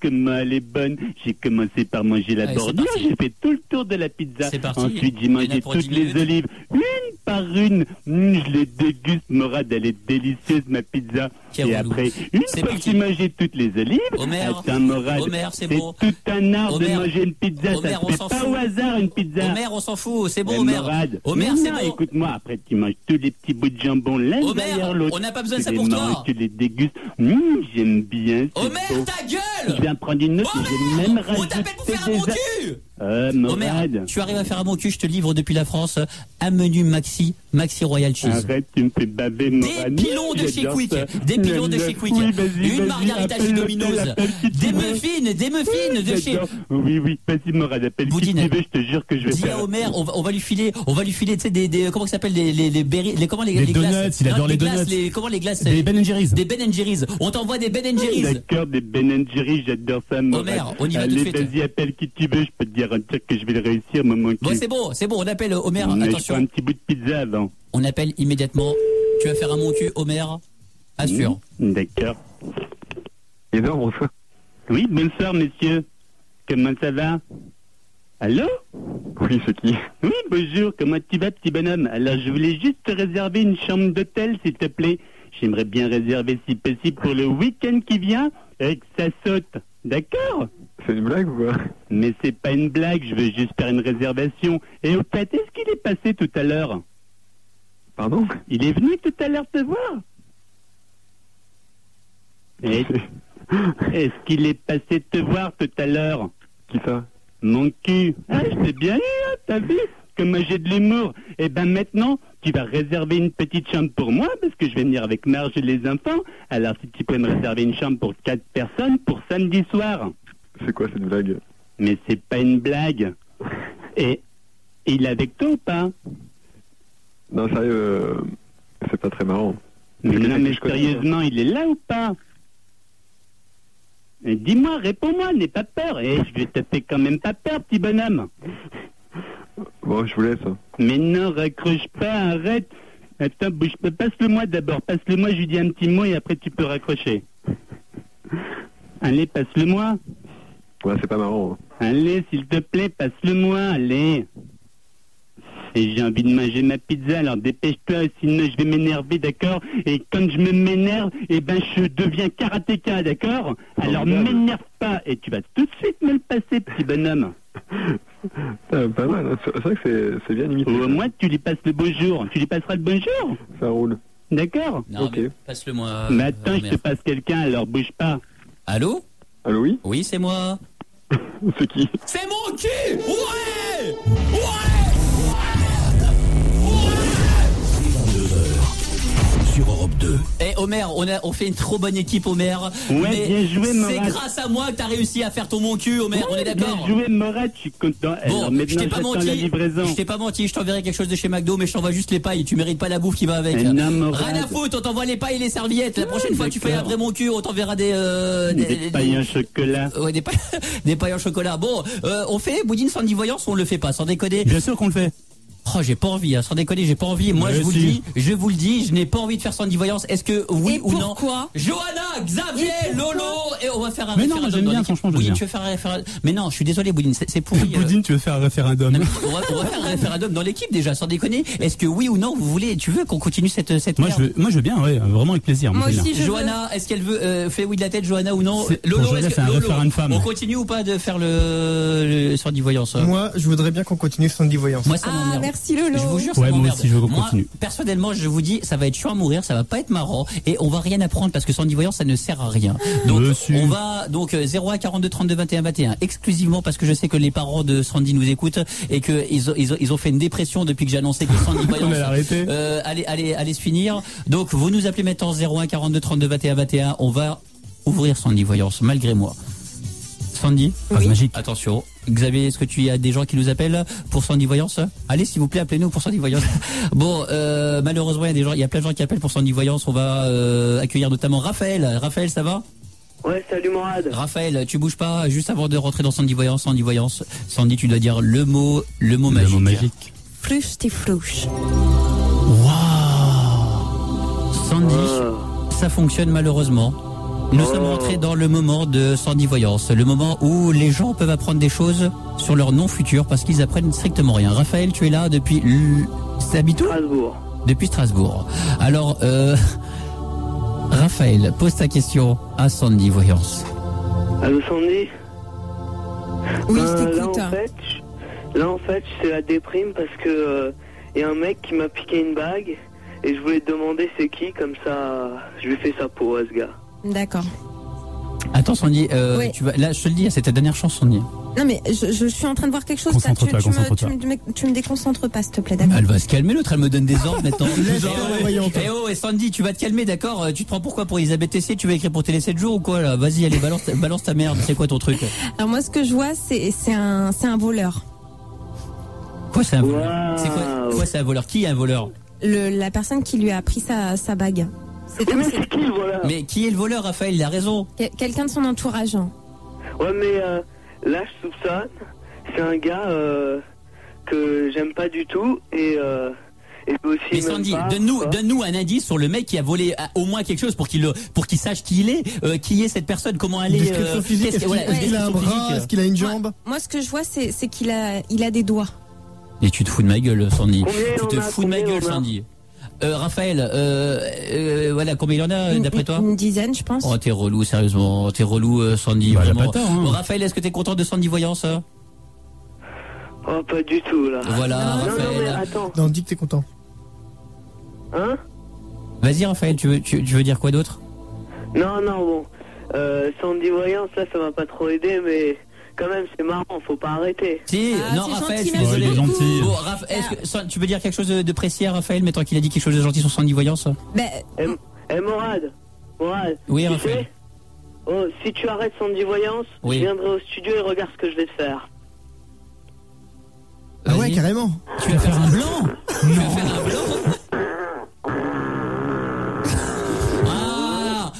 Comment elle est bonne. J'ai commencé par manger la bordure. J'ai fait tout le tour de la pizza. C'est parti. Ensuite, j'ai mangé toutes les olives. Une par une. Je les déguste, Morad. Elle est délicieuse, ma pizza. Et après, une fois que j'ai mangé toutes les olives, attends, Morad, c'est bon. tout un art de manger une pizza. Homer, ça se fait pas au hasard, une pizza. Homer, on s'en fout. C'est bon, Homer. Morad, Homer, c'est bon. Écoute-moi, après, tu manges tous les petits bouts de jambon l'un derrière l'autre. On n'a pas besoin de ça pour toi. Tu les dégustes. J'aime bien. Homer, ta gueule! gueule. Je viens prendre une autre, j'ai même rajouté on t'appelle pour faire un bon cul. Morad. Omer, tu arrives à faire un bon cul, je te livre depuis la France un menu Maxi Royal Cheese. Arrête, tu me fais baver, Morad. Des pilons de chez Quick. Des pilons de chez Quick. Une margarita chez Domino's. Des muffins de chez... Oui, vas-y, Morad, appelle Boudine. qui tu veux, je te jure que je vais faire... Dis à Omer, on va lui filer, tu sais, des comment ça s'appelle, les berries, comment les donuts, glaces, il adore les donuts. Comment les glaces? Des Ben & Jerry's. Des Ben & Jerry's. On t'envoie des Ben & Jerry's. D'accord, des Ben & Jerry's, j'adore ça, Morad. Omer, on y va tout de suite. Allez, vas-y, appelle qui tu veux, je peux te garantir que je vais le réussir, mon cul. Bon, c'est bon, on appelle Omer, mais attention. Je fais un petit bout de pizza avant. On appelle immédiatement. Tu vas faire un mon cul, Omer. Assure. D'accord. Et non, bonsoir. Oui, bonsoir, monsieur. Comment ça va? Allô? Oui, c'est qui? Oui, bonjour, comment tu vas, petit bonhomme? Alors, je voulais juste te réserver une chambre d'hôtel, s'il te plaît. J'aimerais bien réserver, si possible, pour le week-end qui vient, et que ça saute. D'accord? C'est une blague ou quoi? Mais c'est pas une blague, je veux juste faire une réservation. Et au fait, est-ce qu'il est passé tout à l'heure? Pardon? Il est venu tout à l'heure te voir? Est-ce qu'il est passé te voir tout à l'heure? Qui ça? Mon cul. Ah, je t'ai bien eu, hein, t'as vu? Comme j'ai de l'humour. Et ben maintenant, tu vas réserver une petite chambre pour moi, parce que je vais venir avec Marge et les enfants. Alors si tu peux me réserver une chambre pour 4 personnes pour samedi soir. C'est quoi cette blague? Mais c'est pas une blague. Et il est avec toi ou pas? Non, sérieux, c'est pas très marrant. Mais non, mais sérieusement, il est là ou pas? Et dis-moi, réponds-moi, n'aie pas peur. Et je vais te faire quand même pas peur, petit bonhomme. Bon, je vous laisse. Mais non, raccroche pas, arrête. Attends, bouge pas, passe-le-moi d'abord. Passe-le-moi, je lui dis un petit mot et après tu peux raccrocher. Allez, passe-le-moi. Ouais, c'est pas marrant. Allez, s'il te plaît, passe-le-moi, allez. Et j'ai envie de manger ma pizza, alors dépêche-toi, sinon je vais m'énerver, d'accord? Et quand je m'énerve, eh ben je deviens karatéka, d'accord? Alors m'énerve pas, et tu vas tout de suite me le passer, petit bonhomme. Pas mal, hein. C'est vrai que c'est bien limité. Au moins tu lui passes le bonjour, tu lui passeras le bonjour? Ça roule. D'accord? Non, ok. Passe-le-moi. Mais attends, je te passe quelqu'un, alors bouge pas. Allô? Allô, oui? Oui, c'est moi. C'est qui? C'est mon cul! Ouais! Sur Europe 2. Eh Omer, on fait une trop bonne équipe, Omer. Ouais, bien joué, Morad. C'est grâce à moi que t'as réussi à faire ton mon cul, Omer, on est d'accord? Bien joué, Morad, je suis content. Bon, alors, je t'ai pas menti. La livraison. Je t'ai pas menti, je t'enverrai quelque chose de chez McDo, mais je t'envoie juste les pailles. Tu mérites pas la bouffe qui va avec. Non, Morad. Rien à foutre, on t'envoie les pailles et les serviettes. La prochaine fois que tu fais un vrai mon cul, on t'enverra des pailles en chocolat. Ouais, des pailles en chocolat. Bon, on fait Boudine sans voyance ou on le fait pas, sans déconner? Bien sûr qu'on le fait. Oh, j'ai pas envie, hein. Sans déconner, j'ai pas envie. Moi, je vous le dis, je n'ai pas envie de faire Sandy Voyance. Est-ce que oui et ou non? Pourquoi? Johanna, Xavier, Lolo, et on va faire un mais non, référendum. j'aime bien, franchement, Boudine, tu veux faire un référendum? Mais non, je suis désolé, Boudine, c'est pourri. Boudine, tu veux faire un référendum? Non, on va faire un référendum dans l'équipe déjà, sans déconner. Est-ce que oui ou non, tu veux qu'on continue cette moi, je veux bien, ouais, vraiment avec plaisir. Moi aussi, Johanna, est-ce qu'elle veut, fait oui de la tête, Johanna ou non? Lolo, est-ce que, Lolo, on continue ou pas de faire le Sandy Voyance? Moi, je voudrais bien qu'on continue Sandy Voyance. Moi, ça m'emmerde. Merci Lolo. Je vous jure, ouais, moi aussi, je veux qu'on continue. Personnellement, je vous dis, ça va être chiant à mourir, ça va pas être marrant, et on va rien apprendre parce que Sandy Voyance, ça ne sert à rien. Donc, on va, 01 42 32 21 21, exclusivement parce que je sais que les parents de Sandy nous écoutent et que ils ont fait une dépression depuis que j'ai annoncé que Sandy Voyance allait se finir. Donc, vous nous appelez maintenant 01 42 32 21 21, on va ouvrir Sandy Voyance, malgré moi. Sandy, oui. Magique. Attention. Xavier, est-ce que tu as des gens qui nous appellent pour Sandy Voyance? Allez, s'il vous plaît, appelez-nous pour Sandy Voyance. Bon, malheureusement, il y a plein de gens qui appellent pour Sandy Voyance. On va accueillir notamment Raphaël. Raphaël, ça va? Ouais, salut Morad. Raphaël, tu bouges pas juste avant de rentrer dans Sandy Voyance. Sandy Voyance. Sandy, tu dois dire le mot magique. Le mot magique. Fruchtifrouche. Waouh. Sandy, ça fonctionne malheureusement. Nous sommes rentrés dans le moment de Sandy Voyance, le moment où les gens peuvent apprendre des choses sur leur non futur parce qu'ils apprennent strictement rien. Raphaël, tu es là depuis... T'habites où? Strasbourg. Depuis Strasbourg. Alors, Raphaël, pose ta question à Sandy Voyance. Allô Sandy? Oui, je t'écoute. Là en fait, c'est la déprime parce que y a un mec qui m'a piqué une bague et je voulais te demander c'est qui, comme ça je lui fais sa peau à ce gars. D'accord. Attends Sandy, Oui. là je te le dis, c'est ta dernière chance Sandy. Non mais je suis en train de voir quelque chose. Concentre-toi, Tu me déconcentres pas, s'il te plaît, d'accord? Elle va se calmer, l'autre, elle me donne des ordres maintenant. voyons. Eh oh, et Sandy, tu vas te calmer, d'accord? Tu te prends pourquoi pour Elisabeth Tessier? Tu vas écrire pour Télé 7 jours ou quoi là? Vas-y, allez, balance ta merde. C'est quoi ton truc? Alors moi, ce que je vois, c'est un voleur. Quoi, c'est un voleur? C'est quoi c'est un voleur? Qui est un voleur? La personne qui lui a pris sa bague. C'est qui le voleur? Mais qui est le voleur, Raphaël? Il a raison. Quelqu'un de son entourage. Ouais, mais là, je soupçonne. C'est un gars que j'aime pas du tout et aussi. Mais Sandy, donne-nous un indice sur le mec qui a volé au moins quelque chose pour qu'il sache qui il est. Qui est cette personne? Comment elle est? Description physique. Est-ce qu'il a un bras? Est-ce qu'il a une jambe? Moi, ce que je vois, c'est qu'il a des doigts. Et tu te fous de ma gueule, Sandy. Tu te fous de ma gueule, Sandy. Raphaël, voilà, combien il en a d'après toi? Une dizaine, je pense. Oh, t'es relou, sérieusement. T'es relou, Sandy. Bah, vraiment. pas tort, hein. Raphaël, est-ce que t'es content de Sandy Voyance? Oh, pas du tout, là. Voilà, non, Raphaël. Non, mais attends. Non, dis que t'es content. Hein? Vas-y, Raphaël, tu veux dire quoi d'autre? Non, bon. Sandy Voyance, là, ça m'a pas trop aidé, mais quand même, c'est marrant, faut pas arrêter. Si, non, Raphaël, je suis désolé. désolé. Gentil. Bon, est-ce que tu veux dire quelque chose de précis à Raphaël, mais tant qu'il a dit quelque chose de gentil sur Sandy Voyance? Morad. Oui, tu Raphaël. sais, si tu arrêtes Sandy Voyance, Oui. je viendrai au studio et regarde ce que je vais te faire. Ah ouais, carrément. Tu vas faire un blanc? Tu vas faire un blanc? Ah,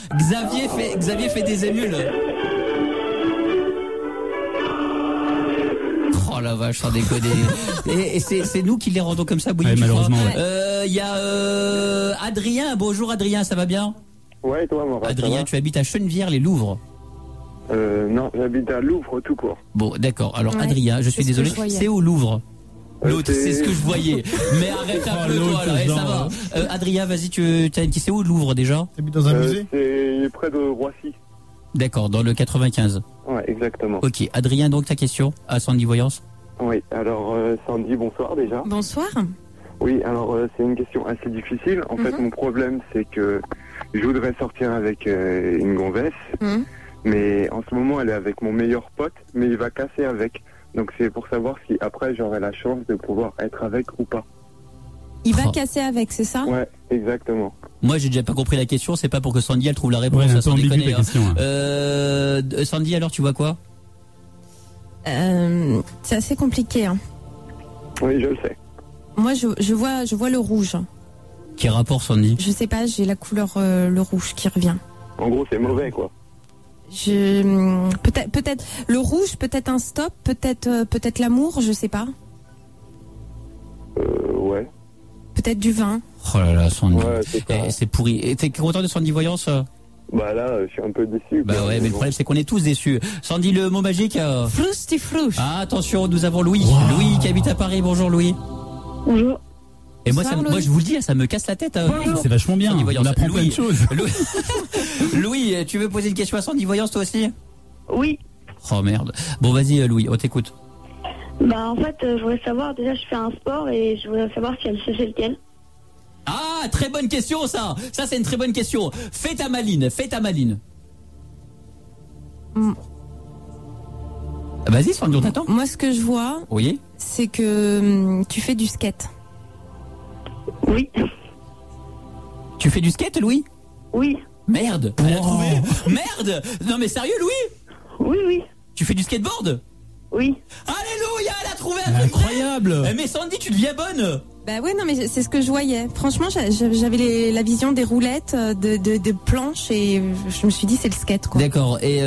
Xavier fait des émules. Oh la vache, sans déconner. Et c'est nous qui les rendons comme ça, Bouilly, Ouais, tu malheureusement, crois? Il y a Adrien. Bonjour Adrien, ça va bien? Ouais, toi, mon Adrien, tu habites à Chenevières-les-Louvres. Non, j'habite à Louvre, tout court. Bon, d'accord. Alors Ouais, Adrien, je suis c'est ce que désolé, je voyais. c'est au Louvre. L'autre, c'est c'est ce que je voyais. Mais arrête un peu, toi, là, ça va. Adrien, vas-y, c'est où le Louvre déjà? T'habites dans un musée? C'est près de Roissy. D'accord, dans le 95. Ouais, exactement. Ok, Adrien, donc ta question à Sandy Voyance? Oui, alors Sandy, bonsoir déjà. Bonsoir. Oui, alors c'est une question assez difficile. En fait, mon problème, c'est que je voudrais sortir avec une gonzesse, mais en ce moment, elle est avec mon meilleur pote, mais il va casser avec. Donc c'est pour savoir si après, j'aurai la chance de pouvoir être avec ou pas. Il va casser avec, c'est ça? Ouais, exactement. Moi, j'ai déjà pas compris la question. C'est pas pour que Sandy elle trouve la réponse. Ouais, ça un peu sans ambigu, déconner. ta question, Sandy, alors tu vois quoi? C'est assez compliqué. Hein. Oui, je le sais. Moi, je vois le rouge. Quel rapport, Sandy? Je sais pas, j'ai la couleur le rouge qui revient. En gros, c'est mauvais, quoi. Peut-être le rouge, peut-être un stop, peut-être l'amour, je sais pas. Ouais. Peut-être du vin. Oh là là, Sandy. Ouais, c'est pourri. Et t'es content de Sandy Voyance? Bah là, je suis un peu déçu. Bah quoi, ouais, mais le problème c'est qu'on est tous déçus. Sandy, le mot magique. Frousti frouche. Ah, attention, nous avons Louis. Louis qui habite à Paris. Bonjour Louis. Bonjour. Et moi, Bonsoir, moi, je vous le dis, ça me casse la tête. C'est vachement bien. Sandy On Voyance. apprend plein de choses. Louis, tu veux poser une question à Sandy Voyance toi aussi? Oui. Oh merde. Bon, vas-y Louis, on t'écoute. Bah en fait, je voudrais savoir, déjà je fais un sport et je voudrais savoir si elle sait lequel. Ah, très bonne question ça. Ça c'est une très bonne question. Fais ta maline. Vas-y Sandy, on t'attend. Moi, ce que je vois, Oui. c'est que tu fais du skate. Oui. Tu fais du skate Louis? Oui. Merde, elle a trouvé. Merde. Non mais sérieux Louis? Oui. Tu fais du skateboard? Oui. Alléluia, elle a trouvé un truc. Incroyable. Mais Sandy, tu deviens bonne. Bah ouais, non, mais c'est ce que je voyais. Franchement, j'avais la vision des roulettes, de planches, et je me suis dit, c'est le skate, quoi. D'accord. Et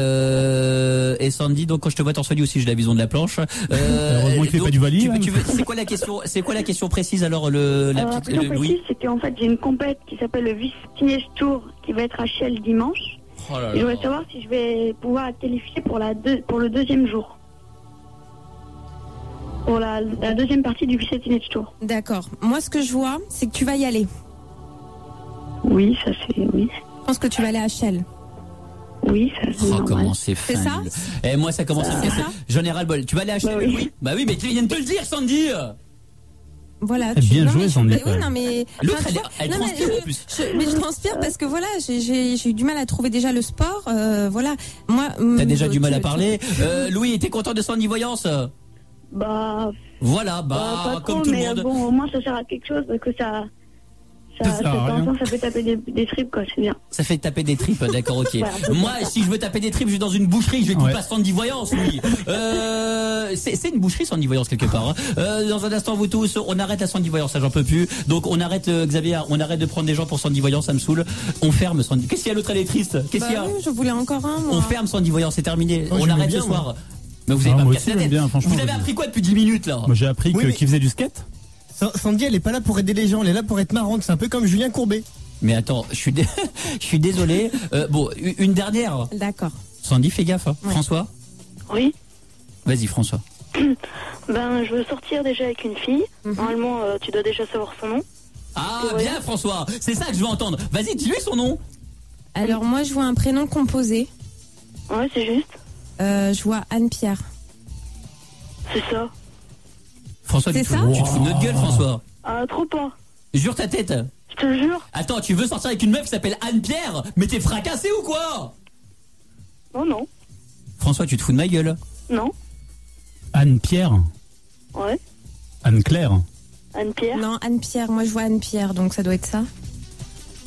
Sandy, donc quand je te vois torse nu aussi, j'ai la vision de la planche. Heureusement qu'il fait pas du volley. C'est quoi la question précise alors La question précise, c'est qu'en fait, j'ai une compète qui s'appelle le Vice Teenage Tour qui va être à Chelles dimanche. Oh là là. Et je voudrais savoir si je vais pouvoir être qualifiée pour le deuxième jour. Pour la deuxième partie du Vice Teenage Tour. D'accord. Moi, ce que je vois, c'est que tu vas y aller. Oui, ça c'est... Oui. Je pense que tu vas aller à Chelles. Oui, ça c'est normal. Comment c'est fin. C'est ça? Et moi, ça commence à me casser. J'en ai ras le bol. Tu vas aller à Chelles? Oui. Oui. Bah oui, mais tu viens de te le dire, Sandy. Voilà. Bien joué, j'en ai. Oui, non, mais. L'autre, elle transpire en plus. Mais je transpire parce que voilà, j'ai eu du mal à trouver déjà le sport. Voilà. Moi. T'as déjà du mal à parler. Louis, t'es content de Sandy Voyance? Bah. Voilà, pas comme trop, tout le mais monde. bon, au moins ça sert à quelque chose parce que ça fait taper des tripes, quoi, c'est bien. Ça fait taper des tripes, d'accord, ok. Ouais, moi, si je veux taper des tripes, je vais dans une boucherie, je vais pas Sandy Voyance, oui. C'est une boucherie Sandy Voyance quelque part. Hein. Dans un instant, vous tous, on arrête la Sandy Voyance, ça j'en peux plus. Donc on arrête, Xavier, on arrête de prendre des gens pour Sandy Voyance, ça me saoule. On ferme Sandy. Qu'est-ce qu'il y a, l'autre, elle est triste? Qu'est-ce qu'il y a? Oui, je voulais encore un. Moi. On ferme Sandy Voyance, c'est terminé. Oh, on arrête ce soir. Moi. Mais vous avez pas me casser la tête. Vous avez appris quoi depuis 10 minutes là? Moi j'ai appris qu'il faisait du skate. Sandy, elle est pas là pour aider les gens, elle est là pour être marrante. C'est un peu comme Julien Courbet. Mais attends, je suis désolé. Bon, une dernière. D'accord. Sandy, fais gaffe. Hein. Ouais. François? Oui. Vas-y, François. Ben, je veux sortir déjà avec une fille. Normalement, tu dois déjà savoir son nom. Ah, bien, François. C'est ça que je veux entendre. Vas-y, dis-lui son nom. Alors, moi, je vois un prénom composé. Ouais, c'est juste. Je vois Anne-Pierre. C'est ça. François, tu te fous de notre gueule, François. Ah, trop pas. Jure ta tête. Je te jure. Attends, tu veux sortir avec une meuf qui s'appelle Anne-Pierre? Mais t'es fracassé ou quoi? Oh non. François, tu te fous de ma gueule? Non. Anne-Pierre? Ouais. Anne-Claire? Anne-Pierre? Non, Anne-Pierre. Moi, je vois Anne-Pierre, donc ça doit être ça.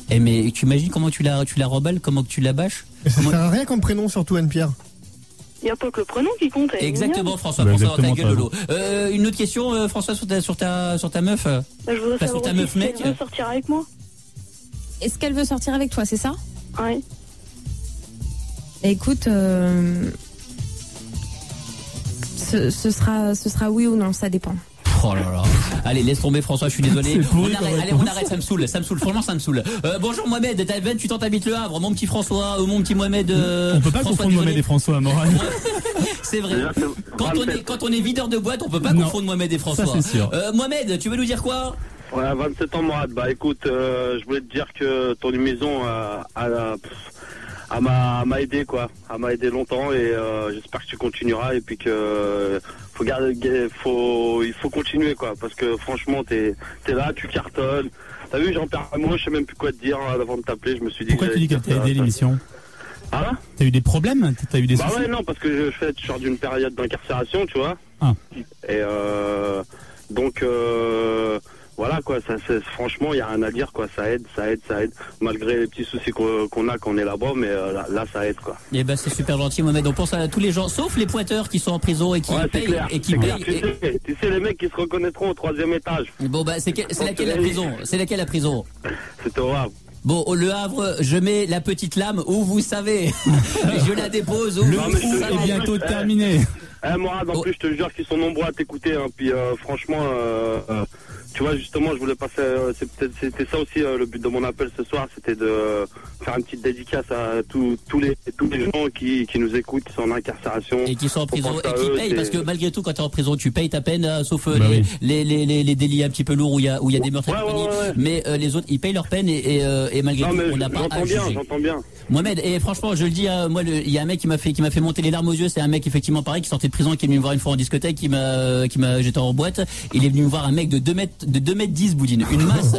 Eh, mais tu imagines comment tu la remballes, comment que tu la bâches? Ça sert à rien comme prénom, surtout Anne-Pierre. Il n'y a pas que le prénom qui compte. Exactement, François, François dans ta gueule, Lolo. Une autre question, François, sur ta meuf. Je voudrais savoir sur ta meuf, mec. Elle veut sortir avec moi. Est-ce qu'elle veut sortir avec toi, c'est ça? Ouais. Écoute, ce sera oui ou non, ça dépend. Oh là là. Allez, laisse tomber, François, je suis désolé. On arrête, ça me saoule, franchement ça me saule. Bonjour Mohamed, t'as 28 ans, t'habites Le Havre. Mon petit François, mon petit Mohamed. On peut pas confondre Mohamed et François, Moral. C'est vrai. Quand on est videur de boîte, on peut pas confondre Mohamed et François. Ça, c'est sûr. Mohamed, tu veux nous dire quoi? Ouais, 27 ans, Morad. Bah écoute, je voulais te dire que ton émission m'a aidé, quoi. Elle m'a aidé longtemps et j'espère que tu continueras et puis que il faut continuer, quoi, parce que franchement t'es là, tu cartonnes. T'as vu, j'en perds moi, je sais même plus quoi te dire avant de t'appeler. Je me suis dit. Pourquoi tu dis qu'elle t'a aidé l'émission? Ah, t'as eu des problèmes? T'as eu des soucis? Bah ouais, non, parce que je sors d'une période d'incarcération, tu vois. Ah. Et donc voilà, quoi, franchement, il y a rien à dire, quoi, ça aide, malgré les petits soucis qu'on a quand on est là-bas, mais là, ça aide, quoi. Et ben, c'est super gentil, Mohamed. On pense à tous les gens, sauf les pointeurs qui sont en prison et qui payent. Tu sais, les mecs qui se reconnaîtront au 3e étage. Bon, bah, c'est laquelle la prison? C'est laquelle la prison? C'était au Havre. Bon, au Le Havre, je mets la petite lame où vous savez. Je la dépose où le trou est bientôt terminé. Morad, en plus, je te jure qu'ils sont nombreux à t'écouter, hein, puis franchement, tu vois, justement, je voulais passer, c'était ça aussi le but de mon appel ce soir, c'était de faire une petite dédicace à tous les gens qui nous écoutent, qui sont en incarcération. Et qui sont en prison, et qui payent, parce que malgré tout, quand tu es en prison, tu payes ta peine, sauf les délits un petit peu lourds où il y a des meurtres et compagnie. Mais les autres, ils payent leur peine et malgré tout, on n'a pas à juger. J'entends bien. Mohamed, et franchement, je le dis, moi, il y a un mec qui m'a fait monter les larmes aux yeux. C'est un mec effectivement pareil qui sortait de prison, qui est venu me voir une fois en discothèque, j'étais en boîte. Il est venu me voir, un mec de 2 mètres 10, Boudine, une masse.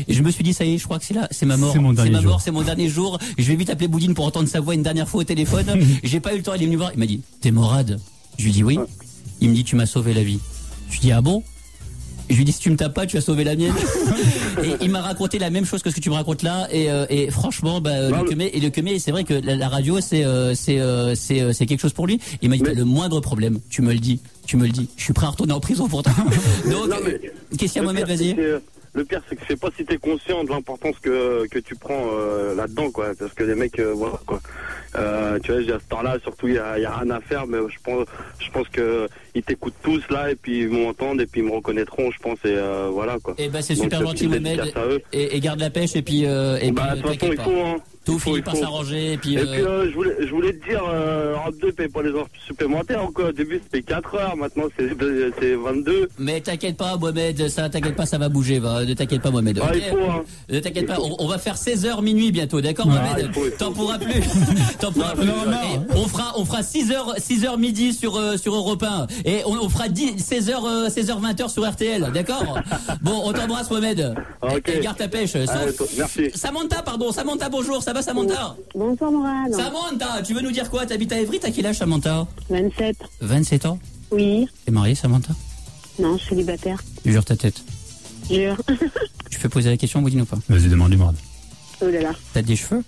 Et je me suis dit, ça y est, je crois que c'est ma mort. C'est mon dernier jour. Je vais vite appeler Boudine pour entendre sa voix une dernière fois au téléphone. J'ai pas eu le temps. Il est venu me voir. Il m'a dit, t'es Morad? Je lui dis oui. Il me dit, tu m'as sauvé la vie. Je lui dis, ah bon? Je lui dis, si tu me tapes pas, tu as sauvé la mienne. Et il m'a raconté la même chose que ce que tu me racontes là. Et franchement, le Kemé, c'est vrai que la radio, c'est quelque chose pour lui. Il m'a dit, t'as le moindre problème. Tu me le dis. Je suis prêt à retourner en prison pour toi. Donc, qu'est-ce qu'il y a, Mohamed, vas-y. Le pire, c'est que je sais pas si t'es conscient de l'importance que tu prends là-dedans, quoi. Parce que les mecs, voilà, quoi. Tu vois, à ce temps-là, surtout, il y a rien à faire, mais je pense que ils t'écoutent tous là, et puis ils m'entendent, et puis ils me reconnaîtront, je pense, et voilà, quoi. Et bah, c'est super gentil, Mohamed. Et garde la pêche, et puis. De toute façon, il faut, hein. Tout finit par s'arranger. Et puis, je voulais te dire, Europe 2 paye pas les heures supplémentaires encore. Au début, c'était 4 heures. Maintenant, c'est 22. Mais t'inquiète pas, Mohamed, ça va bouger. Ne t'inquiète pas, Mohamed. Ah, Okay. il faut, hein. Ne t'inquiète pas, on va faire 16h minuit bientôt, d'accord, Mohamed? T'en pourras plus. T'en pourras plus. On fera 6h midi sur Europe 1. Et on fera 16h 20h sur RTL, d'accord? Bon, on t'embrasse, Mohamed. Okay. Et garde ta pêche. Merci. Samantha, bonjour, ça va, Samantha? Bonsoir, Morane. Samantha, tu veux nous dire quoi? T'habites à Évry, t'as quel âge, Samantha? 27. 27 ans? Oui. T'es mariée, Samantha? Non, je suis célibataire. Jure ta tête. Jure. Tu peux poser la question, Boudine, ou pas? Vas-y, demande-lui, Morad. Oh là là. T'as des cheveux?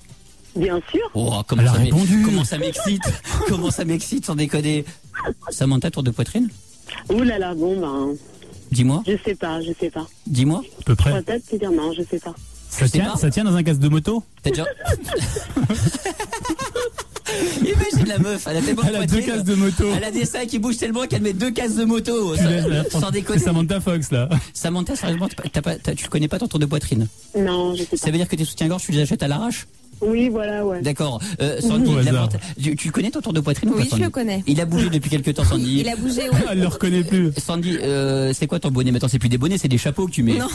Bien sûr. Oh, comment ça m'excite. Comment ça m'excite, sans déconner. Samantha, tour de poitrine? Oh là là, bon ben... Dis-moi. Je sais pas. Dis-moi. À peu près. Peut-être te dire non, je sais pas. Ça tient dans un casque de moto? T'as déjà... Imagine la meuf, elle a 2 cases de moto. Elle a des seins qui bougent tellement qu'elle met 2 cases de moto. Sans déconner. C'est Samantha Fox, là. Samantha, sérieusement, tu connais pas ton tour de poitrine? Non, je sais pas. Ça veut dire que tes soutiens-gorge, tu les achètes à l'arrache? Oui, voilà, ouais. D'accord. Sandy, tu connais ton tour de poitrine? Oui, ou pas, je le connais. Il a bougé depuis quelques temps, Sandy. Il a bougé, oui. Elle le reconnaît plus. Sandy, c'est quoi ton bonnet? Maintenant, c'est plus des bonnets, c'est des chapeaux que tu mets. Non,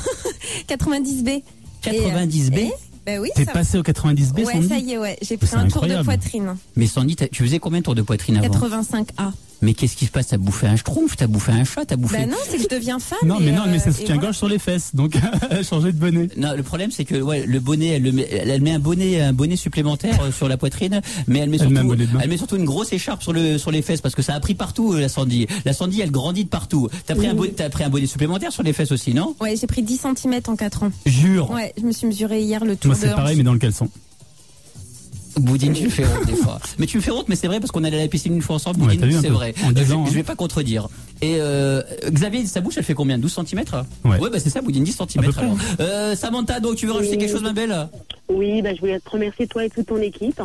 90B. 90B? Bah oui. T'es passé au 90B, Ouais, Sandy? ça y est, ouais. J'ai pris un tour de poitrine. Mais Sandy, tu faisais combien de tours de poitrine avant? 85A. Mais qu'est-ce qui se passe? T'as bouffé un schtroumpf? T'as bouffé un chat? T'as bouffé... Bah non, c'est que je deviens femme. Non, mais ça se tient gorge sur les fesses. Donc, elle a changé de bonnet. Non, le problème, c'est que, le bonnet, elle met un bonnet supplémentaire sur la poitrine, mais elle met surtout une grosse écharpe sur les fesses, parce que ça a pris partout, la Sandy. La Sandy, elle grandit de partout. T'as pris un bonnet supplémentaire sur les fesses aussi, non? Ouais, j'ai pris 10 cm en 4 ans. Jure. Ouais, je me suis mesuré hier le tour de hanche. Moi, c'est pareil, mais dans le caleçon. Boudine, tu me fais honte des fois. Mais tu me fais honte, mais c'est vrai parce qu'on allait à la piscine une fois ensemble. Boudine, c'est vrai. Je vais pas contredire. Et Xavier, sa bouche, elle fait combien? 12 cm? Ouais, bah c'est ça, Boudine, 10 cm. Samantha, donc tu veux rajouter quelque chose, ma belle? Oui, bah je voulais te remercier, toi et toute ton équipe.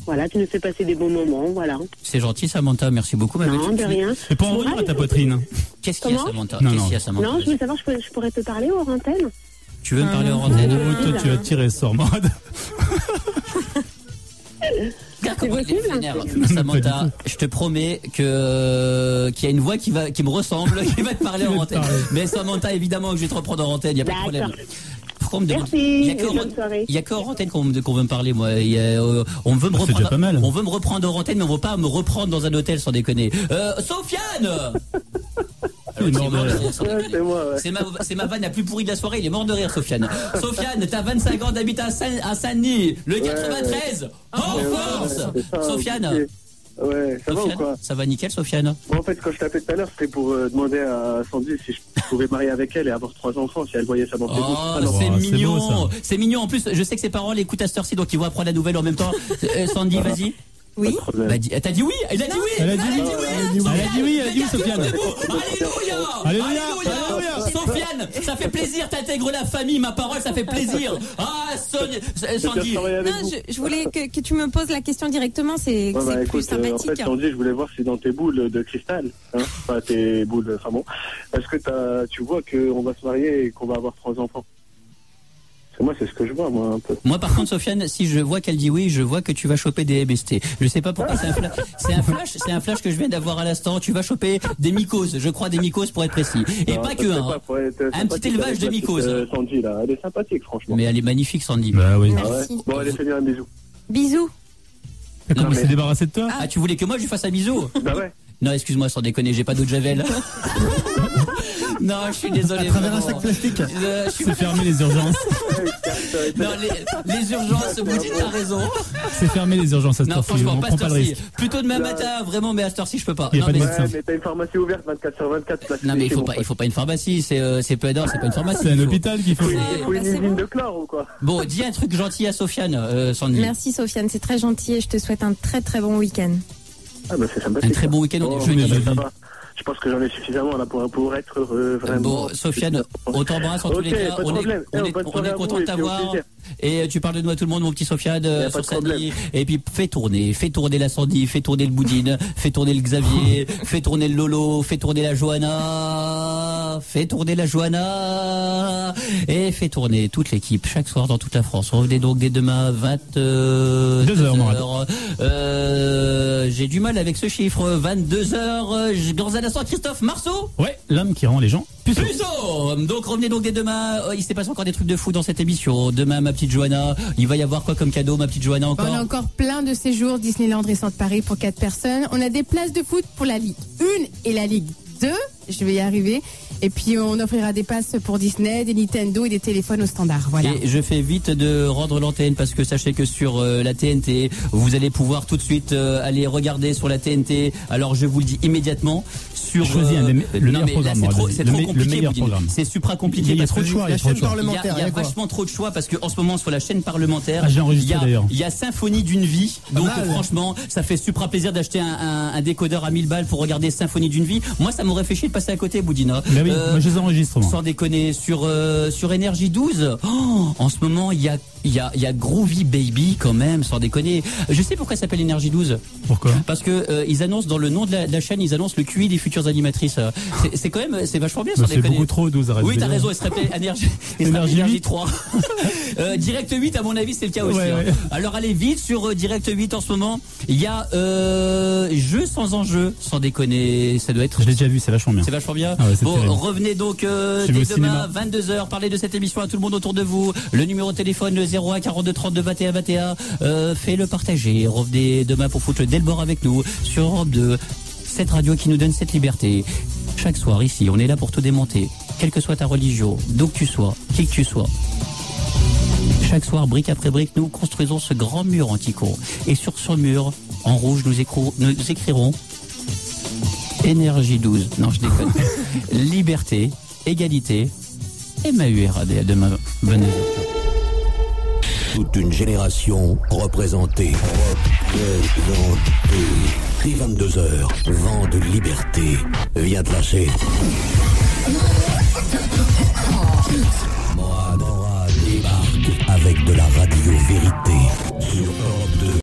Voilà, tu nous fais passer des bons moments, voilà. C'est gentil, Samantha, merci beaucoup, ma belle. Non, de rien. Et pas en revenir à ta poitrine. Qu'est-ce qu'il y a, Samantha? Non, je voulais savoir, je pourrais te parler hors antenne? Tu veux me parler hors antenne? Toi, tu vas tirer sur Morad. Regarde comment il est vénère. Samantha, je te promets qu'il y a une voix qui me ressemble, qui va te parler en antenne. Mais Samantha, évidemment que je vais te reprendre en antenne, il n'y a pas de problème. Merci. Il n'y a qu'en antenne qu'on veut me parler, moi. On veut me reprendre en antenne, mais on ne veut pas me reprendre dans un hôtel, sans déconner. Sofiane! C'est ma vanne la plus pourrie de la soirée, il est mort de rire, Sofiane. Sofiane, t'as 25 ans, d'habiter à Saint-Denis, le 93, en force. Sofiane. Ouais, ça va ou quoi? Ça va nickel, Sofiane. Bon, en fait, quand je t'appelais tout à l'heure, c'était pour demander à Sandy si je pouvais marier avec elle et avoir 3 enfants, si elle voyait ça dans ses bouches. C'est mignon. C'est mignon. En plus, je sais que ses parents l'écoutent à cette heure-ci, donc ils vont apprendre la nouvelle en même temps. Sandy, vas-y. Oui. T'as dit oui? Elle a dit oui. Elle a dit oui, Sofiane. Alléluia. Sofiane, ça fait plaisir, t'intègres la famille, ma parole, ça fait plaisir. Ah, Sandy. Non, je voulais que tu me poses la question directement, c'est plus sympathique. En fait, Sandy, je voulais voir si dans tes boules de cristal, enfin tes boules, enfin bon, est-ce que tu vois qu'on va se marier et qu'on va avoir 3 enfants? Moi, c'est ce que je vois, moi, un peu. Moi, par contre, Sofiane, si je vois qu'elle dit oui, je vois que tu vas choper des MST. Je sais pas pourquoi, c'est un flash que je viens d'avoir à l'instant. Tu vas choper des mycoses, je crois des mycoses pour être précis. Et non, pas que un petit élevage de mycoses. Sandy, là, elle est sympathique, franchement. Mais elle est magnifique, Sandy. Bah oui. Merci. Bon, allez, fais-lui un bisou. Bisous. Comment il s'est débarrassé de toi? Ah, tu voulais que moi je lui fasse un bisou? Bah ouais. Non, excuse-moi, sans déconner, j'ai pas d'eau de javel. Non, je suis désolé. À travers un sac plastique. C'est fermé les urgences. Non, les urgences, Boudine, t'as raison. C'est fermé les urgences à cette heure-ci. Non, franchement, pas à cette heure-ci. Plutôt demain matin, vraiment, mais à cette heure-ci, je peux pas. Il y a pas de médecin. Mais t'as une pharmacie ouverte 24/24. Non, mais il faut pas une pharmacie, c'est peu d'or, c'est pas une pharmacie. C'est un hôpital qu'il faut. Il faut une usine de chlore ou quoi? Bon, dis un truc gentil à Sofiane, Sandy. Merci, Sofiane, c'est très gentil et je te souhaite un très très bon week-end. Ah bah c'est sympathique. Un très bon week-end, on est jeudi. Je pense que j'en ai suffisamment là pour être heureux, vraiment. Bon, Sofiane, on t'embrasse en tous les cas. On est content de t'avoir. Et tu parles de nous à tout le monde, mon petit Sofiane, sur Sandy. Et puis fais tourner la Sandy, fais tourner le Boudine, fais tourner le Xavier, fais tourner le Lolo, fais tourner la Johanna. fait tourner la Johanna et fait tourner toute l'équipe chaque soir dans toute la France. Revenez donc dès demain 22h. J'ai du mal avec ce chiffre, 22h. Dans un instant, Christophe Marceau. Ouais, l'homme qui rend les gens puceaux. Donc revenez donc dès demain. Il s'est passé encore des trucs de fou dans cette émission. Demain, ma petite Johanna, il va y avoir quoi comme cadeau, ma petite Johanna, encore? On a encore plein de séjours Disneyland Resort Paris pour 4 personnes. On a des places de foot pour la Ligue 1 et la Ligue 2. Je vais y arriver. Et puis on offrira des passes pour Disney, des Nintendo et des téléphones au standard. Voilà. Et je fais vite de rendre l'antenne parce que sachez que sur la TNT, vous allez pouvoir tout de suite aller regarder sur la TNT. Alors je vous le dis immédiatement. Sur choisis le meilleur programme. C'est trop compliqué. C'est supra compliqué. Il y a trop de choix. Il y a vachement trop de choix parce que en ce moment sur la chaîne parlementaire, il y a Symphonie d'une vie. Donc franchement, ça fait supra plaisir d'acheter un décodeur à 1000 balles pour regarder Symphonie d'une vie. Moi, ça m'aurait fait chier de passer à côté, Boudina. Mais oui, moi je les enregistre. Sans déconner, sur Énergie 12, en ce moment, il y a Groovy Baby quand même, sans déconner. Je sais pourquoi ça s'appelle Énergie 12. Pourquoi? Parce que ils annoncent dans le nom de la chaîne, ils annoncent le QI des futures animatrices. C'est quand même, c'est vachement bien, sans déconner. C'est beaucoup trop 12. Oui, t'as raison, elle serait Énergie 3. Direct 8, à mon avis, c'est le cas aussi. Ouais. Alors allez vite sur Direct 8 en ce moment. Il y a Jeux sans enjeu, sans déconner. Ça doit être. Je l'ai déjà vu, c'est vachement bien. C'est vachement bien. Ah ouais, bon, terrible. revenez donc dès demain 22h. Parlez de cette émission à tout le monde autour de vous. Le numéro de téléphone le 01 42 32 21 21. Faites-le partager. Revenez demain pour foutre le Delbord avec nous sur Europe 2. Cette radio qui nous donne cette liberté. Chaque soir ici, on est là pour te démonter. Quelle que soit ta religion, d'où que tu sois, qui que tu sois. Chaque soir, brique après brique, nous construisons ce grand mur anti-con. Et sur ce mur, en rouge, nous écrirons Énergie 12. Non, je déconne. Liberté, égalité et MAURAD. À demain, bonne nuit. Toute une génération représentée. Dès 22h, vent de liberté vient te lâcher. Morad débarque avec de la radio vérité sur Europe 2.